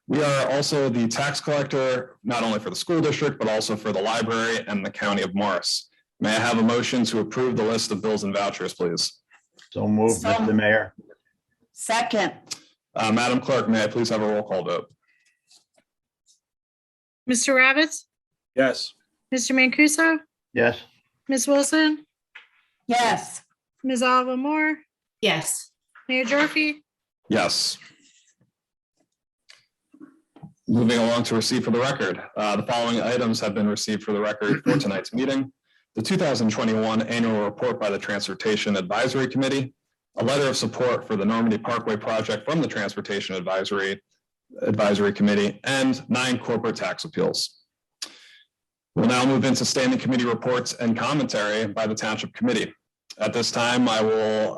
[SPEAKER 1] We are also the tax collector, not only for the school district, but also for the library and the county of Morris. May I have a motion to approve the list of bills and vouchers, please?
[SPEAKER 4] So moved,
[SPEAKER 3] So-
[SPEAKER 4] Mr. Mayor.
[SPEAKER 3] Second.
[SPEAKER 1] Madam Clerk, may I please have a roll call vote?
[SPEAKER 2] Mr. Ravitz,
[SPEAKER 6] Yes.
[SPEAKER 2] Mr. Mancuso,
[SPEAKER 4] Yes.
[SPEAKER 2] Ms. Wilson,
[SPEAKER 3] Yes.
[SPEAKER 2] Ms. Olivo-Moore,
[SPEAKER 7] Yes.
[SPEAKER 2] Mayor Gyorfy.
[SPEAKER 1] Yes. Moving along to receive for the record. The following items have been received for the record for tonight's meeting. The 2021 annual report by the Transportation Advisory Committee, a letter of support for the Normandy Parkway project from the Transportation Advisory Committee, and 9 corporate tax appeals. We'll now move into standing committee reports and commentary by the Township Committee. At this time, I will,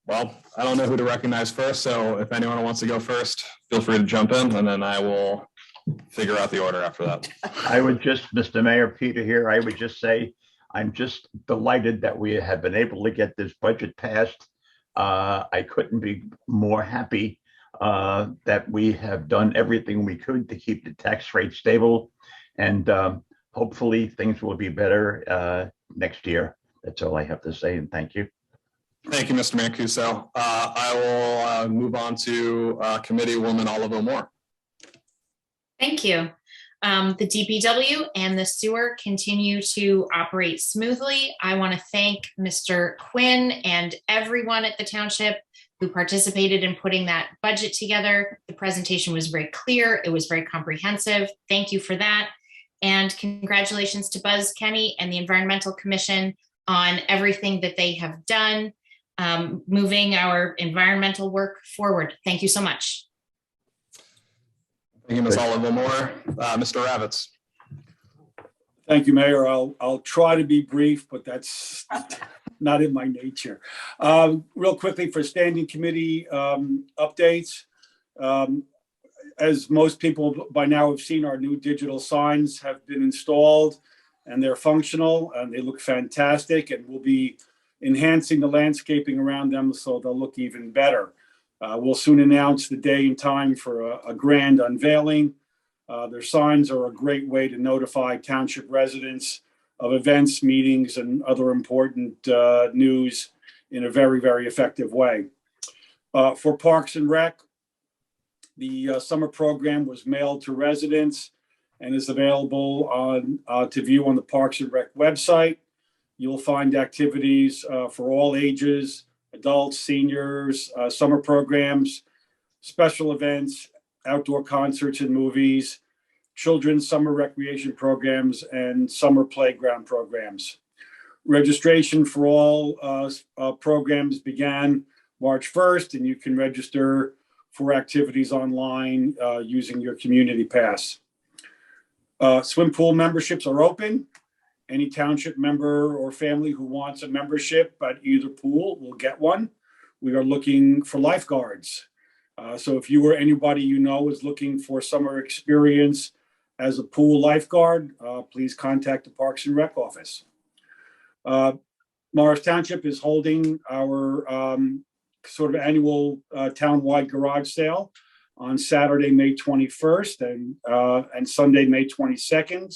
[SPEAKER 1] well, I don't know who to recognize first, so if anyone wants to go first, feel free to jump in, and then I will figure out the order after that.
[SPEAKER 4] I would just, Mr. Mayor, Peter here, I would just say, I'm just delighted that we have been able to get this budget passed. I couldn't be more happy that we have done everything we could to keep the tax rate stable. And hopefully things will be better next year. That's all I have to say, and thank you.
[SPEAKER 1] Thank you, Mr. Mancuso. I will move on to Committeewoman Olivo-Moore.
[SPEAKER 7] Thank you. The DPW and the sewer continue to operate smoothly. I want to thank Mr. Quinn and everyone at the township who participated in putting that budget together. The presentation was very clear. It was very comprehensive. Thank you for that. And congratulations to Buzz Kenney and the Environmental Commission on everything that they have done, moving our environmental work forward. Thank you so much.
[SPEAKER 1] Thank you, Ms. Olivo-Moore. Mr. Ravitz.
[SPEAKER 6] Thank you, Mayor. I'll try to be brief, but that's not in my nature. Real quickly for standing committee updates. As most people by now have seen, our new digital signs have been installed and they're functional and they look fantastic, and we'll be enhancing the landscaping around them so they'll look even better. We'll soon announce the day and time for a grand unveiling. Their signs are a great way to notify township residents of events, meetings, and other important news in a very, very effective way. For Parks and Rec, the summer program was mailed to residents and is available to view on the Parks and Rec website. You'll find activities for all ages, adults, seniors, summer programs, special events, outdoor concerts and movies, children's summer recreation programs, and summer playground programs. Registration for all programs began March 1st, and you can register for activities online using your community pass. Swim pool memberships are open. Any township member or family who wants a membership at either pool will get one. We are looking for lifeguards. So if you or anybody you know is looking for summer experience as a pool lifeguard, please contact the Parks and Rec office. Morris Township is holding our sort of annual townwide garage sale on Saturday, May 21st and Sunday, May 22nd.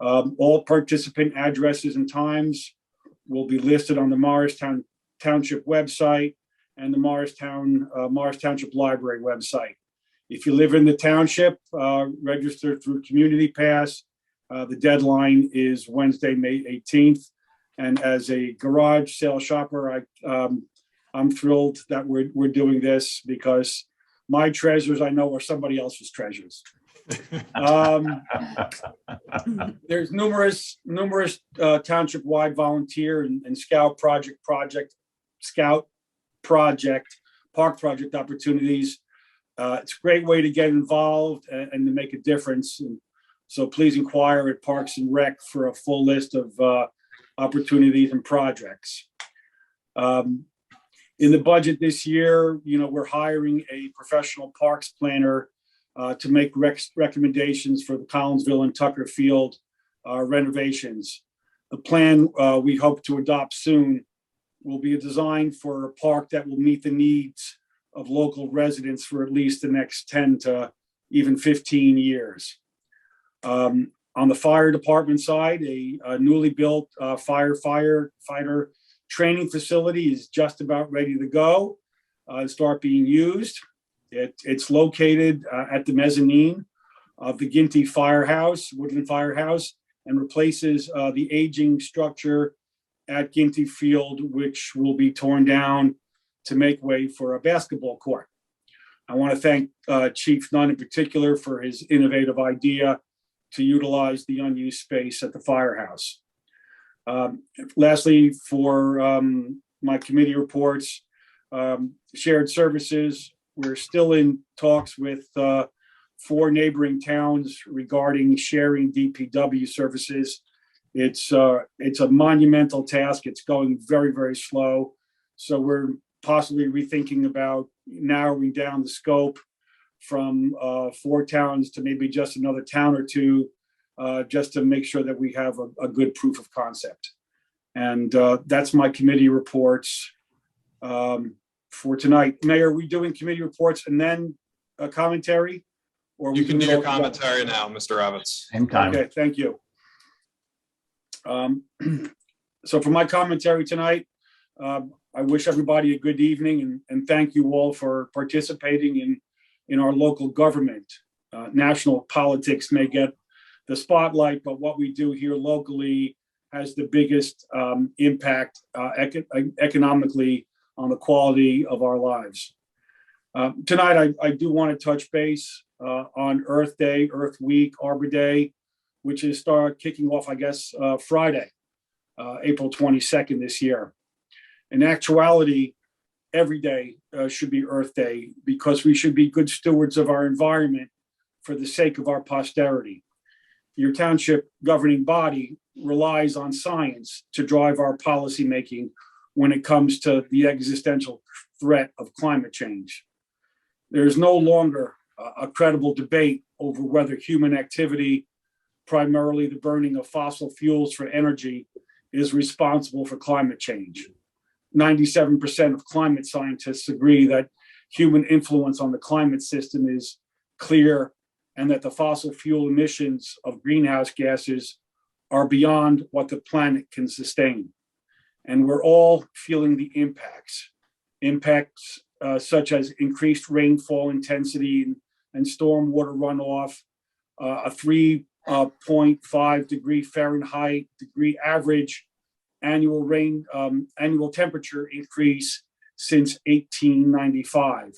[SPEAKER 6] All participant addresses and times will be listed on the Township website and the Morris Township Library website. If you live in the township, register through Community Pass. The deadline is Wednesday, May 18th. And as a garage sale shopper, I'm thrilled that we're doing this because my treasures I know are somebody else's treasures. There's numerous township-wide volunteer and scout park project opportunities. It's a great way to get involved and to make a difference. And so please inquire at Parks and Rec for a full list of opportunities and projects. In the budget this year, we're hiring a professional parks planner to make recommendations for the Collinsville and Tucker Field renovations. The plan we hope to adopt soon will be a design for a park that will meet the needs of local residents for at least the next 10 to even 15 years. On the fire department side, a newly built firefighter training facility is just about ready to go and start being used. It's located at the mezzanine of the Ginty Woodland Firehouse, and replaces the aging structure at Ginty Field, which will be torn down to make way for a basketball court. I want to thank Chief Nunn in particular for his innovative idea to utilize the unused space at the firehouse. Lastly, for my committee reports, shared services, we're still in talks with 4 neighboring towns regarding sharing DPW services. It's a monumental task. It's going very, very slow. So we're possibly rethinking about narrowing down the scope from 4 towns to maybe just another town or 2, just to make sure that we have a good proof of concept. And that's my committee reports for tonight. Mayor, are we doing committee reports and then a commentary? Or
[SPEAKER 1] you can do your commentary now, Mr. Ravitz.
[SPEAKER 6] Okay, thank you. So for my commentary tonight, I wish everybody a good evening and thank you all for participating in our local government. National politics may get the spotlight, but what we do here locally has the biggest impact economically on the quality of our lives. Tonight, I do want to touch base on Earth Day, Earth Week, Arbor Day, which is kicking off, I guess, Friday, April 22nd this year. In actuality, every day should be Earth Day because we should be good stewards of our environment for the sake of our posterity. Your township governing body relies on science to drive our policymaking when it comes to the existential threat of climate change. There is no longer a credible debate over whether human activity, primarily the burning of fossil fuels for energy, is responsible for climate change. 97% of climate scientists agree that human influence on the climate system is clear and that the fossil fuel emissions of greenhouse gases are beyond what the planet can sustain. And we're all feeling the impacts such as increased rainfall intensity and stormwater runoff, a 3.5 degree Fahrenheit degree average annual temperature increase since 1895.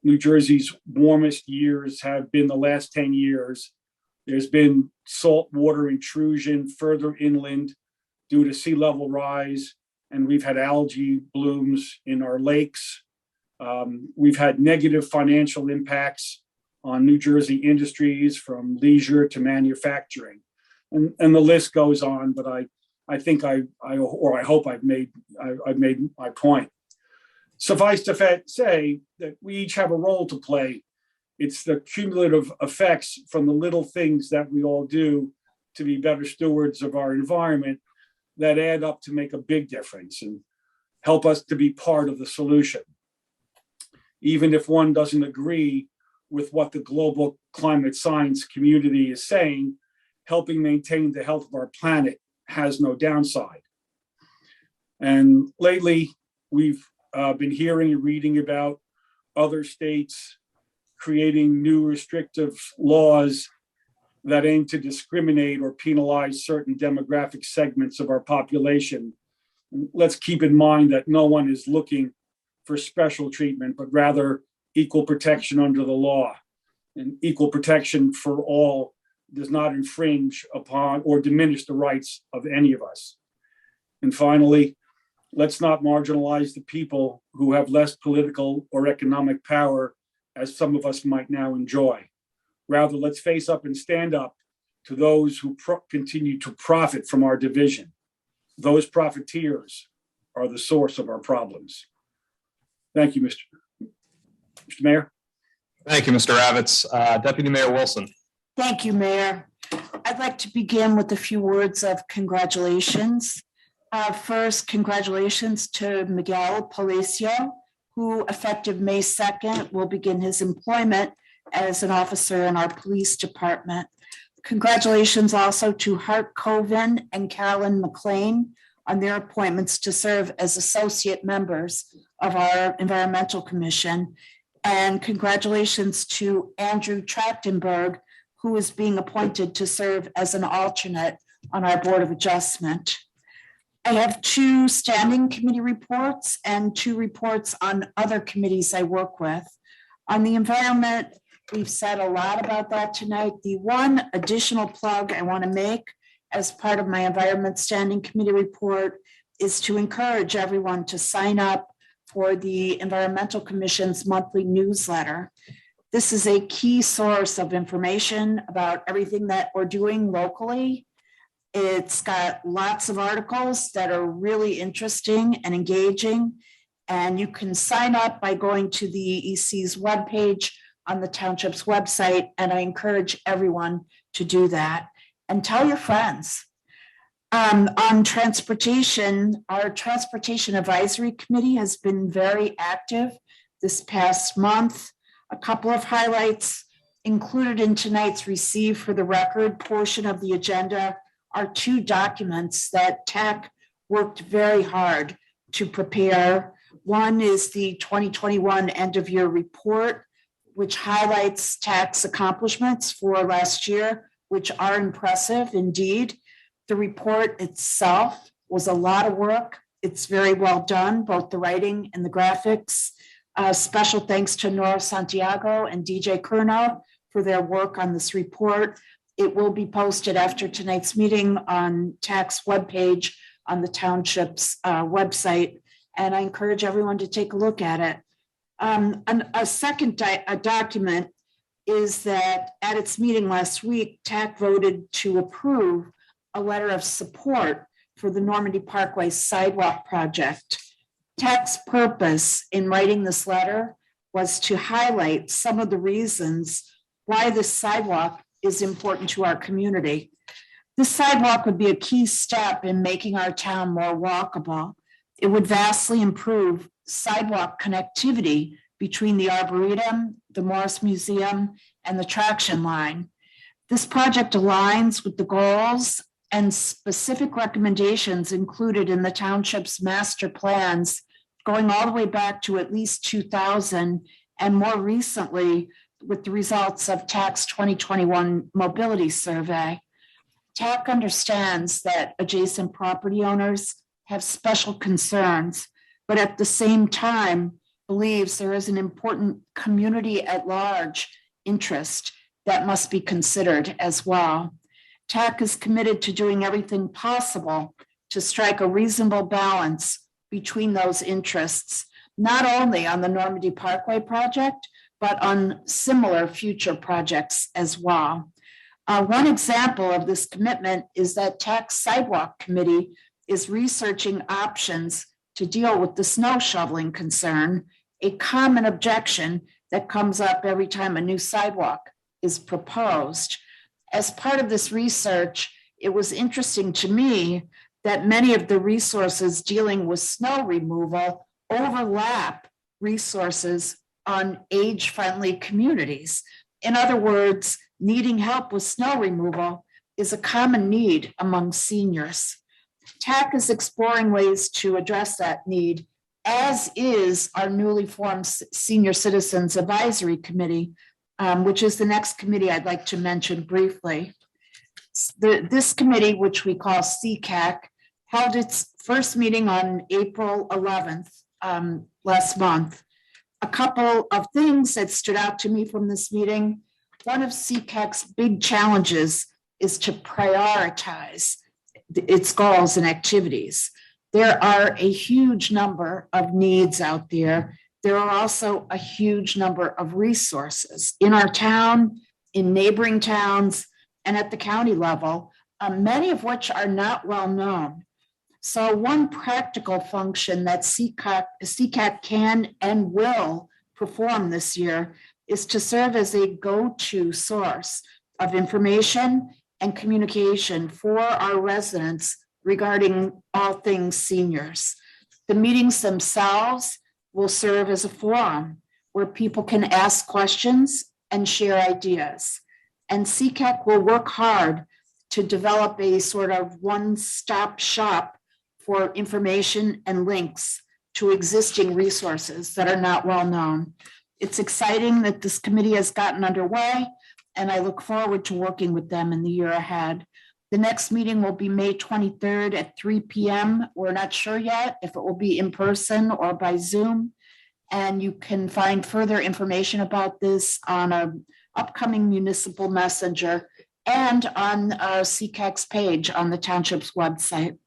[SPEAKER 6] New Jersey's warmest years have been the last 10 years. There's been saltwater intrusion further inland due to sea level rise, and we've had algae blooms in our lakes. We've had negative financial impacts on New Jersey industries from leisure to manufacturing. And the list goes on, but I think I hope I've made my point. Suffice to say that we each have a role to play. It's the cumulative effects from the little things that we all do to be better stewards of our environment that add up to make a big difference and help us to be part of the solution. Even if one doesn't agree with what the global climate science community is saying, helping maintain the health of our planet has no downside. And lately, we've been hearing and reading about other states creating new restrictive laws that aim to discriminate or penalize certain demographic segments of our population. Let's keep in mind that no one is looking for special treatment, but rather equal protection under the law. And equal protection for all does not infringe upon or diminish the rights of any of us. And finally, let's not marginalize the people who have less political or economic power as some of us might now enjoy. Rather, let's face up and stand up to those who continue to profit from our division. Those profiteers are the source of our problems. Thank you, Mr. Mayor.
[SPEAKER 1] Thank you, Mr. Ravitz. Deputy Mayor Wilson.
[SPEAKER 3] Thank you, Mayor. I'd like to begin with a few words of congratulations. First, congratulations to Miguel Palacio, who effective May 2nd will begin his employment as an officer in our police department. Congratulations also to Hart Coven and Carolyn McLean on their appointments to serve as associate members of our Environmental Commission. And congratulations to Andrew Trachtenberg, who is being appointed to serve as an alternate on our Board of Adjustment. I have 2 standing committee reports and 2 reports on other committees I work with. On the environment, we've said a lot about that tonight. The one additional plug I want to make as part of my Environment Standing Committee report is to encourage everyone to sign up for the Environmental Commission's monthly newsletter. This is a key source of information about everything that we're doing locally. It's got lots of articles that are really interesting and engaging, and you can sign up by going to the EC's webpage on the township's website, and I encourage everyone to do that. And tell your friends. On transportation, our Transportation Advisory Committee has been very active this past month. A couple of highlights included in tonight's receive for the record portion of the agenda are 2 documents that TAC worked very hard to prepare. One is the 2021 end of year report, which highlights TAC's accomplishments for last year, which are impressive indeed. The report itself was a lot of work. It's very well done, both the writing and the graphics. Special thanks to Nora Santiago and DJ Curnow for their work on this report. It will be posted after tonight's meeting on TAC's webpage on the township's website, and I encourage everyone to take a look at it. A second document is that at its meeting last week, TAC voted to approve a letter of support for the Normandy Parkway sidewalk project. TAC's purpose in writing this letter was to highlight some of the reasons why this sidewalk is important to our community. This sidewalk would be a key step in making our town more walkable. It would vastly improve sidewalk connectivity between the Arboretum, the Morris Museum, and the traction line. This project aligns with the goals and specific recommendations included in the township's master plans going all the way back to at least 2000, and more recently with the results of TAC's 2021 mobility survey. TAC understands that adjacent property owners have special concerns, but at the same time believes there is an important community at large interest that must be considered as well. TAC is committed to doing everything possible to strike a reasonable balance between those interests not only on the Normandy Parkway project, but on similar future projects as well. One example of this commitment is that Tax Sidewalk Committee is researching options to deal with the snow shoveling concern, a common objection that comes up every time a new sidewalk is proposed. As part of this research, it was interesting to me that many of the resources dealing with snow removal overlap resources on age-friendly communities. In other words, needing help with snow removal is a common need among seniors. TAC is exploring ways to address that need, as is our newly formed Senior Citizens Advisory Committee, which is the next committee I'd like to mention briefly. This committee, which we call CCAC, held its first meeting on April 11th last month. A couple of things that stood out to me from this meeting. One of CCAC's big challenges is to prioritize its goals and activities. There are a huge number of needs out there. There are also a huge number of resources in our town, in neighboring towns, and at the county level, many of which are not well known. So one practical function that CCAC can and will perform this year is to serve as a go-to source of information and communication for our residents regarding all things seniors. The meetings themselves will serve as a forum where people can ask questions and share ideas. And CCAC will work hard to develop a sort of one-stop shop for information and links to existing resources that are not well known. It's exciting that this committee has gotten underway, and I look forward to working with them in the year ahead. The next meeting will be May 23rd at 3 p.m. We're not sure yet if it will be in person or by Zoom. And you can find further information about this on our upcoming municipal messenger and on CCAC's page on the township's website.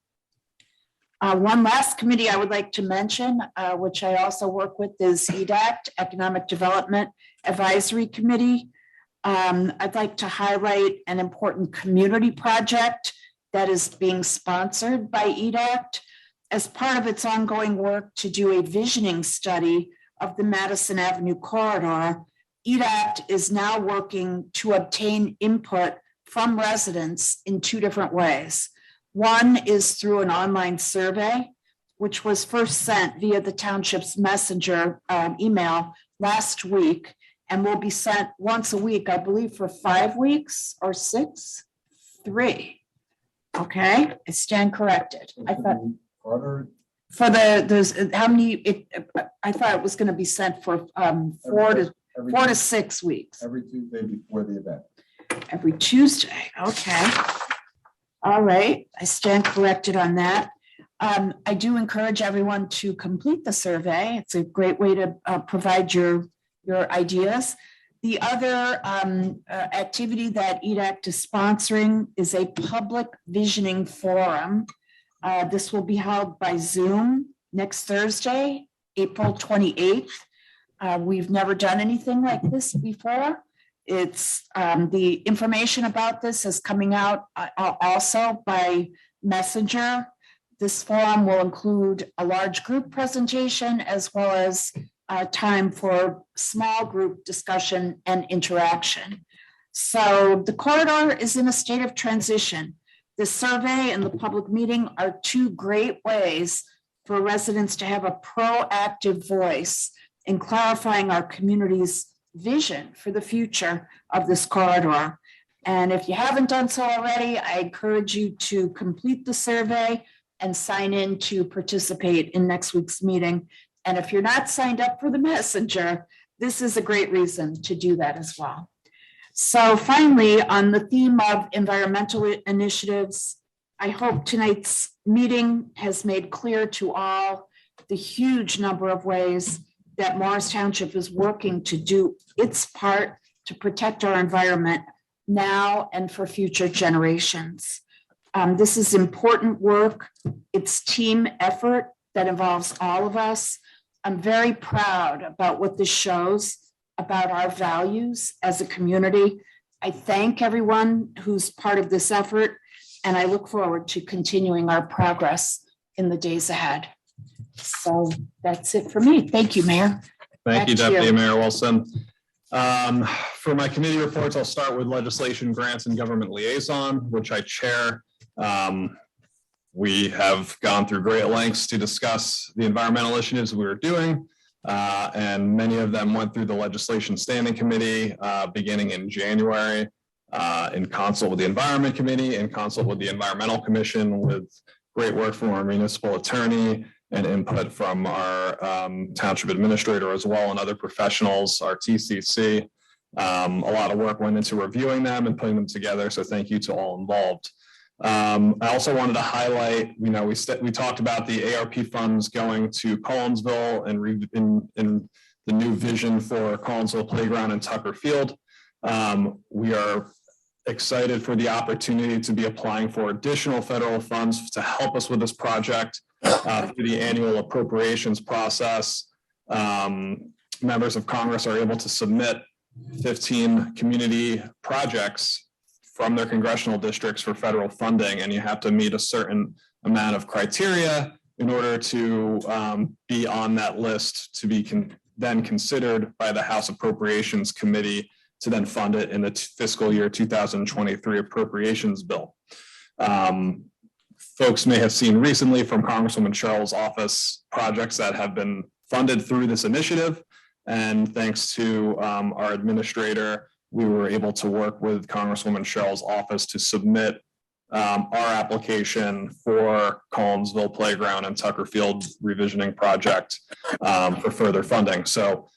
[SPEAKER 3] One last committee I would like to mention, which I also work with, is EDACT, Economic Development Advisory Committee. I'd like to highlight an important community project that is being sponsored by EDACT as part of its ongoing work to do a visioning study of the Madison Avenue corridor. EDACT is now working to obtain input from residents in two different ways. One is through an online survey, which was first sent via the township's messenger email last week and will be sent once a week, I believe, for 5 weeks or 6? 3. Okay, I stand corrected. I thought for those how many? I thought it was going to be sent for 4 to 6 weeks.
[SPEAKER 11] Every Tuesday before the event.
[SPEAKER 3] Every Tuesday. Okay. All right, I stand corrected on that. I do encourage everyone to complete the survey. It's a great way to provide your ideas. The other activity that EDACT is sponsoring is a public visioning forum. This will be held by Zoom next Thursday, April 28th. We've never done anything like this before. It's the information about this is coming out also by messenger. This forum will include a large group presentation as well as time for small group discussion and interaction. So the corridor is in a state of transition. The survey and the public meeting are two great ways for residents to have a proactive voice in clarifying our community's vision for the future of this corridor. And if you haven't done so already, I encourage you to complete the survey and sign in to participate in next week's meeting. And if you're not signed up for the messenger, this is a great reason to do that as well. So finally, on the theme of environmental initiatives, I hope tonight's meeting has made clear to all the huge number of ways that Morris Township is working to do its part to protect our environment now and for future generations. This is important work. It's team effort that involves all of us. I'm very proud about what this shows about our values as a community. I thank everyone who's part of this effort, and I look forward to continuing our progress in the days ahead. So that's it for me. Thank you, Mayor.
[SPEAKER 1] Thank you,
[SPEAKER 3] Back to
[SPEAKER 1] Deputy
[SPEAKER 3] you.
[SPEAKER 1] Mayor Wilson. For my committee reports, I'll start with legislation, grants, and government liaison, which I chair. We have gone through great lengths to discuss the environmental initiatives we were doing, and many of them went through the legislation standing committee beginning in January, in consult with the Environment Committee, in consult with the Environmental Commission, with great work from our municipal attorney and input from our township administrator as well, and other professionals, our TCC. A lot of work went into reviewing them and putting them together, so thank you to all involved. I also wanted to highlight, we talked about the ARP funds going to Collinsville and in the new vision for Collinsville Playground and Tucker Field. We are excited for the opportunity to be applying for additional federal funds to help us with this project through the annual appropriations process. Members of Congress are able to submit 15 community projects from their congressional districts for federal funding, and you have to meet a certain amount of criteria in order to be on that list to be then considered by the House Appropriations Committee to then fund it in the fiscal year 2023 appropriations bill. Folks may have seen recently from Congresswoman Cheryl's office projects that have been funded through this initiative, and thanks to our administrator, we were able to work with Congresswoman Cheryl's office to submit our application for Collinsville Playground and Tucker Field revisioning project for further funding. So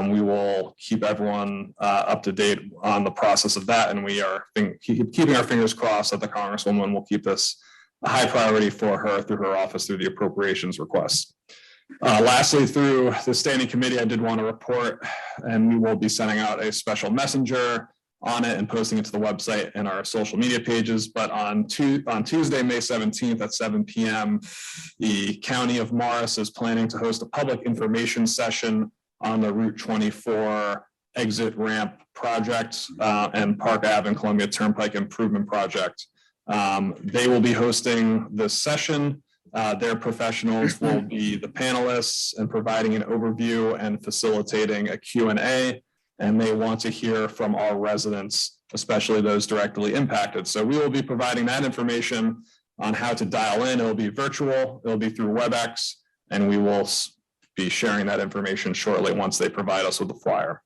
[SPEAKER 1] we will keep everyone up to date on the process of that, and we are keeping our fingers crossed that the Congresswoman will keep this a high priority for her through her office through the appropriations requests. Lastly, through the standing committee, I did want to report, and we will be sending out a special messenger on it and posting it to the website and our social media pages. But on Tuesday, May 17th at 7 p.m., the County of Morris is planning to host a public information session on the Route 24 exit ramp project and Park Ave and Columbia Turnpike improvement project. They will be hosting this session. Their professionals will be the panelists and providing an overview and facilitating a Q&A, and they want to hear from our residents, especially those directly impacted. So we will be providing that information on how to dial in. It'll be virtual, it'll be through WebEx, and we will be sharing that information shortly once they provide us with the flyer.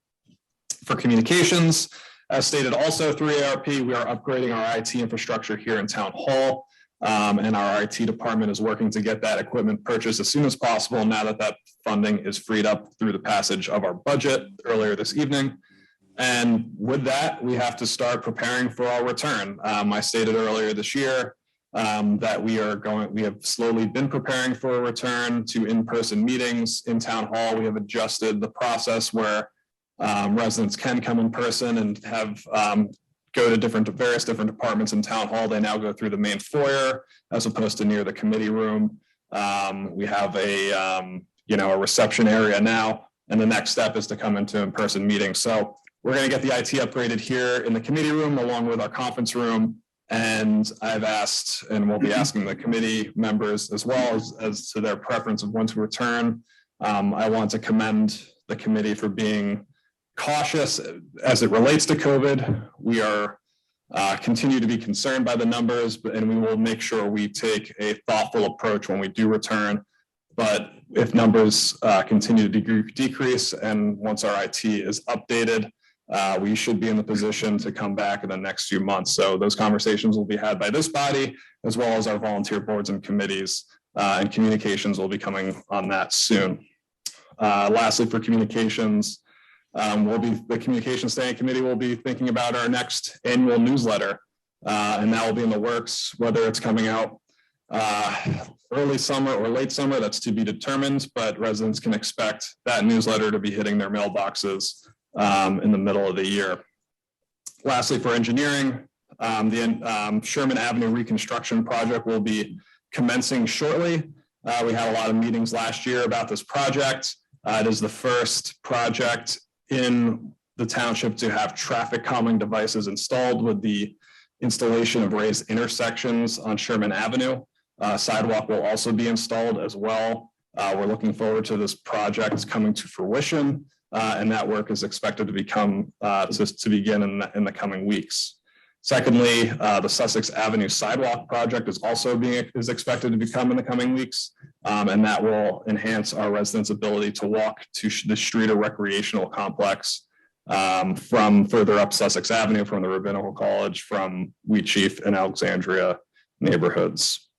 [SPEAKER 1] For communications, as stated also through ARP, we are upgrading our IT infrastructure here in Town Hall. And our IT department is working to get that equipment purchased as soon as possible now that that funding is freed up through the passage of our budget earlier this evening. And with that, we have to start preparing for our return. I stated earlier this year that we have slowly been preparing for a return to in-person meetings in Town Hall. We have adjusted the process where residents can come in person and have go to various different departments in Town Hall. They now go through the main foyer as opposed to near the committee room. We have a reception area now, and the next step is to come into in-person meetings. So we're going to get the IT upgraded here in the committee room along with our conference room. And I've asked, and we'll be asking the committee members as well as to their preference of when to return. I want to commend the committee for being cautious as it relates to COVID. We are continue to be concerned by the numbers, and we will make sure we take a thoughtful approach when we do return. But if numbers continue to decrease, and once our IT is updated, we should be in the position to come back in the next few months. So those conversations will be had by this body, as well as our volunteer boards and committees, and communications will be coming on that soon. Lastly, for communications, the Communications Standing Committee will be thinking about our next annual newsletter, and that will be in the works, whether it's coming out early summer or late summer, that's to be determined, but residents can expect that newsletter to be hitting their mailboxes in the middle of the year. Lastly, for engineering, the Sherman Avenue reconstruction project will be commencing shortly. We had a lot of meetings last year about this project. It is the first project in the township to have traffic calming devices installed with the installation of raised intersections on Sherman Avenue. Sidewalk will also be installed as well. We're looking forward to this project coming to fruition, and that work is expected to begin in the coming weeks. Secondly, the Sussex Avenue sidewalk project is expected to become in the coming weeks, and that will enhance our residents' ability to walk to the Streeter Recreational Complex from further up Sussex Avenue, from the Rabbinical College, from Wheatsheaf and Alexandria neighborhoods.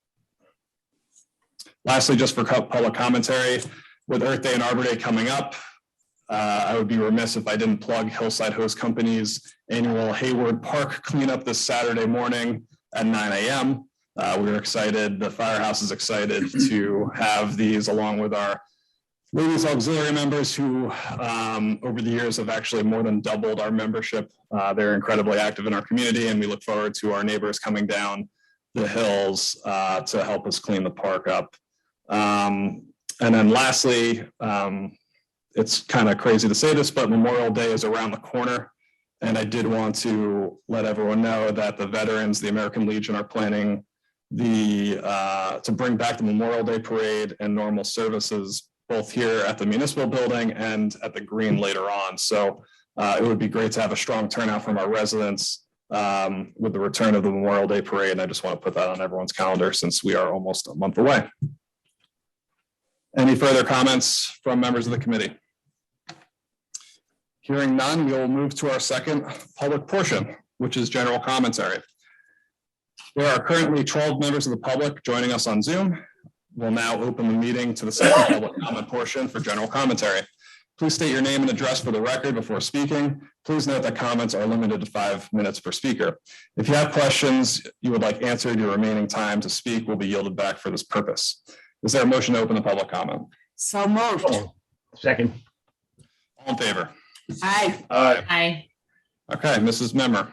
[SPEAKER 1] Lastly, just for public commentary, with Earth Day and Arbor Day coming up, I would be remiss if I didn't plug Hillside Hose Company's annual Hayward Park cleanup this Saturday morning at 9 a.m. We're excited, the firehouse is excited to have these along with our ladies auxiliary members who over the years have actually more than doubled our membership. They're incredibly active in our community, and we look forward to our neighbors coming down the hills to help us clean the park up. And then lastly, it's kind of crazy to say this, but Memorial Day is around the corner. And I did want to let everyone know that the veterans, the American Legion, are planning to bring back the Memorial Day Parade and normal services, both here at the municipal building and at the Green later on. So it would be great to have a strong turnout from our residents with the return of the Memorial Day Parade. And I just want to put that on everyone's calendar since we are almost a month away. Any further comments from members of the committee? Hearing none, we will move to our second public portion, which is general commentary. There are currently 12 members of the public joining us on Zoom. We'll now open the meeting to the second public comment portion for general commentary. Please state your name and address for the record before speaking. Please note that comments are limited to 5 minutes per speaker. If you have questions you would like answered, your remaining time to speak will be yielded back for this purpose. Is there a motion to open the public comment?
[SPEAKER 3] So moved.
[SPEAKER 4] Second.
[SPEAKER 1] All in favor?
[SPEAKER 3] Aye.
[SPEAKER 7] Aye.
[SPEAKER 1] Okay, Mrs. Memmer.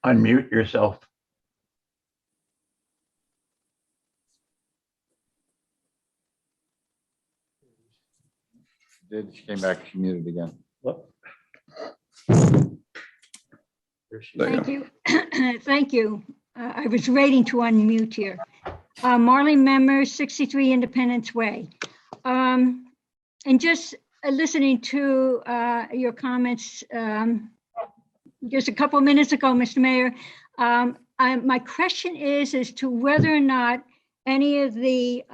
[SPEAKER 4] Unmute yourself.
[SPEAKER 11] She came back, she muted again.
[SPEAKER 15] Thank you. Thank you. I was waiting to unmute here. Marley Memmer, 63 Independence Way. And just listening to your comments just a couple of minutes ago, Mr. Mayor, my question is as to whether or not any of the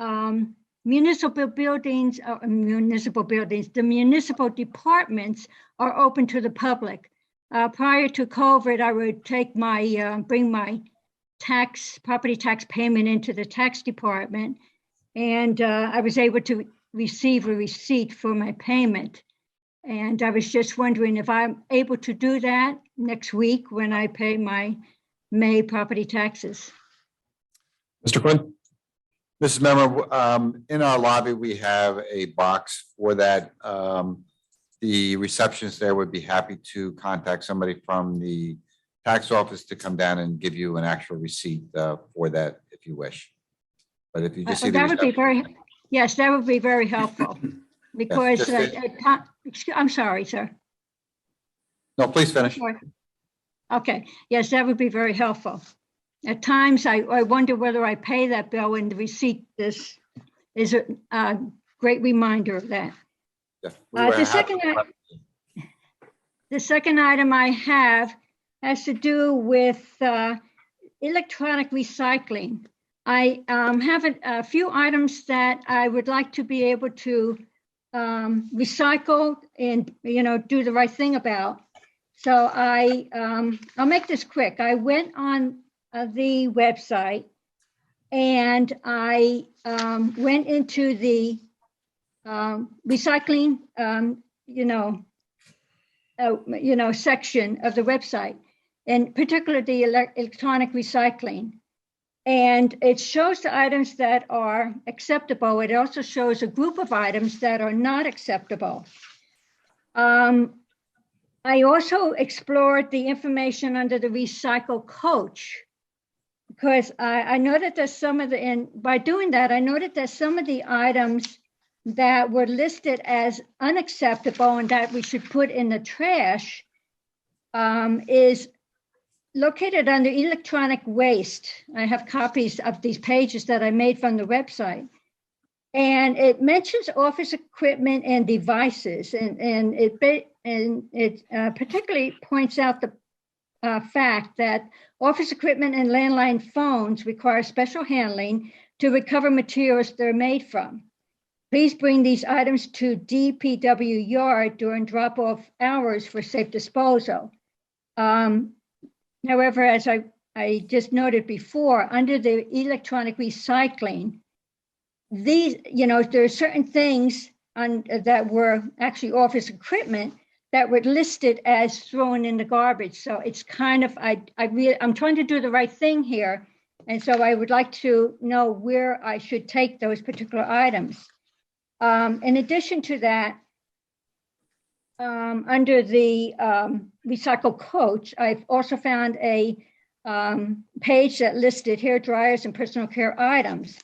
[SPEAKER 15] municipal buildings, the municipal departments are open to the public. Prior to COVID, I would take bring my property tax payment into the tax department, and I was able to receive a receipt for my payment. And I was just wondering if I'm able to do that next week when I pay my May property taxes.
[SPEAKER 1] Mr. Quinn?
[SPEAKER 11] Mrs. Member, in our lobby, we have a box for that. The receptionist there would be happy to contact somebody from the tax office to come down and give you an actual receipt for that if you wish. But if you just see
[SPEAKER 15] that would be yes, that would be very helpful because I'm sorry, sir.
[SPEAKER 11] No, please finish.
[SPEAKER 15] Okay, yes, that would be very helpful. At times, I wonder whether I pay that bill, and the receipt is a great reminder of that.
[SPEAKER 11] Yeah,
[SPEAKER 15] the second item I have has to do with electronic recycling. I have a few items that I would like to be able to recycle and do the right thing about. So I'll make this quick. I went on the website and I went into the recycling, section of the website, and particularly the electronic recycling. And it shows the items that are acceptable. It also shows a group of items that are not acceptable. I also explored the information under the Recycle Coach because I noted that some of the, and by doing that, I noted that some of the items that were listed as unacceptable and that we should put in the trash is located under electronic waste. I have copies of these pages that I made from the website. And it mentions office equipment and devices, and it particularly points out the fact that office equipment and landline phones require special handling to recover materials they're made from. Please bring these items to DPW yard during drop-off hours for safe disposal. However, as I just noted before, under the electronic recycling, these, there are certain things that were actually office equipment that were listed as thrown in the garbage. So it's kind of, I'm trying to do the right thing here. And so I would like to know where I should take those particular items. In addition to that, under the recycle coach, I've also found a page that listed hair dryers and personal care items.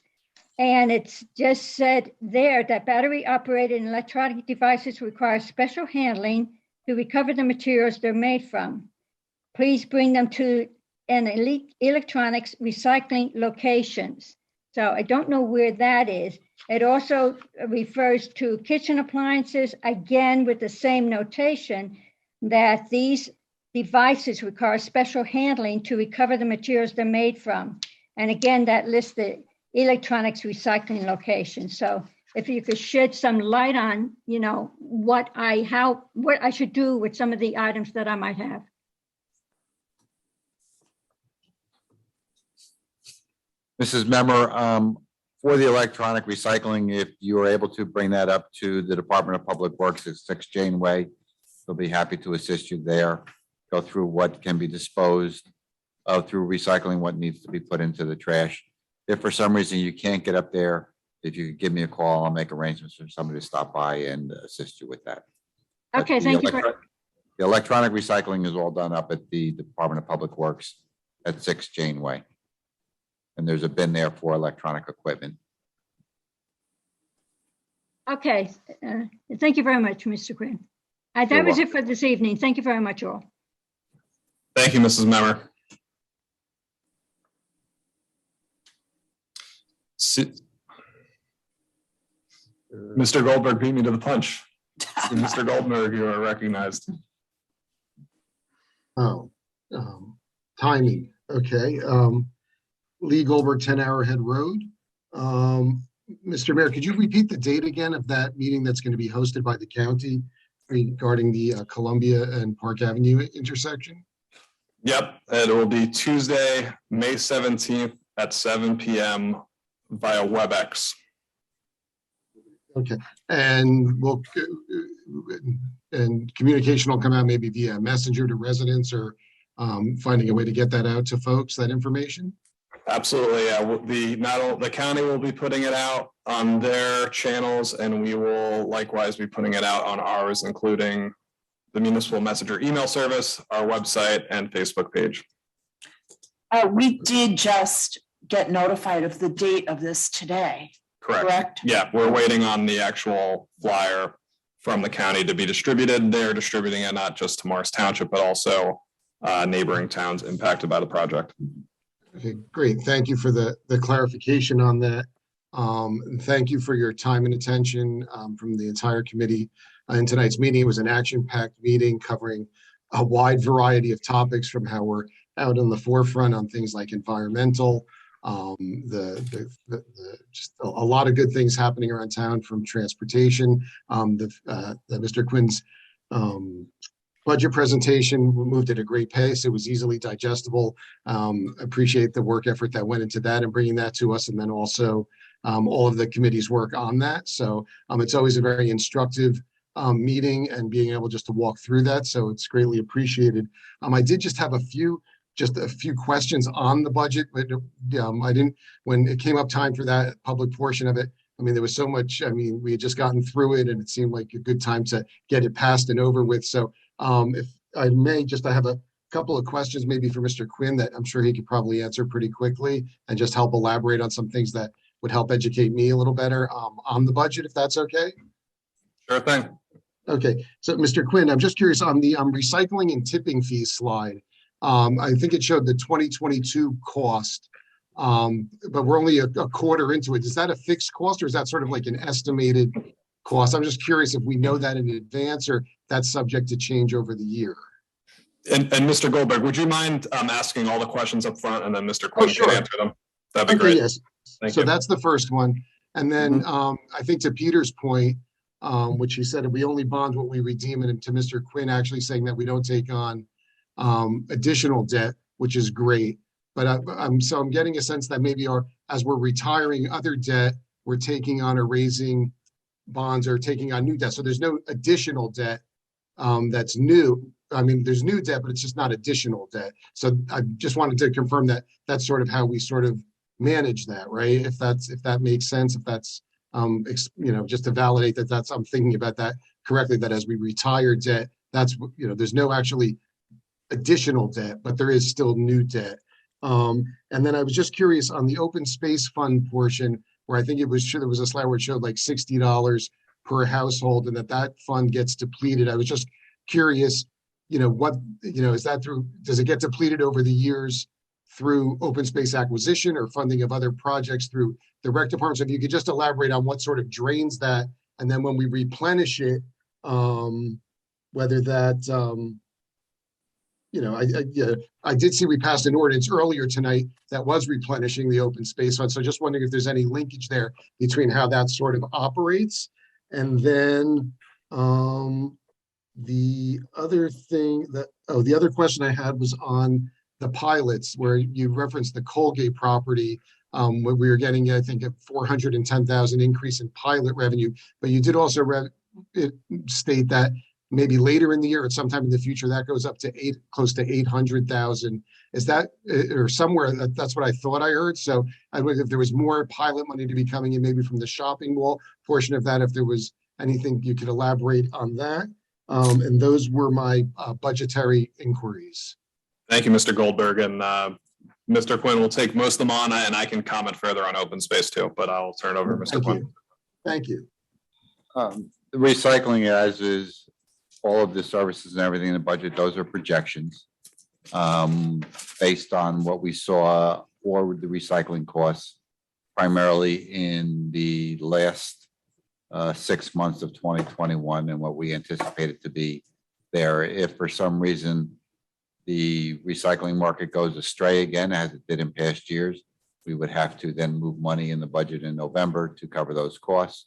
[SPEAKER 15] And it's just said there that battery operated electronic devices require special handling to recover the materials they're made from. Please bring them to an electronics recycling locations. So I don't know where that is. It also refers to kitchen appliances, again, with the same notation that these devices require special handling to recover the materials they're made from. And again, that lists the electronics recycling location. So if you could shed some light on, what I should do with some of the items that I might have.
[SPEAKER 16] Mrs. Memmer, for the electronic recycling, if you are able to bring that up to the Department of Public Works at 6 Janeway, they'll be happy to assist you there. Go through what can be disposed of through recycling, what needs to be put into the trash. If for some reason you can't get up there, if you could give me a call, I'll make arrangements for somebody to stop by and assist you with that.
[SPEAKER 15] Okay, thank you.
[SPEAKER 16] The electronic recycling is all done up at the Department of Public Works at 6 Janeway. And there's a bin there for electronic equipment.
[SPEAKER 15] Okay, thank you very much, Mr. Quinn. That was it for this evening. Thank you very much, all.
[SPEAKER 1] Thank you, Mrs. Memmer. Mr. Goldberg beat me to the punch. Mr. Goldberg, you are recognized.
[SPEAKER 10] Timing. Okay. Lee Goldberg, 10 Arrowhead Road. Mr. Mayor, could you repeat the date again of that meeting that's going to be hosted by the county regarding the Columbia and Park Avenue intersection?
[SPEAKER 1] Yep, it will be Tuesday, May 17th at 7 p.m. via WebEx.
[SPEAKER 10] Okay, and communication will come out maybe via messenger to residents or finding a way to get that out to folks, that information?
[SPEAKER 1] Absolutely, yeah. The county will be putting it out on their channels, and we will likewise be putting it out on ours, including the municipal messenger email service, our website, and Facebook page.
[SPEAKER 3] We did just get notified of the date of this today. Correct?
[SPEAKER 1] Yeah, we're waiting on the actual flyer from the county to be distributed. They're distributing it not just to Morris Township, but also neighboring towns impacted by the project.
[SPEAKER 10] Okay, great. Thank you for the clarification on that. And thank you for your time and attention from the entire committee in tonight's meeting. It was an action-packed meeting covering a wide variety of topics, from how we're out on the forefront on things like environmental, just a lot of good things happening around town, from transportation. Mr. Quinn's budget presentation moved at a great pace. It was easily digestible. Appreciate the work effort that went into that and bringing that to us, and then also all of the committee's work on that. So it's always a very instructive meeting, and being able just to walk through that. So it's greatly appreciated. I did just have a few questions on the budget, but I didn't, when it came up time for that public portion of it, I mean, there was so much, we had just gotten through it, and it seemed like a good time to get it passed and over with. So if I may, I have a couple of questions maybe for Mr. Quinn that I'm sure he could probably answer pretty quickly and just help elaborate on some things that would help educate me a little better on the budget, if that's okay.
[SPEAKER 1] Sure thing.
[SPEAKER 10] Okay, so Mr. Quinn, I'm just curious on the recycling and tipping fees slide. I think it showed the 2022 cost, but we're only a quarter into it. Is that a fixed cost or is that sort of like an estimated cost? I'm just curious if we know that in advance or that's subject to change over the year.
[SPEAKER 1] And Mr. Goldberg, would you mind asking all the questions up front and then Mr. Quinn
[SPEAKER 10] sure.
[SPEAKER 1] can answer them? That'd be
[SPEAKER 10] Okay,
[SPEAKER 1] great.
[SPEAKER 10] yes.
[SPEAKER 1] Thank
[SPEAKER 10] So
[SPEAKER 1] you.
[SPEAKER 10] that's the first one. And then I think to Peter's point, which he said, if we only bond what we redeem, and to Mr. Quinn actually saying that we don't take on additional debt, which is great. But I'm getting a sense that maybe as we're retiring other debt, we're taking on or raising bonds or taking on new debt. So there's no additional debt that's new. I mean, there's new debt, but it's just not additional debt. So I just wanted to confirm that that's sort of how we sort of manage that, right? If that makes sense, if that's just to validate that I'm thinking about that correctly, that as we retire debt, that's, there's no actually additional debt, but there is still new debt. And then I was just curious on the open space fund portion where I think there was a slide where it showed like $60 per household and that fund gets depleted. I was just curious, is that does it get depleted over the years through open space acquisition or funding of other projects through the rec department? So if you could just elaborate on what sort of drains that, and then when we replenish it, whether that, I did see we passed an ordinance earlier tonight that was replenishing the open space fund. So just wondering if there's any linkage there between how that sort of operates. And then the other question I had was on the pilots, where you referenced the Colgate property, where we were getting, I think, a 410,000 increase in pilot revenue. But you did also state that maybe later in the year or sometime in the future, that goes up to close to 800,000. Is that, or somewhere, that's what I thought I heard. So I wonder if there was more pilot money to be coming in, maybe from the shopping mall portion of that, if there was anything you could elaborate on that. And those were my budgetary inquiries.
[SPEAKER 1] Thank you, Mr. Goldberg. And Mr. Quinn will take most of them on, and I can comment further on open space too, but I'll turn it over to Mr. Quinn.
[SPEAKER 10] Thank you.
[SPEAKER 16] The recycling, as is all of the services and everything in the budget, those are projections based on what we saw for the recycling costs, primarily in the last 6 months of 2021 and what we anticipated to be there. If for some reason the recycling market goes astray again, as it did in past years, we would have to then move money in the budget in November to cover those costs.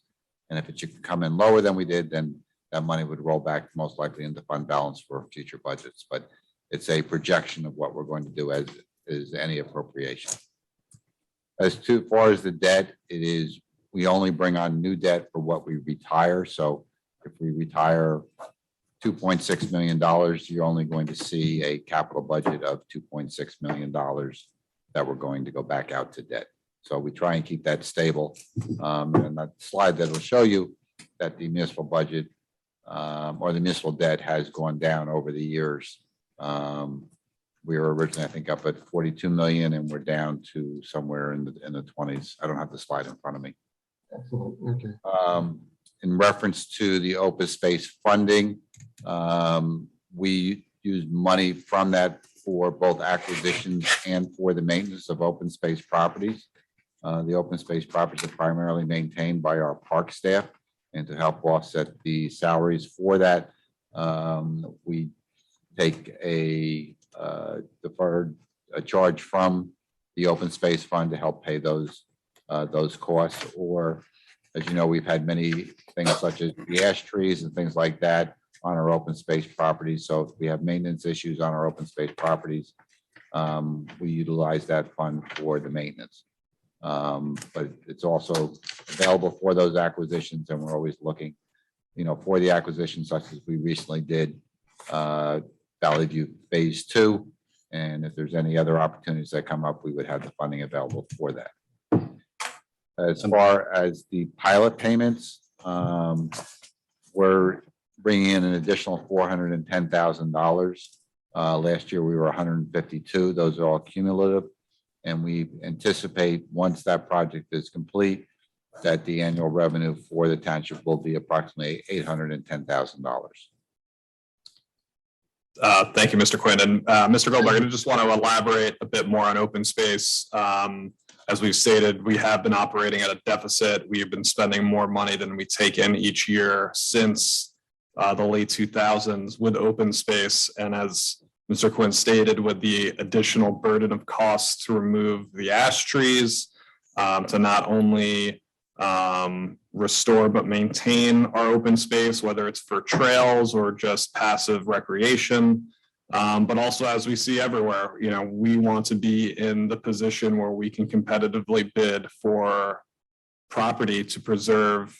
[SPEAKER 16] And if it should come in lower than we did, then that money would roll back most likely into fund balance for future budgets. But it's a projection of what we're going to do as is any appropriation. As far as the debt, we only bring on new debt for what we retire. So if we retire $2.6 million, you're only going to see a capital budget of $2.6 million that we're going to go back out to debt. So we try and keep that stable. And that slide that will show you that the municipal budget or the municipal debt has gone down over the years. We were originally, I think, up at 42 million, and we're down to somewhere in the 20s. I don't have the slide in front of me.
[SPEAKER 10] Okay.
[SPEAKER 16] In reference to the open space funding, we use money from that for both acquisitions and for the maintenance of open space properties. The open space properties are primarily maintained by our park staff, and to help offset the salaries for that, we take a charge from the open space fund to help pay those costs. Or, as you know, we've had many things such as the ash trees and things like that on our open space properties. So if we have maintenance issues on our open space properties, we utilize that fund for the maintenance. But it's also available for those acquisitions, and we're always looking, for the acquisitions such as we recently did Valley View Phase 2. And if there's any other opportunities that come up, we would have the funding available for that. As far as the pilot payments, we're bringing in an additional $410,000 Last year, we were 152. Those are all cumulative. And we anticipate, once that project is complete, that the annual revenue for the township will be approximately $810,000.
[SPEAKER 1] Thank you, Mr. Quinn. And Mr. Goldberg, I just want to elaborate a bit more on open space. As we've stated, we have been operating at a deficit. We've been spending more money than we take in each year since the late 2000s with open space. And as Mr. Quinn stated, with the additional burden of costs to remove the ash trees, to not only restore but maintain our open space, whether it's for trails or just passive recreation. But also, as we see everywhere, we want to be in the position where we can competitively bid for property to preserve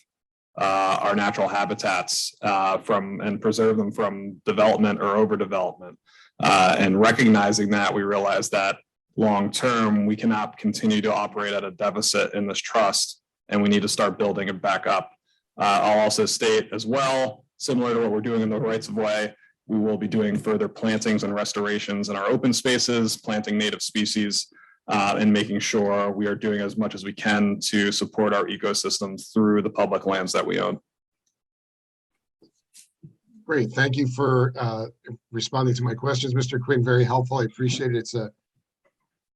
[SPEAKER 1] our natural habitats and preserve them from development or overdevelopment. And recognizing that, we realize that long term, we cannot continue to operate at a deficit in this trust, and we need to start building it back up. I'll also state as well, similar to what we're doing in the rights of way, we will be doing further plantings and restorations in our open spaces, planting native species, and making sure we are doing as much as we can to support our ecosystems through the public lands that we own.
[SPEAKER 10] Great. Thank you for responding to my questions, Mr. Quinn. Very helpful. I appreciate it. It's a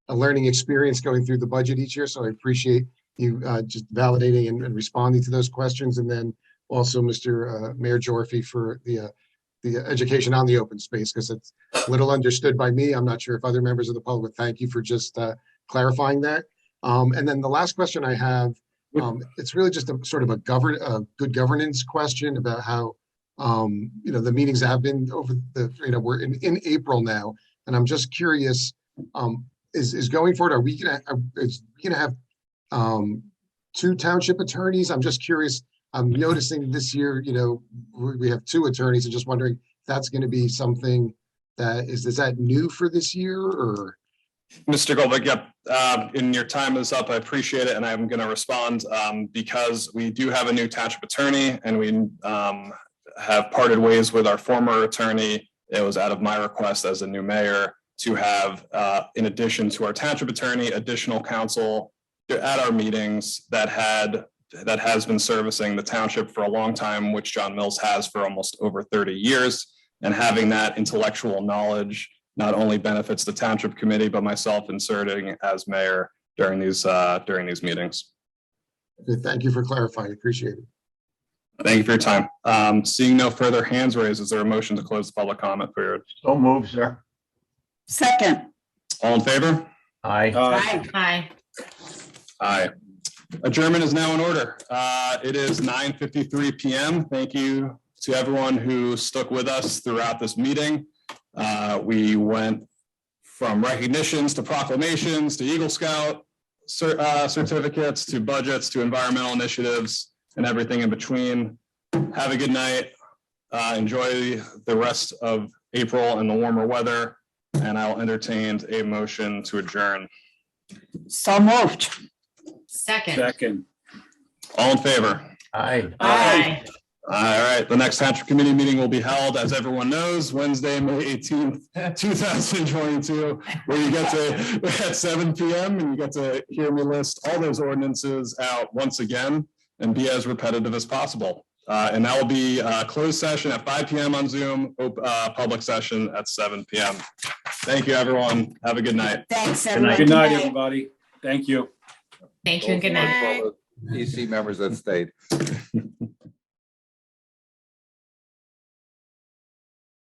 [SPEAKER 10] learning experience going through the budget each year. So I appreciate you just validating and responding to those questions. And then also Mr. Mayor Gyorfy for the education on the open space, because it's little understood by me. I'm not sure if other members of the public, thank you for just clarifying that. And then the last question I have, it's really just a sort of a good governance question about how the meetings have been over the, we're in April now, and I'm just curious, is going forward, are we gonna have two township attorneys? I'm just curious. I'm noticing this year, we have two attorneys, and just wondering if that's going to be something that is that new for this year, or?
[SPEAKER 1] Mr. Goldberg, yep. And your time is up. I appreciate it, and I'm going to respond because we do have a new township attorney, and we have parted ways with our former attorney. It was out of my request as a new mayor to have, in addition to our township attorney, additional counsel at our meetings that has been servicing the township for a long time, which John Mills has for almost over 30 years. And having that intellectual knowledge not only benefits the township committee, but myself in serving as mayor during these meetings.
[SPEAKER 10] Thank you for clarifying. Appreciate it.
[SPEAKER 1] Thank you for your time. Seeing no further hands raised, is there a motion to close the public comment period?
[SPEAKER 4] So moved, sir.
[SPEAKER 3] Second.
[SPEAKER 1] All in favor?
[SPEAKER 4] Aye.
[SPEAKER 7] Aye.
[SPEAKER 1] Aye. Adjournment is now in order. It is 9:53 p.m. Thank you to everyone who stuck with us throughout this meeting. We went from recognitions to proclamations to Eagle Scout certificates to budgets to environmental initiatives and everything in between. Have a good night. Enjoy the rest of April and the warmer weather, and I'll entertain a motion to adjourn.
[SPEAKER 3] So moved.
[SPEAKER 7] Second.
[SPEAKER 1] All in favor?
[SPEAKER 4] Aye.
[SPEAKER 7] Aye.
[SPEAKER 1] All right, the next township committee meeting will be held, as everyone knows, Wednesday, May 18th, 2022, where you get to, at 7 p.m. and you get to hear me list all those ordinances out once again and be as repetitive as possible. And that will be a closed session at 5 p.m. on Zoom, public session at 7 p.m. Thank you, everyone. Have a good night.
[SPEAKER 3] Thanks, everyone.
[SPEAKER 6] Good night, everybody. Thank you.
[SPEAKER 7] Thank you and good night.
[SPEAKER 16] EC members that stayed.